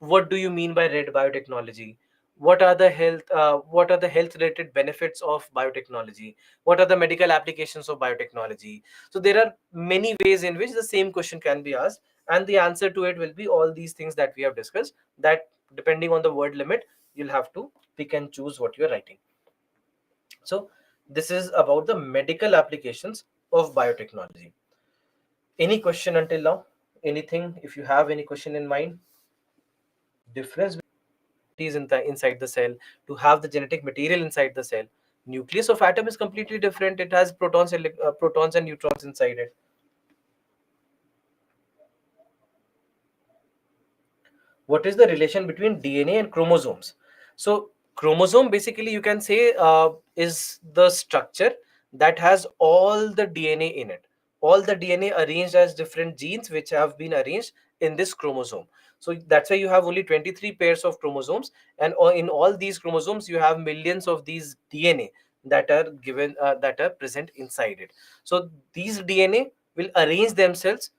What do you mean by red biotechnology? What are the health related benefits of biotechnology? What are the medical applications of biotechnology? So there are many ways in which the same question can be asked, and the answer to it will be all these things that we have discussed, that depending on the word limit, you'll have to pick and choose what you're writing. So this is about the medical applications of biotechnology. Any question until now? Anything, if you have any question in mind? Difference is inside the cell, to have the genetic material inside the cell. Nucleus of atom is completely different. It has protons and neutrons inside it. What is the relation between DNA and chromosomes? So chromosome, basically you can say, is the structure that has all the DNA in it, all the DNA arranged as different genes which have been arranged in this chromosome. So that's why you have only 23 pairs of chromosomes, and in all these chromosomes you have millions of these DNA that are given that are present inside it. So these DNA will arrange themselves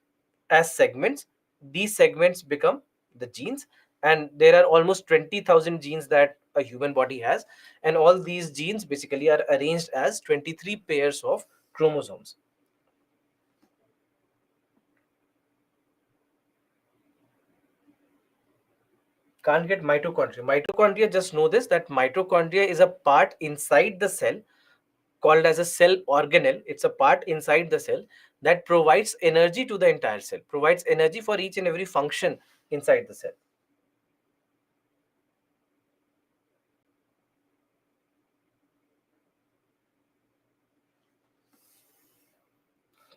as segments. These segments become the genes, and there are almost 20,000 genes that a human body has, and all these genes basically are arranged as 23 pairs of chromosomes. Can't get mitochondria. Mitochondria, just know this, that mitochondria is a part inside the cell called as a cell organelle. It's a part inside the cell that provides energy to the entire cell, provides energy for each and every function inside the cell.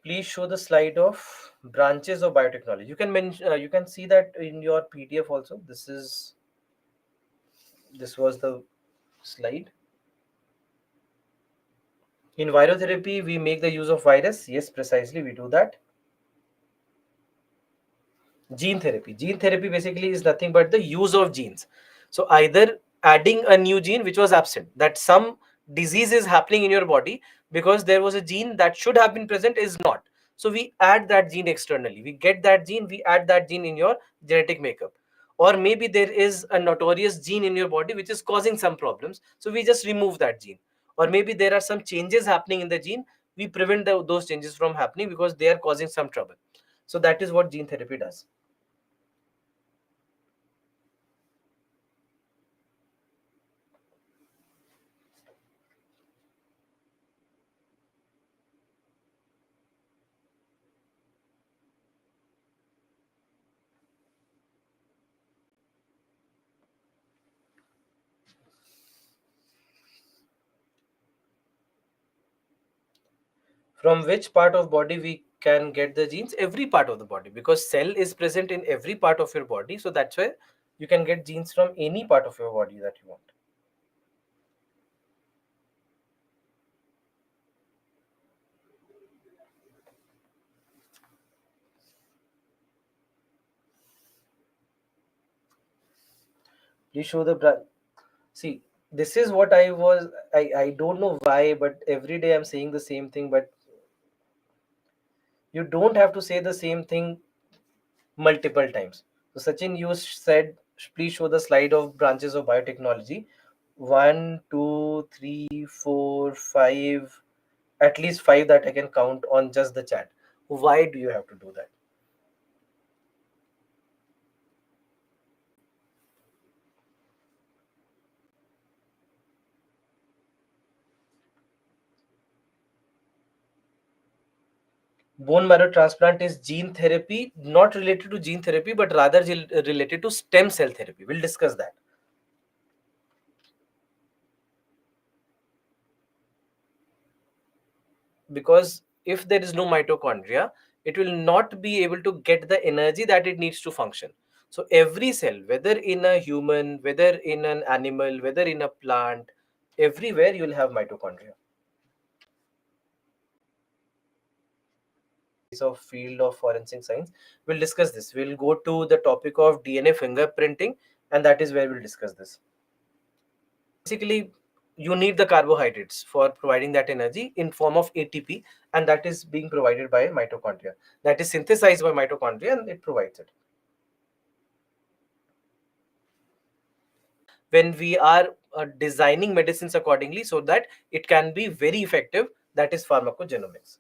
Please show the slide of branches of biotechnology. You can mention, you can see that in your PDF also. This was the slide. In virotherapy, we make the use of virus. Yes, precisely, we do that. Gene therapy basically is nothing but the use of genes. So either adding a new gene which was absent, that some disease is happening in your body because there was a gene that should have been present is not, so we add that gene externally, we get that gene, we add that gene in your genetic makeup. Or maybe there is a notorious gene in your body which is causing some problems, so we just remove that gene. Or maybe there are some changes happening in the gene, we prevent those changes from happening because they are causing some trouble. So that is what gene therapy does. From which part of body we can get the genes? Every part of the body, because cell is present in every part of your body, so that's why you can get genes from any part of your body that you want. Please show the see, this is what I don't know why, but every day I'm saying the same thing, but you don't have to say the same thing multiple times. So Sachin, you said please show the slide of branches of biotechnology. One, two, three, four, five, at least five that I can count on just the chat. Why do you have to do that? Bone marrow transplant is gene therapy, not related to gene therapy, but rather related to stem cell therapy. We'll discuss that. Because if there is no mitochondria, it will not be able to get the energy that it needs to function. So every cell, whether in a human, whether in an animal, whether in a plant, everywhere you'll have mitochondria. Of field of forensic science, we'll discuss this. We'll go to the topic of DNA fingerprinting, and that is where we'll discuss this. Basically, you need the carbohydrates for providing that energy in form of ATP, and that is being provided by mitochondria. That is synthesized by mitochondria, and it provides it. When we are designing medicines accordingly so that it can be very effective, that is pharmacogenomics.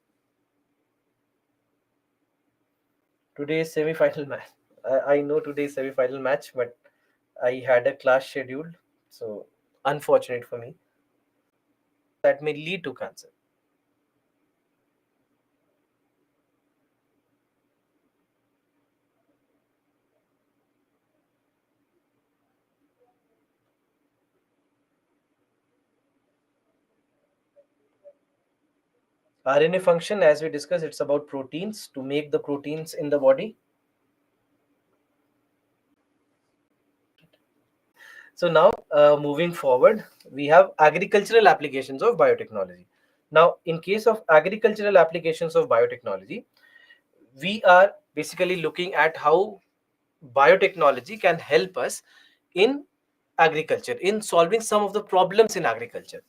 Today's semi-final match. I know today's semi-final match, but I had a class scheduled, so unfortunate for me. That may lead to cancer. RNA function, as we discussed, it's about proteins, to make the proteins in the body. So now, moving forward, we have agricultural applications of biotechnology. Now, in case of agricultural applications of biotechnology, we are basically looking at how biotechnology can help us in agriculture, in solving some of the problems in agriculture.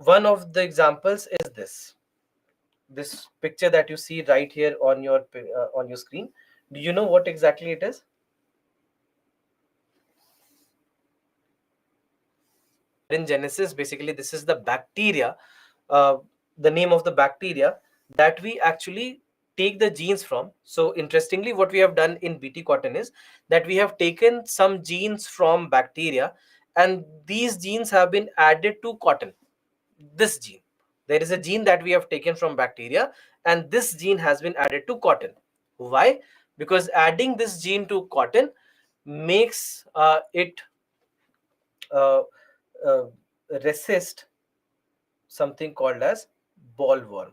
one of the examples is this picture that you see right here on your screen. Do you know what exactly it is? In Genesis, basically, this is the bacteria, uh, the name of the bacteria that we actually take the genes from. So, interestingly, what we have done in BT cotton is that we have taken some genes from bacteria, and these genes have been added to cotton. This gene, there is a gene that we have taken from bacteria, and this gene has been added to cotton. Why? Because adding this gene to cotton makes it uh, uh, resist something called as bollworm.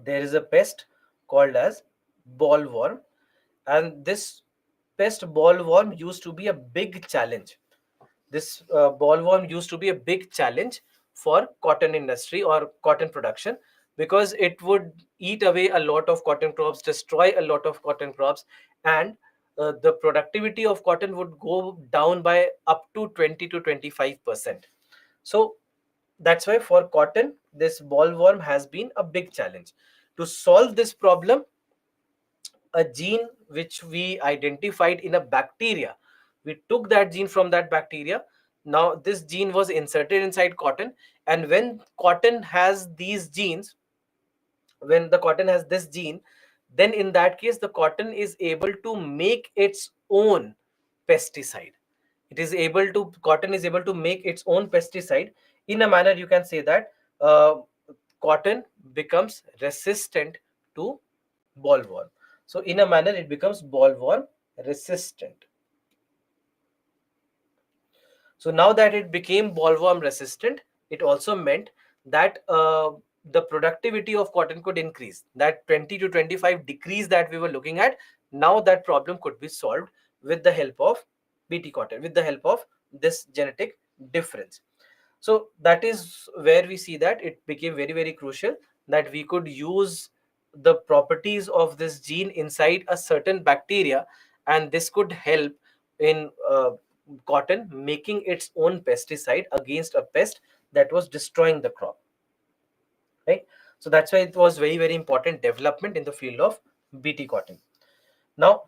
There is a pest called as bollworm, and this pest bollworm used to be a big challenge. This bollworm used to be a big challenge for cotton industry or cotton production, because it would eat away a lot of cotton crops, destroy a lot of cotton crops, and the productivity of cotton would go down by up to 20 to 25%. So that's why for cotton, this bollworm has been a big challenge. To solve this problem, a gene which we identified in a bacteria, we took that gene from that bacteria. Now this gene was inserted inside cotton, and when cotton has these genes, when the cotton has this gene, then in that case the cotton is able to make its own pesticide. It is able to Cotton is able to make its own pesticide. In a manner, you can say that cotton becomes resistant to bollworm. So in a manner, it becomes bollworm resistant. So now that it became bollworm resistant, it also meant that the productivity of cotton could increase. That 20 to 25 decrease that we were looking at, now that problem could be solved with the help of BT cotton, with the help of this genetic difference. So that is where we see that it became very, very crucial that we could use the properties of this gene inside a certain bacteria, and this could help in cotton making its own pesticide against a pest that was destroying the crop, right? So that's why it was very, very important development in the field of BT cotton. Now,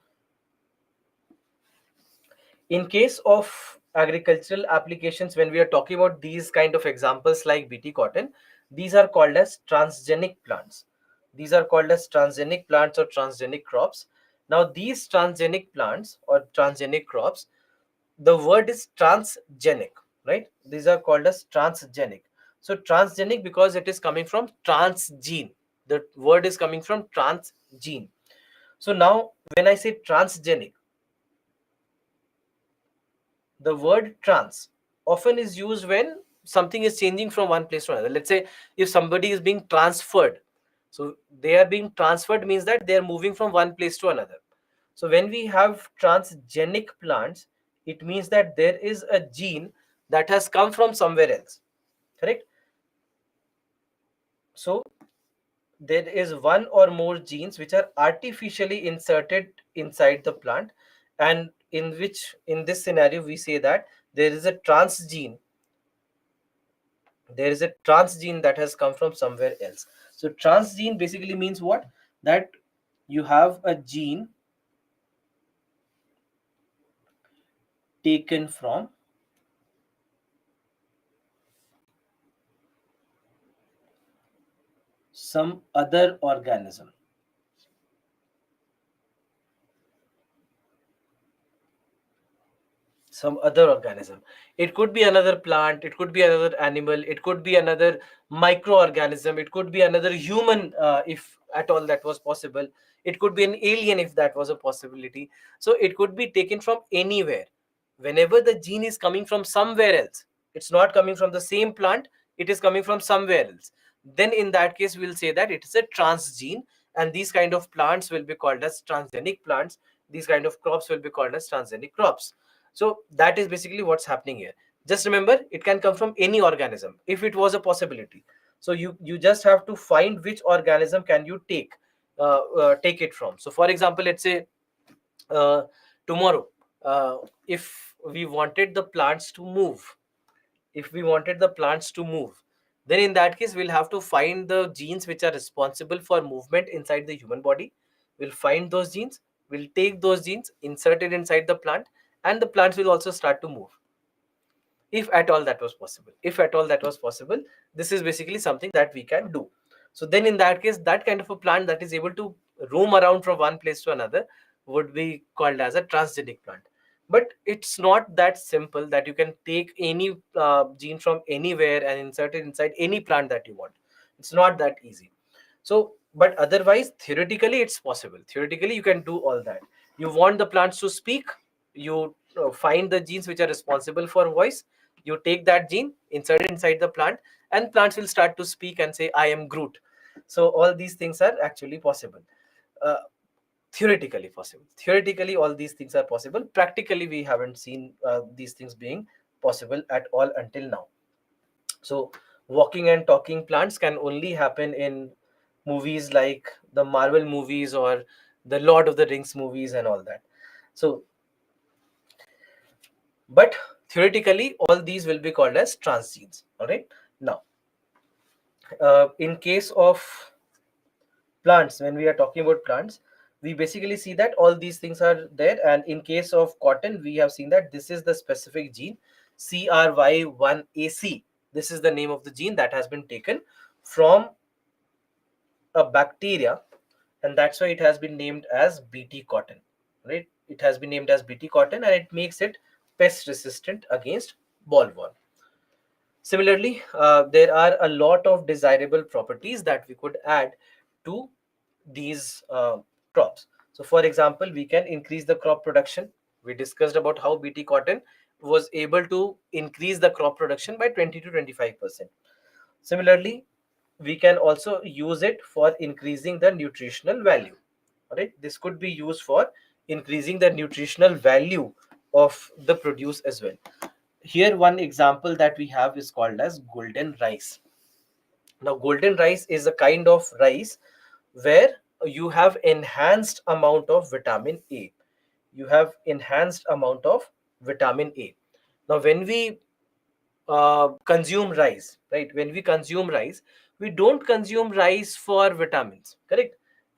in case of agricultural applications, when we are talking about these kind of examples like BT cotton, these are called as transgenic plants. These are called as transgenic plants or transgenic crops. Now these transgenic plants or transgenic crops, the word is transgenic, right? These are called as transgenic. So transgenic because it is coming from transgene. The word is coming from transgene. So now when I say transgenic, the word trans often is used when something is changing from one place to another. Let's say if somebody is being transferred, so they are being transferred means that they are moving from one place to another. So when we have transgenic plants, it means that there is a gene that has come from somewhere else, correct? So there is one or more genes which are artificially inserted inside the plant, and in this scenario we say that there is a transgene, there is a transgene that has come from somewhere else. So transgene basically means what? That you have a gene taken from some other organism. Some other organism. It could be another plant, it could be another animal, it could be another microorganism, it could be another human, if at all that was possible. It could be an alien if that was a possibility. So it could be taken from anywhere. Whenever the gene is coming from somewhere else, it's not coming from the same plant, it is coming from somewhere else, then in that case we'll say that it is a transgene, and these kind of plants will be called as transgenic plants. These kind of crops will be called as transgenic crops. So that is basically what's happening here. Just remember, it can come from any organism if it was a possibility. So you just have to find which organism can you take it from. So for example, let's say tomorrow if we wanted the plants to move, then in that case we'll have to find the genes which are responsible for movement inside the human body. We'll find those genes, we'll take those genes, insert it inside the plant, and the plants will also start to move. If at all that was possible, this is basically something that we can do. So then in that case, that kind of a plant that is able to roam around from one place to another would be called as a transgenic plant. But it's not that simple that you can take any gene from anywhere and insert it inside any plant that you want. It's not that easy. So but otherwise, theoretically it's possible. Theoretically you can do all that. You want the plants to speak, you find the genes which are responsible for voice, you take that gene, insert it inside the plant, and plants will start to speak and say, I am Groot. So all these things are actually possible. uh, Theoretically possible. Theoretically all these things are possible. Practically we haven't seen these things being possible at all until now. So walking and talking plants can only happen in movies like the Marvel movies or the Lord of the Rings movies and all that. So but theoretically all these will be called as transgenes. All right. Now in case of plants, when we are talking about plants, we basically see that all these things are there. And in case of cotton, we have seen that this is the specific gene, CRY1AC. This is the name of the gene that has been taken from a bacteria, and that's why it has been named as Bt cotton. Right, it has been named as Bt cotton, and it makes it pest resistant against bollworm. Similarly, there are a lot of desirable properties that we could add to these crops. So for example, we can increase the crop production. We discussed about how Bt cotton was able to increase the crop production by 20 to 25%. Similarly, we can also use it for increasing the nutritional value. All right, this could be used for increasing the nutritional value of the produce as well. Here one example that we have is called as golden rice. Now golden rice is a kind of rice where you have enhanced amount of vitamin A. You have enhanced amount of vitamin A. Now when we consume rice, right? When we consume rice, we don't consume rice for vitamins, correct?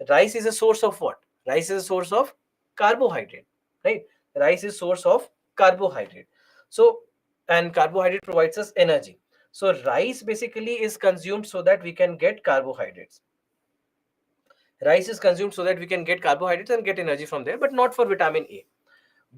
Rice is a source of what? Rice is a source of carbohydrate, right? Rice is source of carbohydrate. So, and carbohydrate provides us energy. So rice basically is consumed so that we can get carbohydrates. Rice is consumed so that we can get carbohydrates and get energy from there, but not for vitamin A.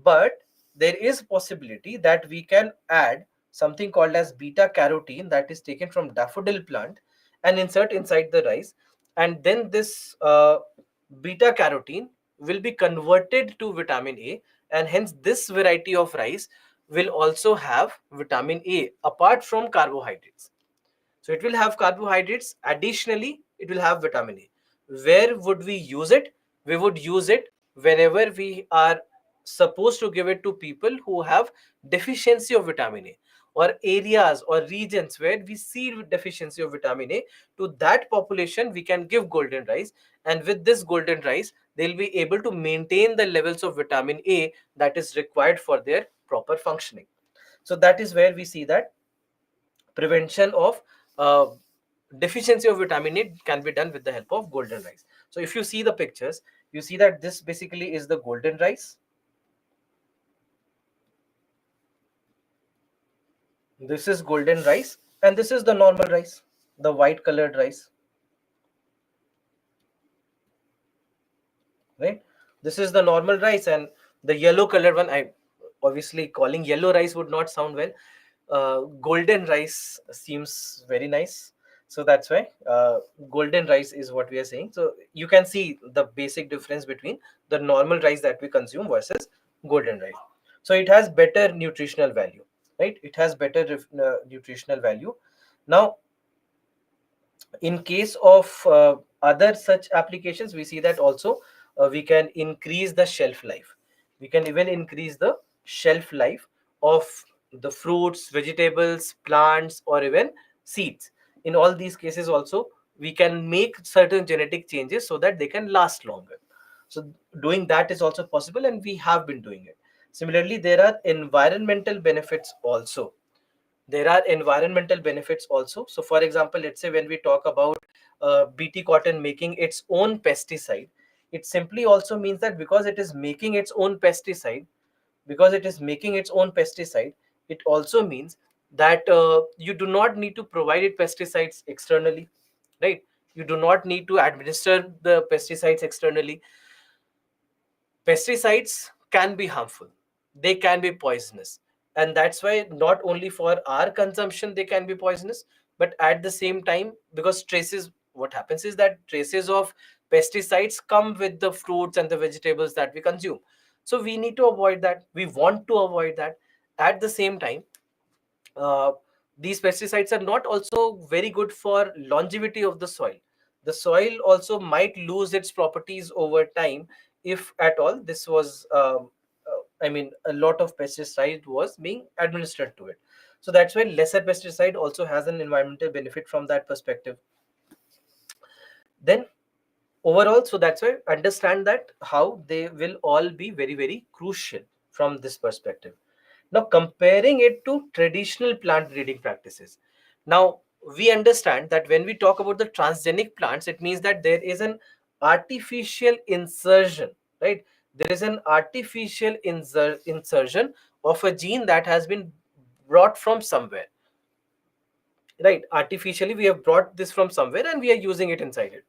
But there is possibility that we can add something called as beta carotene that is taken from daffodil plant and insert inside the rice, and then this beta carotene will be converted to vitamin A, and hence this variety of rice will also have vitamin A apart from carbohydrates. So it will have carbohydrates. Additionally, it will have vitamin A. Where would we use it? We would use it whenever we are supposed to give it to people who have deficiency of vitamin A, or areas or regions where we see deficiency of vitamin A. To that population, we can give golden rice, and with this golden rice, they'll be able to maintain the levels of vitamin A that is required for their proper functioning. So that is where we see that prevention of uh, deficiency of vitamin A can be done with the help of golden rice. So if you see the pictures, you see that this basically is the golden rice. This is golden rice, and this is the normal rice, the white colored rice. Right? This is the normal rice, and the yellow colored one, I obviously calling yellow rice would not sound well. Golden rice seems very nice. So that's why golden rice is what we are saying. So you can see the basic difference between the normal rice that we consume versus golden rice. So it has better nutritional value, right? It has better nutritional value. Now, in case of other such applications, we see that also we can increase the shelf life. We can even increase the shelf life of the fruits, vegetables, plants, or even seeds. In all these cases also, we can make certain genetic changes so that they can last longer. So doing that is also possible, and we have been doing it. Similarly, there are environmental benefits also. So for example, let's say when we talk about BT cotton making its own pesticide, it simply also means that because it is making its own pesticide, it also means that you do not need to provide it pesticides externally, right? You do not need to administer the pesticides externally. Pesticides can be harmful, they can be poisonous, and that's why not only for our consumption they can be poisonous, but at the same time, because traces, what happens is that traces of pesticides come with the fruits and the vegetables that we consume. So we need to avoid that, we want to avoid that. At the same time, uh, these pesticides are not also very good for longevity of the soil. The soil also might lose its properties over time if at all this was I mean a lot of pesticide was being administered to it. So that's why lesser pesticide also has an environmental benefit from that perspective. Then overall, so that's why understand that how they will all be very very crucial from this perspective. Now comparing it to traditional plant breeding practices, now we understand that when we talk about the transgenic plants, it means that there is an artificial insertion, right? There is an artificial insertion of a gene that has been brought from somewhere, right? Artificially we have brought this from somewhere and we are using it inside it.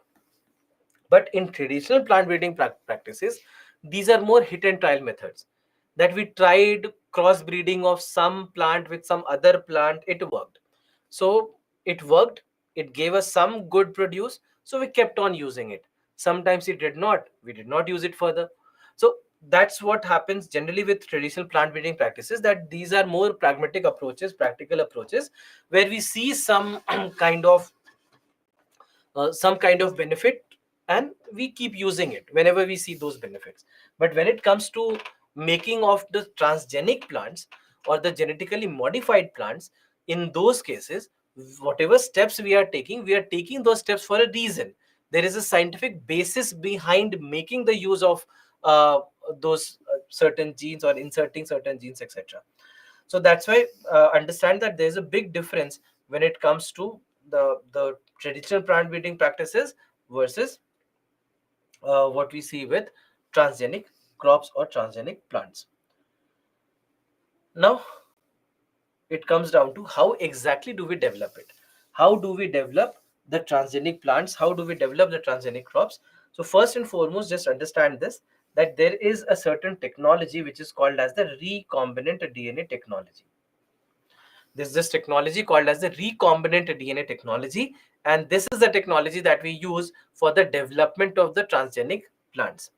But in traditional plant breeding practices, these are more hit and trial methods. That we tried crossbreeding of some plant with some other plant, it worked. So it worked, it gave us some good produce, so we kept on using it. Sometimes it did not, we did not use it further. So that's what happens generally with traditional plant breeding practices, that these are more pragmatic approaches, practical approaches, where we see some kind of benefit, and we keep using it whenever we see those benefits. But when it comes to making of the transgenic plants or the genetically modified plants, in those cases, whatever steps we are taking those steps for a reason. There is a scientific basis behind making the use of those certain genes or inserting certain genes, etc. So that's why understand that there's a big difference when it comes to the traditional plant breeding practices versus what we see with transgenic crops or transgenic plants. Now it comes down to how exactly do we develop it. How do we develop the transgenic plants? How do we develop the transgenic crops? So first and foremost, just understand this, that there is a certain technology which is called as the recombinant DNA technology. There's this technology called as the recombinant DNA technology, and this is the technology that we use for the development of the transgenic plants.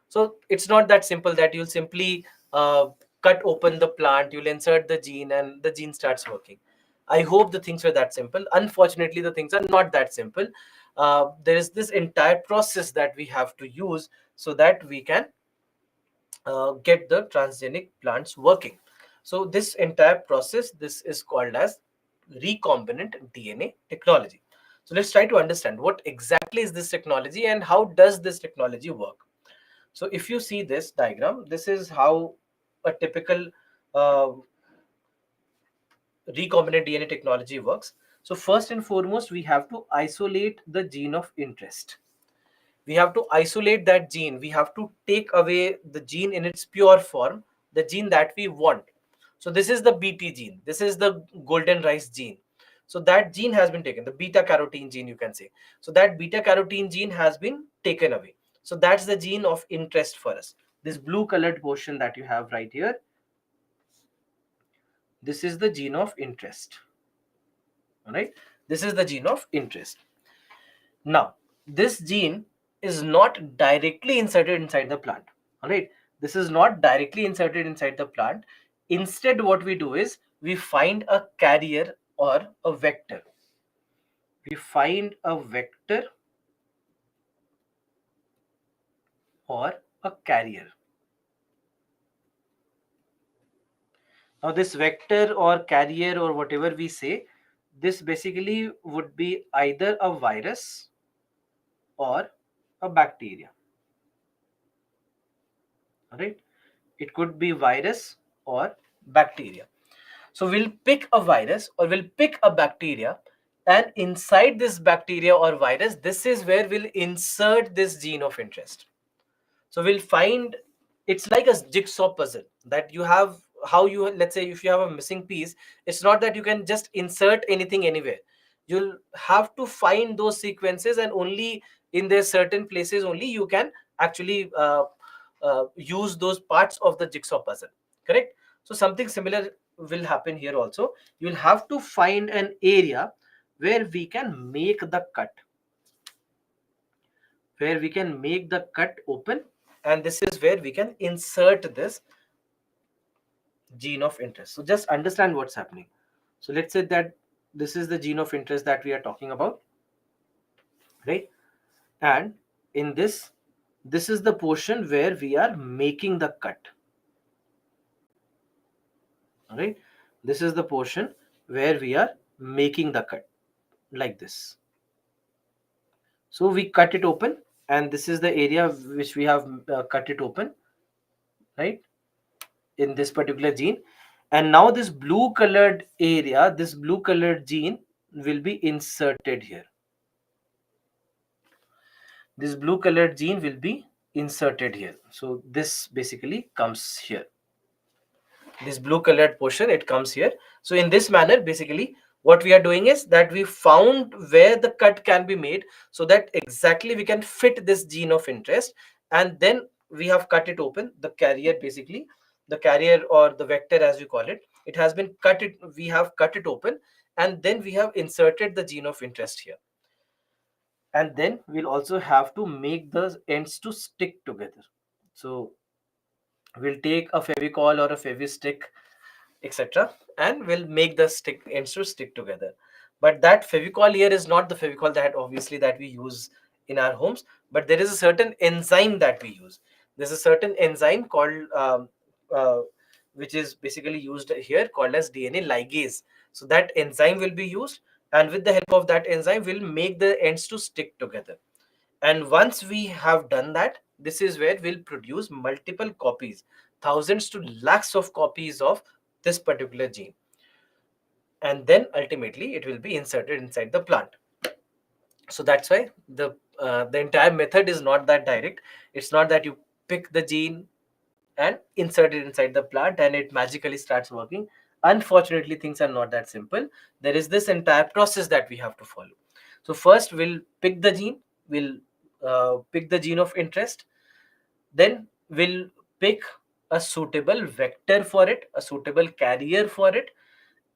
So it's not that simple that you'll simply cut open the plant, you'll insert the gene, and the gene starts working. I hope the things were that simple. Unfortunately, the things are not that simple. There is this entire process that we have to use so that we can get the transgenic plants working. So this entire process, this is called as recombinant DNA technology. So let's try to understand what exactly is this technology and how does this technology work. So if you see this diagram, this is how a typical uh, recombinant DNA technology works. So first and foremost, we have to isolate the gene of interest. We have to isolate that gene. We have to take away the gene in its pure form, the gene that we want. So this is the BT gene. This is the golden rice gene. So that gene has been taken, the beta carotene gene, you can say. So that beta carotene gene has been taken away. So that's the gene of interest for us. This blue colored portion that you have right here, this is the gene of interest. All right. This is the gene of interest. Now, this gene is not directly inserted inside the plant. All right. This is not directly inserted inside the plant. Instead, what we do is we find a carrier or a vector. We find a vector or a carrier. Now, this vector or carrier or whatever we say, this basically would be either a virus or a bacteria. All right. It could be virus or bacteria. So we'll pick a virus or we'll pick a bacteria, and inside this bacteria or virus, this is where we'll insert this gene of interest. So we'll find, it's like a jigsaw puzzle that you have. How you, let's say if you have a missing piece, it's not that you can just insert anything anywhere. You'll have to find those sequences, and only in their certain places only you can actually use those parts of the jigsaw puzzle, correct? So something similar will happen here also. You'll have to find an area where we can make the cut, open, and this is where we can insert this gene of interest. So just understand what's happening. So let's say that this is the gene of interest that we are talking about, right? And in this is the portion where we are making the cut. All right, this is the portion where we are making the cut, like this. So we cut it open, and this is the area which we have cut it open, right, in this particular gene. And now this blue colored area, this blue colored gene will be inserted here. This blue colored gene will be inserted here. So this basically comes here. This blue colored portion, it comes here. So in this manner, basically what we are doing is that we found where the cut can be made, so that exactly we can fit this gene of interest. And then we have cut it open, the carrier, basically the carrier or the vector as we call it, it has been cut it, we have cut it open, and then we have inserted the gene of interest here. And then we'll also have to make the ends to stick together. So we'll take a Fevicol or a Fevistick, etc., and we'll make the stick ends to stick together. But that Fevicol here is not the Fevicol that obviously that we use in our homes, but there is a certain enzyme that we use. There's a certain enzyme called uh, which is basically used here, called as DNA ligase. So that enzyme will be used, and with the help of that enzyme we'll make the ends to stick together. And once we have done that, this is where we'll produce multiple copies, thousands to lakhs of copies of this particular gene. And then ultimately it will be inserted inside the plant. So that's why the entire method is not that direct. It's not that you pick the gene and insert it inside the plant and it magically starts working. Unfortunately, things are not that simple. There is this entire process that we have to follow. So first we'll pick the gene, we'll pick the gene of interest, then we'll pick a suitable vector for it, a suitable carrier for it,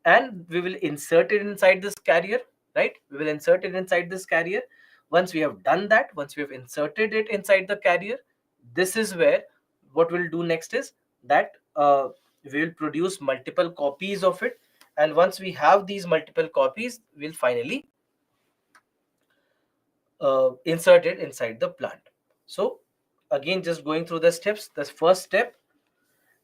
and we will insert it inside this carrier, right? We will insert it inside this carrier. Once we have done that, once we have inserted it inside the carrier, this is where what we'll do next is that we will produce multiple copies of it. And once we have these multiple copies, we'll finally insert it inside the plant. So again, just going through the steps, the first step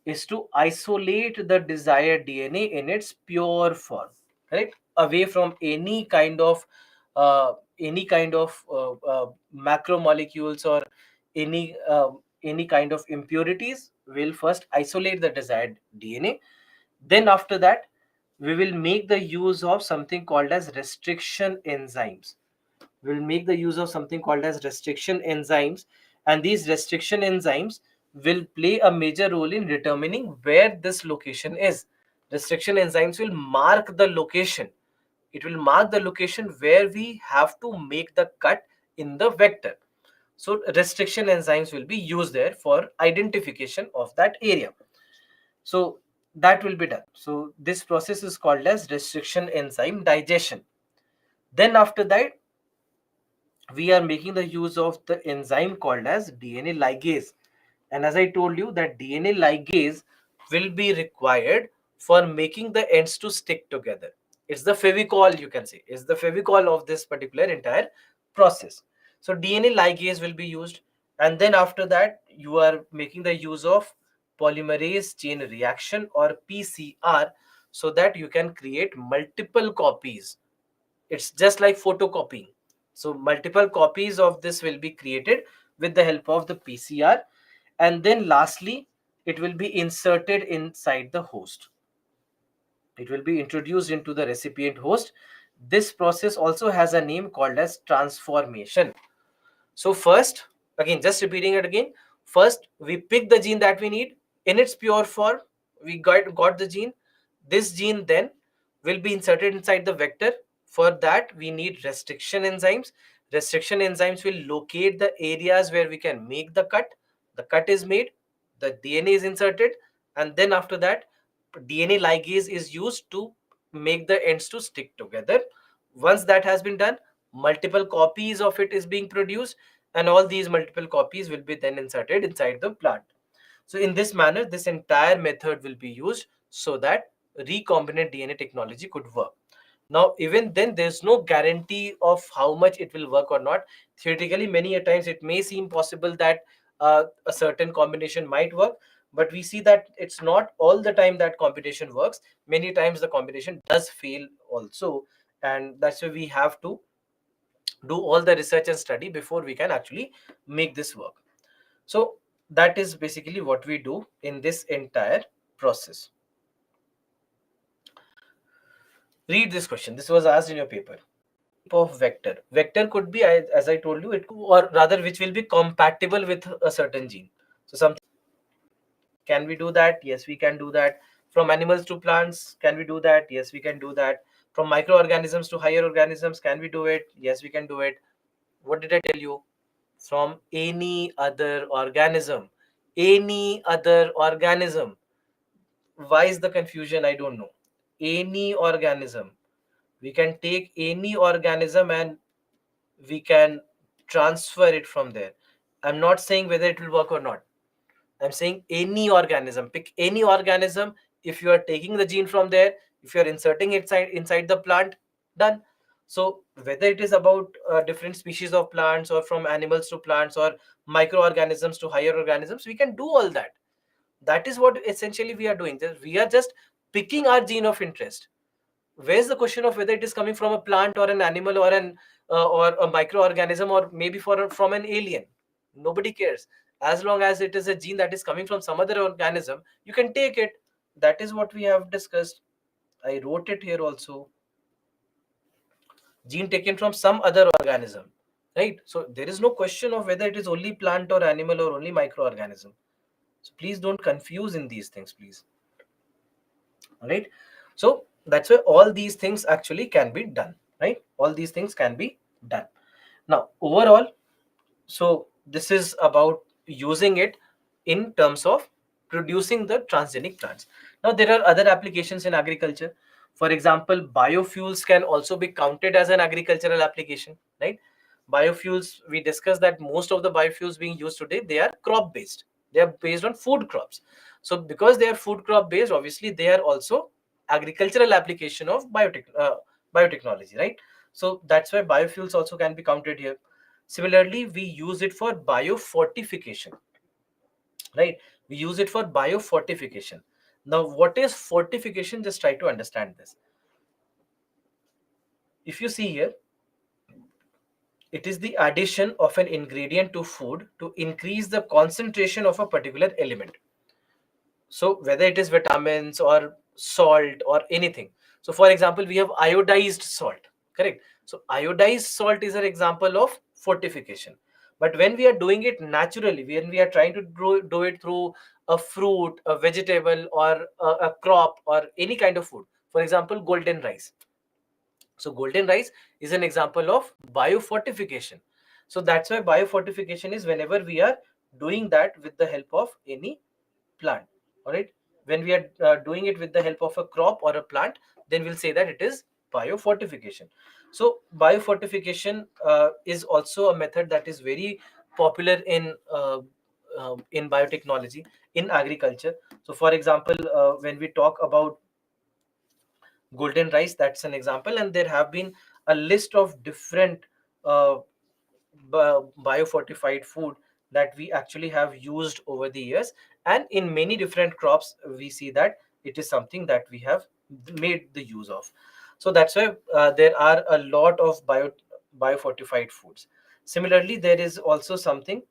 is to isolate the desired DNA in its pure form, right? Away from any kind of macromolecules or any kind of impurities. We'll first isolate the desired DNA. Then after that, we will make the use of something called as restriction enzymes. We'll make the use of something called as restriction enzymes, and these restriction enzymes will play a major role in determining where this location is. Restriction enzymes will mark the location. It will mark the location where we have to make the cut in the vector. So restriction enzymes will be used there for identification of that area. So that will be done. So this process is called as restriction enzyme digestion. Then after that, we are making the use of the enzyme called as DNA ligase. And as I told you, that DNA ligase will be required for making the ends to stick together. It's the Fevicol, you can say. It's the Fevicol of this particular entire process. So DNA ligase will be used. And then after that, you are making the use of polymerase chain reaction or PCR, so that you can create multiple copies. It's just like photocopying. So multiple copies of this will be created with the help of the PCR. And then lastly, it will be inserted inside the host. It will be introduced into the recipient host. This process also has a name called as transformation. So first, again, just repeating it again. First, we pick the gene that we need in its pure form. We got the gene. This gene then will be inserted inside the vector. For that, we need restriction enzymes. Restriction enzymes will locate the areas where we can make the cut. The cut is made, the DNA is inserted, and then after that, DNA ligase is used to make the ends to stick together. Once that has been done, multiple copies of it is being produced, and all these multiple copies will be then inserted inside the plant. So in this manner, this entire method will be used so that recombinant DNA technology could work. Now, even then, there's no guarantee of how much it will work or not. Theoretically, many a times it may seem possible that a certain combination might work, but we see that it's not all the time that combination works. Many times the combination does fail also, and that's why we have to do all the research and study before we can actually make this work. So that is basically what we do in this entire process. Read this question. This was asked in your paper. Of vector. Vector could be, as I told you, or rather, which will be compatible with a certain gene. So something, can we do that? Yes, we can do that. From animals to plants, can we do that? Yes, we can do that. From microorganisms to higher organisms, can we do it? Yes, we can do it. What did I tell you? From any other organism. Any other organism. Why is the confusion? I don't know. Any organism. We can take any organism and we can transfer it from there. I'm not saying whether it will work or not. I'm saying any organism. Pick any organism. If you are taking the gene from there, if you are inserting it inside the plant, done. So whether it is about different species of plants, or from animals to plants, or microorganisms to higher organisms, we can do all that. That is what essentially we are doing. We are just picking our gene of interest. Where's the question of whether it is coming from a plant or an animal or an or a microorganism, or maybe from an alien? Nobody cares. As long as it is a gene that is coming from some other organism, you can take it. That is what we have discussed. I wrote it here also. Gene taken from some other organism, right? So there is no question of whether it is only plant or animal or only microorganism. So please don't confuse in these things, please. All right. So that's why all these things actually can be done, right? All these things can be done. Now, overall, so this is about using it in terms of producing the transgenic plants. Now, there are other applications in agriculture. For example, biofuels can also be counted as an agricultural application, right? Biofuels, we discussed that most of the biofuels being used today, they are crop based. They are based on food crops. So because they are food crop based, obviously they are also agricultural application of biotechnology, right? So that's why biofuels also can be counted here. Similarly, we use it for biofortification, right? We use it for biofortification. Now, what is fortification? Just try to understand this. If you see here, it is the addition of an ingredient to food to increase the concentration of a particular element. So whether it is vitamins or salt or anything. So for example, we have iodized salt, correct? So iodized salt is an example of fortification. But when we are doing it naturally, when we are trying to do it through a fruit, a vegetable, or a crop, or any kind of food, for example, golden rice. So golden rice is an example of biofortification. So that's why biofortification is whenever we are doing that with the help of any plant. All right. When we are doing it with the help of a crop or a plant, then we'll say that it is biofortification. So biofortification is also a method that is very popular in biotechnology, in agriculture. So for example, when we talk about golden rice, that's an example, and there have been a list of different uh, biofortified food that we actually have used over the years, and in many different crops we see that it is something that we have made the use of. So that's why there are a lot of biofortified foods. Similarly, there is also something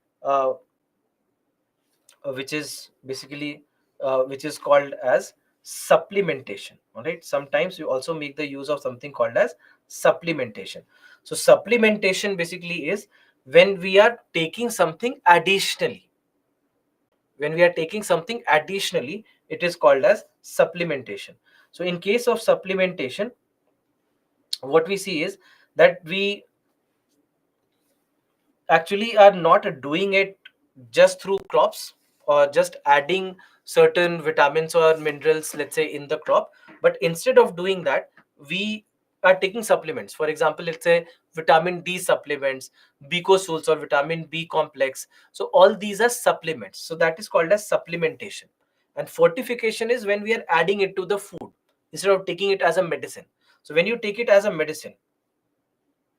which is basically which is called as supplementation. All right, sometimes we also make the use of something called as supplementation. So supplementation basically is when we are taking something additionally. When we are taking something additionally, it is called as supplementation. So in case of supplementation, what we see is that we actually are not doing it just through crops or just adding certain vitamins or minerals, let's say, in the crop, but instead of doing that, we are taking supplements. For example, let's say vitamin D supplements, Bicosuls or vitamin B complex. So all these are supplements. So that is called as supplementation. And fortification is when we are adding it to the food instead of taking it as a medicine. So when you take it as a medicine,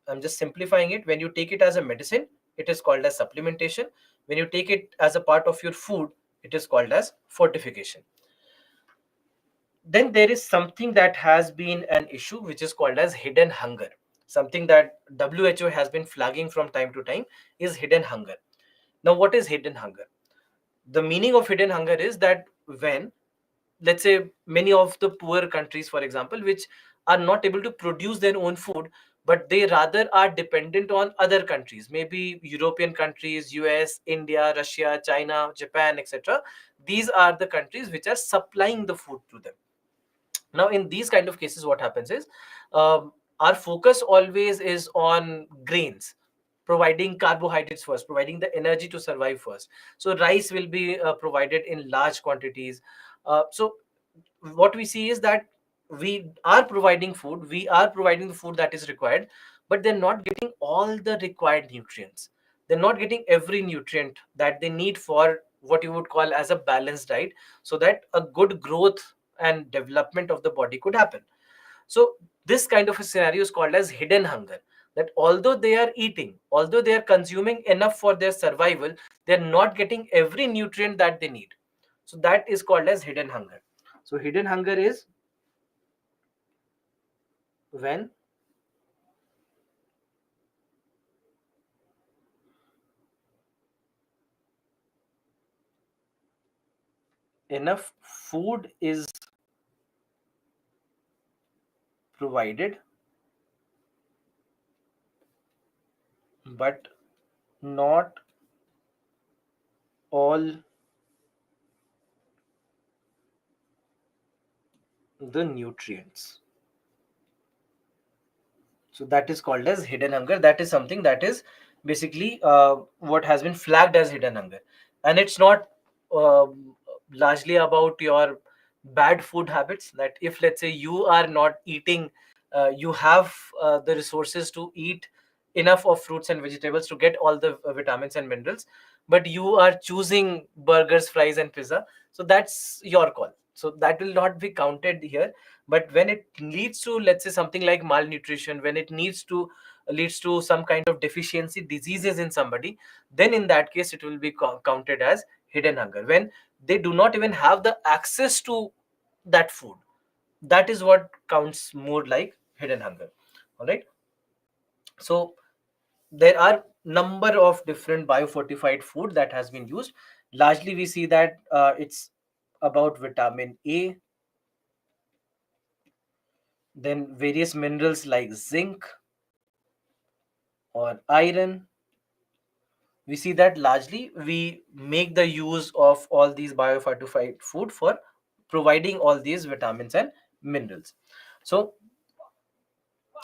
I'm just simplifying it. When you take it as a medicine, it is called as supplementation. When you take it as a part of your food, it is called as fortification. Then there is something that has been an issue, which is called as hidden hunger. Something that WHO has been flagging from time to time is hidden hunger. Now, what is hidden hunger? The meaning of hidden hunger is that when, let's say, many of the poor countries, for example, which are not able to produce their own food, but they rather are dependent on other countries, maybe European countries, US, India, Russia, China, Japan, etc. These are the countries which are supplying the food to them. Now in these kind of cases, what happens is, our focus always is on grains, providing carbohydrates first, providing the energy to survive first. So rice will be provided in large quantities. So what we see is that we are providing the food that is required, but they're not getting all the required nutrients. They're not getting every nutrient that they need for what you would call as a balanced diet, so that a good growth and development of the body could happen. So this kind of a scenario is called as hidden hunger, that although they are eating, although they are consuming enough for their survival, they're not getting every nutrient that they need. So that is called as hidden hunger. So hidden hunger is when enough food is provided, but not all the nutrients. So that is called as hidden hunger. That is something that is basically what has been flagged as hidden hunger. And it's not uh, largely about your bad food habits, that if, let's say, you are not eating, you have the resources to eat enough of fruits and vegetables to get all the vitamins and minerals, but you are choosing burgers, fries and pizza. So that's your call, so that will not be counted here. But when it leads to, let's say, something like malnutrition, when it leads to some kind of deficiency diseases in somebody, then in that case it will be counted as hidden hunger, when they do not even have the access to that food. That is what counts more like hidden hunger. All right. So there are number of different biofortified food that has been used. Largely we see that it's about vitamin A, then various minerals like zinc or iron. We see that largely we make the use of all these biofortified food for providing all these vitamins and minerals. So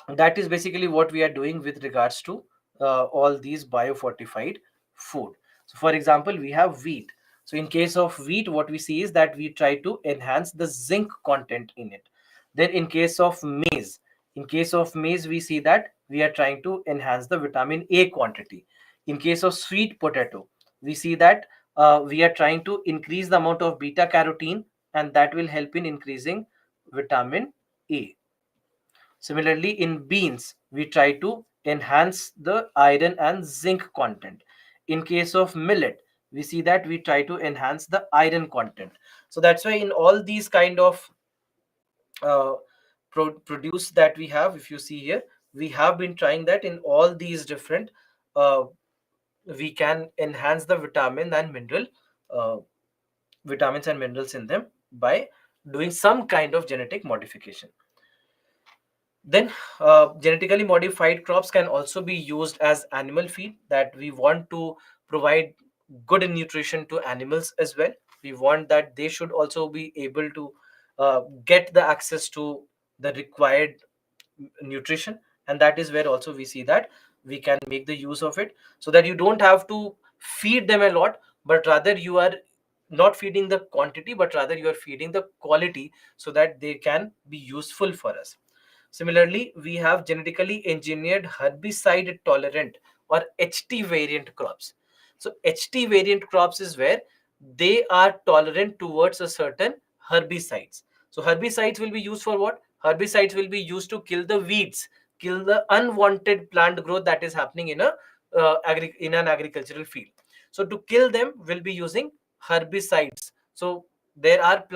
that is basically what we are doing with regards to all these biofortified food. So for example, we have wheat. So in case of wheat, what we see is that we try to enhance the zinc content in it. Then in case of maize, we see that we are trying to enhance the vitamin A quantity. In case of sweet potato, we see that we are trying to increase the amount of beta carotene, and that will help in increasing vitamin A. Similarly, in beans, we try to enhance the iron and zinc content. In case of millet, we see that we try to enhance the iron content. So that's why in all these kind of uh, produce that we have, if you see here, we have been trying that in all these different, uh, we can enhance the vitamin and mineral vitamins and minerals in them by doing some kind of genetic modification. Then genetically modified crops can also be used as animal feed, that we want to provide good nutrition to animals as well. We want that they should also be able to get the access to the required nutrition, and that is where also we see that we can make the use of it, so that you don't have to feed them a lot, but rather you are not feeding the quantity, but rather you are feeding the quality, so that they can be useful for us. Similarly, we have genetically engineered herbicide tolerant or HT variant crops. So HT variant crops is where they are tolerant towards a certain herbicides. So herbicides will be used for what? Herbicides will be used to kill the weeds, kill the unwanted plant growth that is happening in a in an agricultural field. So to kill them, we'll be using herbicides. So there are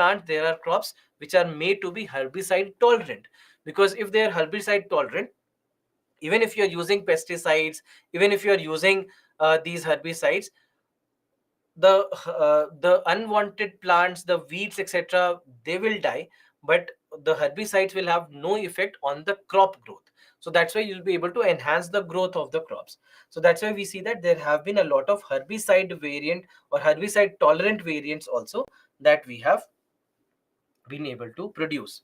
crops which are made to be herbicide tolerant, because if they are herbicide tolerant, even if you're using pesticides, even if you're using these herbicides, the unwanted plants, the weeds, etc., they will die, but the herbicides will have no effect on the crop growth. So that's why you'll be able to enhance the growth of the crops. So that's why we see that there have been a lot of herbicide variant or herbicide tolerant variants also that we have been able to produce.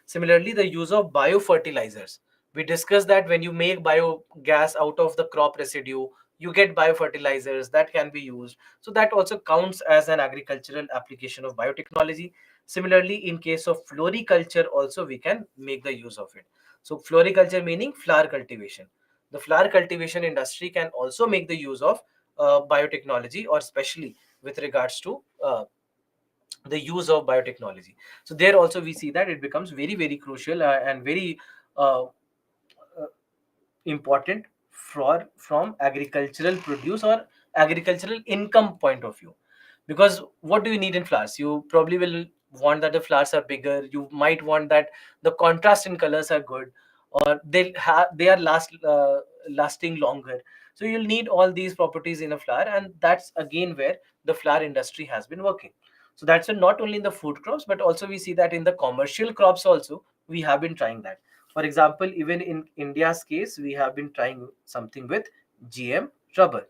Similarly, the use of biofertilizers. We discussed that when you make biogas out of the crop residue, you get biofertilizers that can be used. So that also counts as an agricultural application of biotechnology. Similarly, in case of floriculture, also we can make the use of it. So floriculture meaning flower cultivation. The flower cultivation industry can also make the use of biotechnology, or especially with regards to the use of biotechnology. So there also we see that it becomes very very crucial and very uh, important for from agricultural produce or agricultural income point of view. Because what do you need in flowers? You probably will want that the flowers are bigger, you might want that the contrast in colors are good, or they are lasting longer. So you'll need all these properties in a flower, and that's again where the flower industry has been working. So that's not only in the food crops, but also we see that in the commercial crops also we have been trying that. For example, even in India's case, we have been trying something with GM rubber,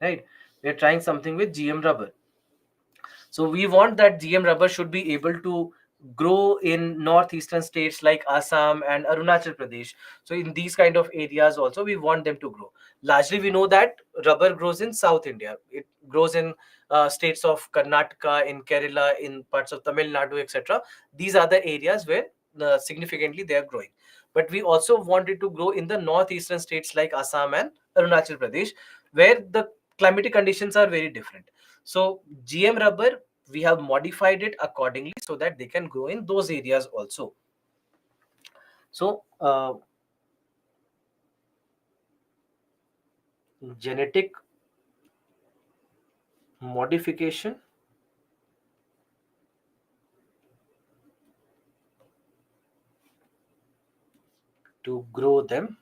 right? We are trying something with GM rubber. So we want that GM rubber should be able to grow in northeastern states like Assam and Arunachal Pradesh. So in these kind of areas also we want them to grow. Largely we know that rubber grows in South India. It grows in states of Karnataka, in Kerala, in parts of Tamil Nadu, etc. These are the areas where significantly they are growing. But we also want it to grow in the northeastern states like Assam and Arunachal Pradesh, where the climatic conditions are very different. So GM rubber, we have modified it accordingly so that they can grow in those areas also. So genetic modification to grow them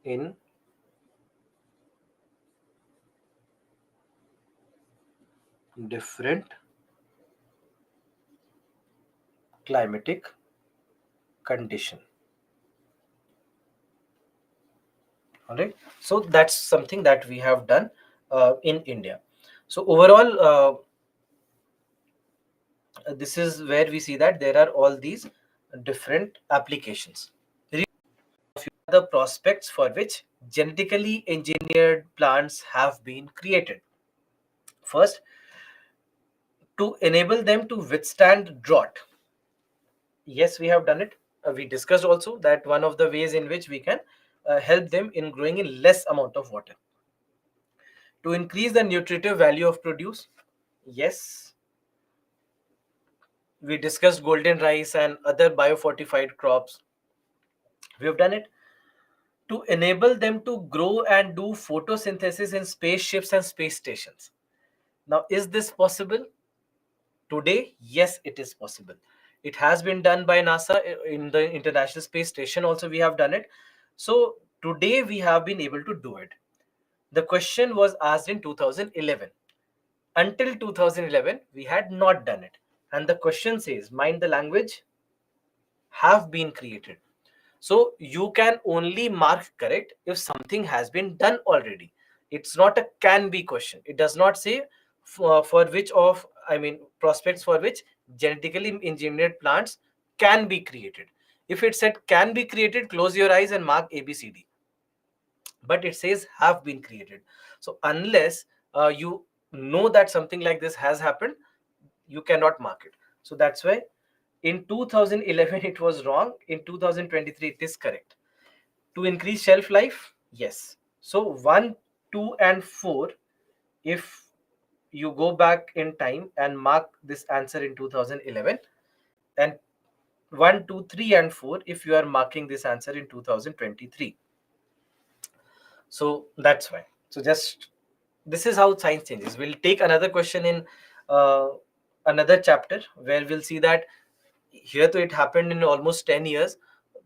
in different climatic condition. All right. So that's something that we have done in India. So overall, this is where we see that there are all these different applications. The prospects for which genetically engineered plants have been created. First, to enable them to withstand drought. Yes, we have done it. We discussed also that one of the ways in which we can help them in growing in less amount of water. To increase the nutritive value of produce. Yes, we discussed golden rice and other biofortified crops. We have done it. To enable them to grow and do photosynthesis in spaceships and space stations. Now, is this possible? Today, yes, it is possible. It has been done by NASA in the International Space Station. Also, we have done it. So today we have been able to do it. The question was asked in 2011. Until 2011, we had not done it. And the question says, mind the language, have been created. So you can only mark correct if something has been done already. It's not a can be question. It does not say for which of, I mean, prospects for which genetically engineered plants can be created. If it said can be created, close your eyes and mark ABCD. But it says have been created. So unless you know that something like this has happened, you cannot mark it. So that's why in 2011 it was wrong. In 2023 it is correct. To increase shelf life, yes. So 1, 2 and 4, if you go back in time and mark this answer in 2011, and 1, 2, 3 and 4 if you are marking this answer in 2023. So that's why. So just this is how science changes. We'll take another question in uh, another chapter where we'll see that here to it happened in almost 10 years.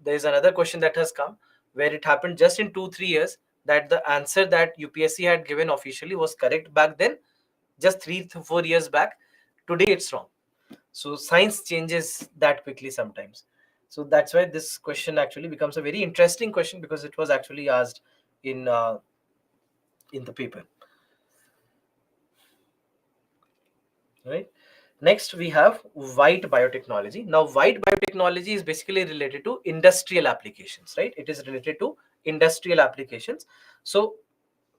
There is another question that has come where it happened just in 2-3 years, that the answer that UPSC had given officially was correct back then, just 3 to 4 years back. Today it's wrong. So science changes that quickly sometimes. So that's why this question actually becomes a very interesting question, because it was actually asked in the paper. Right. Next, we have white biotechnology. Now, white biotechnology is basically related to industrial applications, right? It is related to industrial applications. So,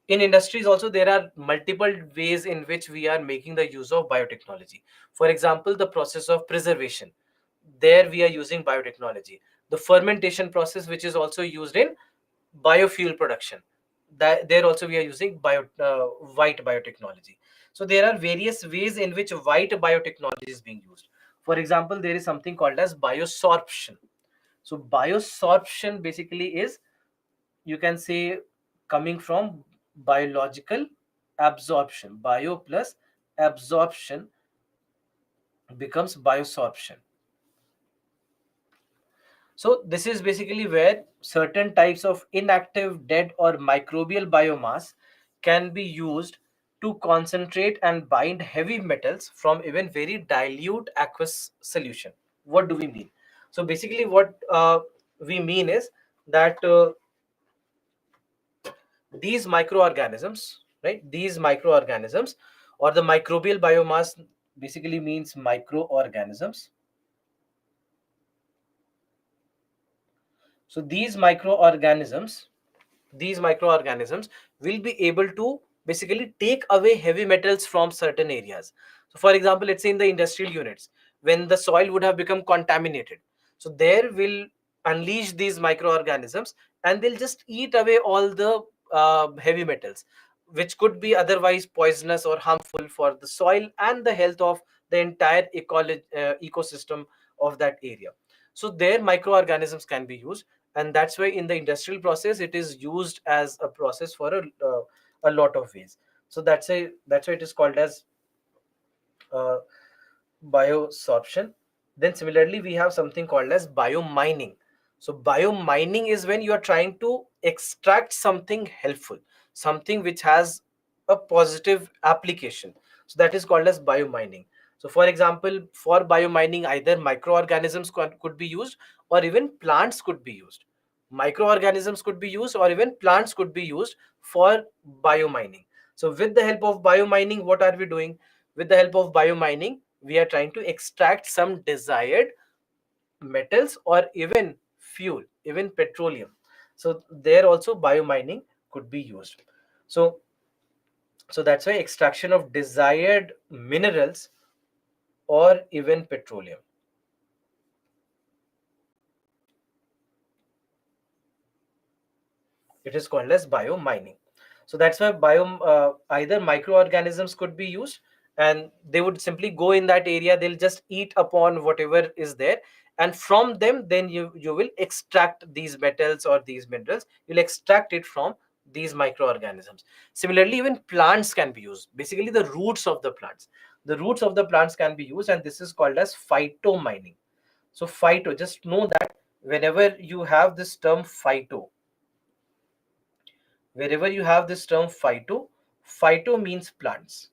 in industries also, there are multiple ways in which we are making the use of biotechnology. For example, the process of preservation. There we are using biotechnology. The fermentation process, which is also used in biofuel production, that there also we are using white biotechnology. So there are various ways in which white biotechnology is being used. For example, there is something called as biosorption. So biosorption basically is, you can say, coming from biological absorption. Bio plus absorption becomes biosorption. So this is basically where certain types of inactive, dead or microbial biomass can be used to concentrate and bind heavy metals from even very dilute aqueous solution. What do we mean? So basically what we mean is that these microorganisms, right? These microorganisms, or the microbial biomass, basically means microorganisms. So these microorganisms will be able to basically take away heavy metals from certain areas. So for example, let's say in the industrial units, when the soil would have become contaminated, so there will unleash these microorganisms, and they'll just eat away all the heavy metals, which could be otherwise poisonous or harmful for the soil and the health of the entire ecosystem of that area. So their microorganisms can be used, and that's why in the industrial process it is used as a process for a lot of ways. So that's why it is called as uh, biosorption. Then similarly we have something called as biomining. So biomining is when you are trying to extract something helpful, something which has a positive application. So that is called as biomining. So for example, for biomining, either microorganisms could be used, or even plants could be used. Microorganisms could be used, or even plants could be used for biomining. So with the help of biomining, what are we doing? With the help of biomining, we are trying to extract some desired metals, or even fuel, even petroleum. So there also biomining could be used. So that's why extraction of desired minerals or even petroleum, it is called as biomining. So that's why either microorganisms could be used, and they would simply go in that area, they'll just eat upon whatever is there, and from them then you will extract these metals or these minerals, you'll extract it from these microorganisms. Similarly, even plants can be used, basically the roots of the plants can be used, and this is called as phytomining. So phyto, just know that whenever you have this term phyto, wherever you have this term phyto means plants,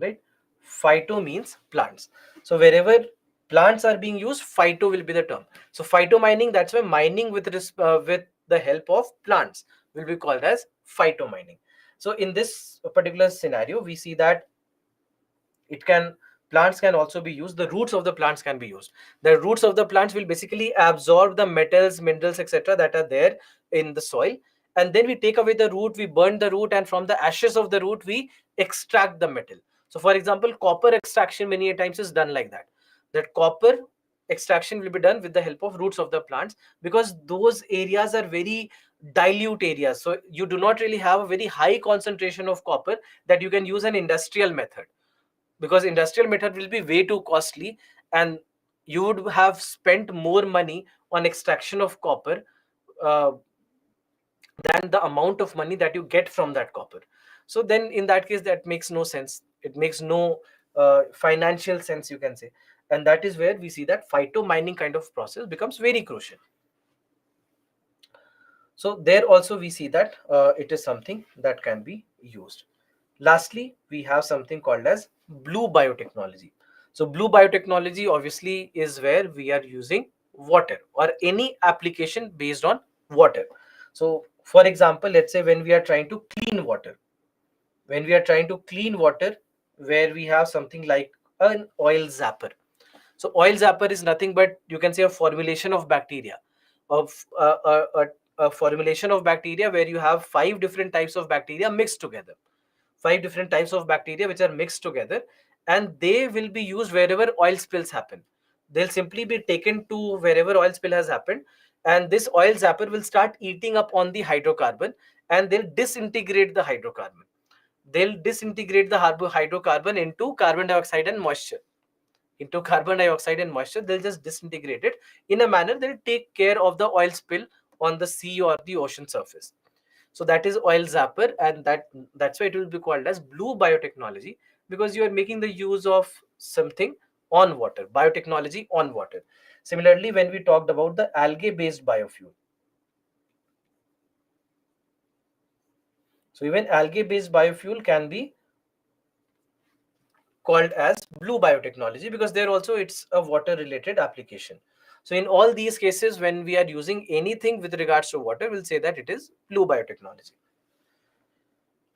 right? Phyto means plants. So wherever plants are being used, phyto will be the term. So phyto mining, that's why mining with with the help of plants will be called as phyto mining. So in this particular scenario, we see that it can plants can also be used, the roots of the plants can be used. The roots of the plants will basically absorb the metals, minerals, etc., that are there in the soil, and then we take away the root, we burn the root, and from the ashes of the root we extract the metal. So for example, copper extraction many a times is done like that. That copper extraction will be done with the help of roots of the plants, because those areas are very dilute areas, so you do not really have a very high concentration of copper that you can use an industrial method, because industrial method will be way too costly, and you would have spent more money on extraction of copper uh, than the amount of money that you get from that copper. So then in that case, that makes no sense, it makes no financial sense, you can say. And that is where we see that phyto mining kind of process becomes very crucial. So there also we see that it is something that can be used. Lastly, we have something called as blue biotechnology. So blue biotechnology obviously is where we are using water or any application based on water. So for example, let's say when we are trying to clean water, where we have something like an oil zapper. So oil zapper is nothing but, you can say, a formulation of bacteria, of a formulation of bacteria where you have five different types of bacteria mixed together, five different types of bacteria which are mixed together, and they will be used wherever oil spills happen. They'll simply be taken to wherever oil spill has happened, and this oil zapper will start eating up on the hydrocarbon, and they'll disintegrate the hydrocarbon. They'll disintegrate the hydrocarbon into carbon dioxide and moisture. They'll just disintegrate it in a manner they'll take care of the oil spill on the sea or the ocean surface. So that is oil zapper, and that's why it will be called as blue biotechnology, because you are making the use of something on water, biotechnology on water. Similarly, when we talked about the algae based biofuel, so even algae based biofuel can be called as blue biotechnology, because there also it's a water related application. So in all these cases, when we are using anything with regards to water, we'll say that it is blue biotechnology,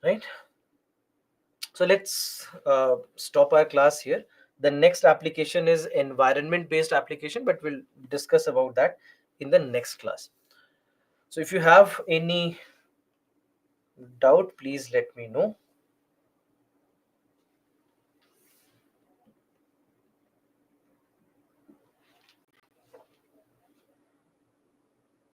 right? So let's stop our class here. The next application is environment based application, but we'll discuss about that in the next class. So if you have any doubt, please let me know.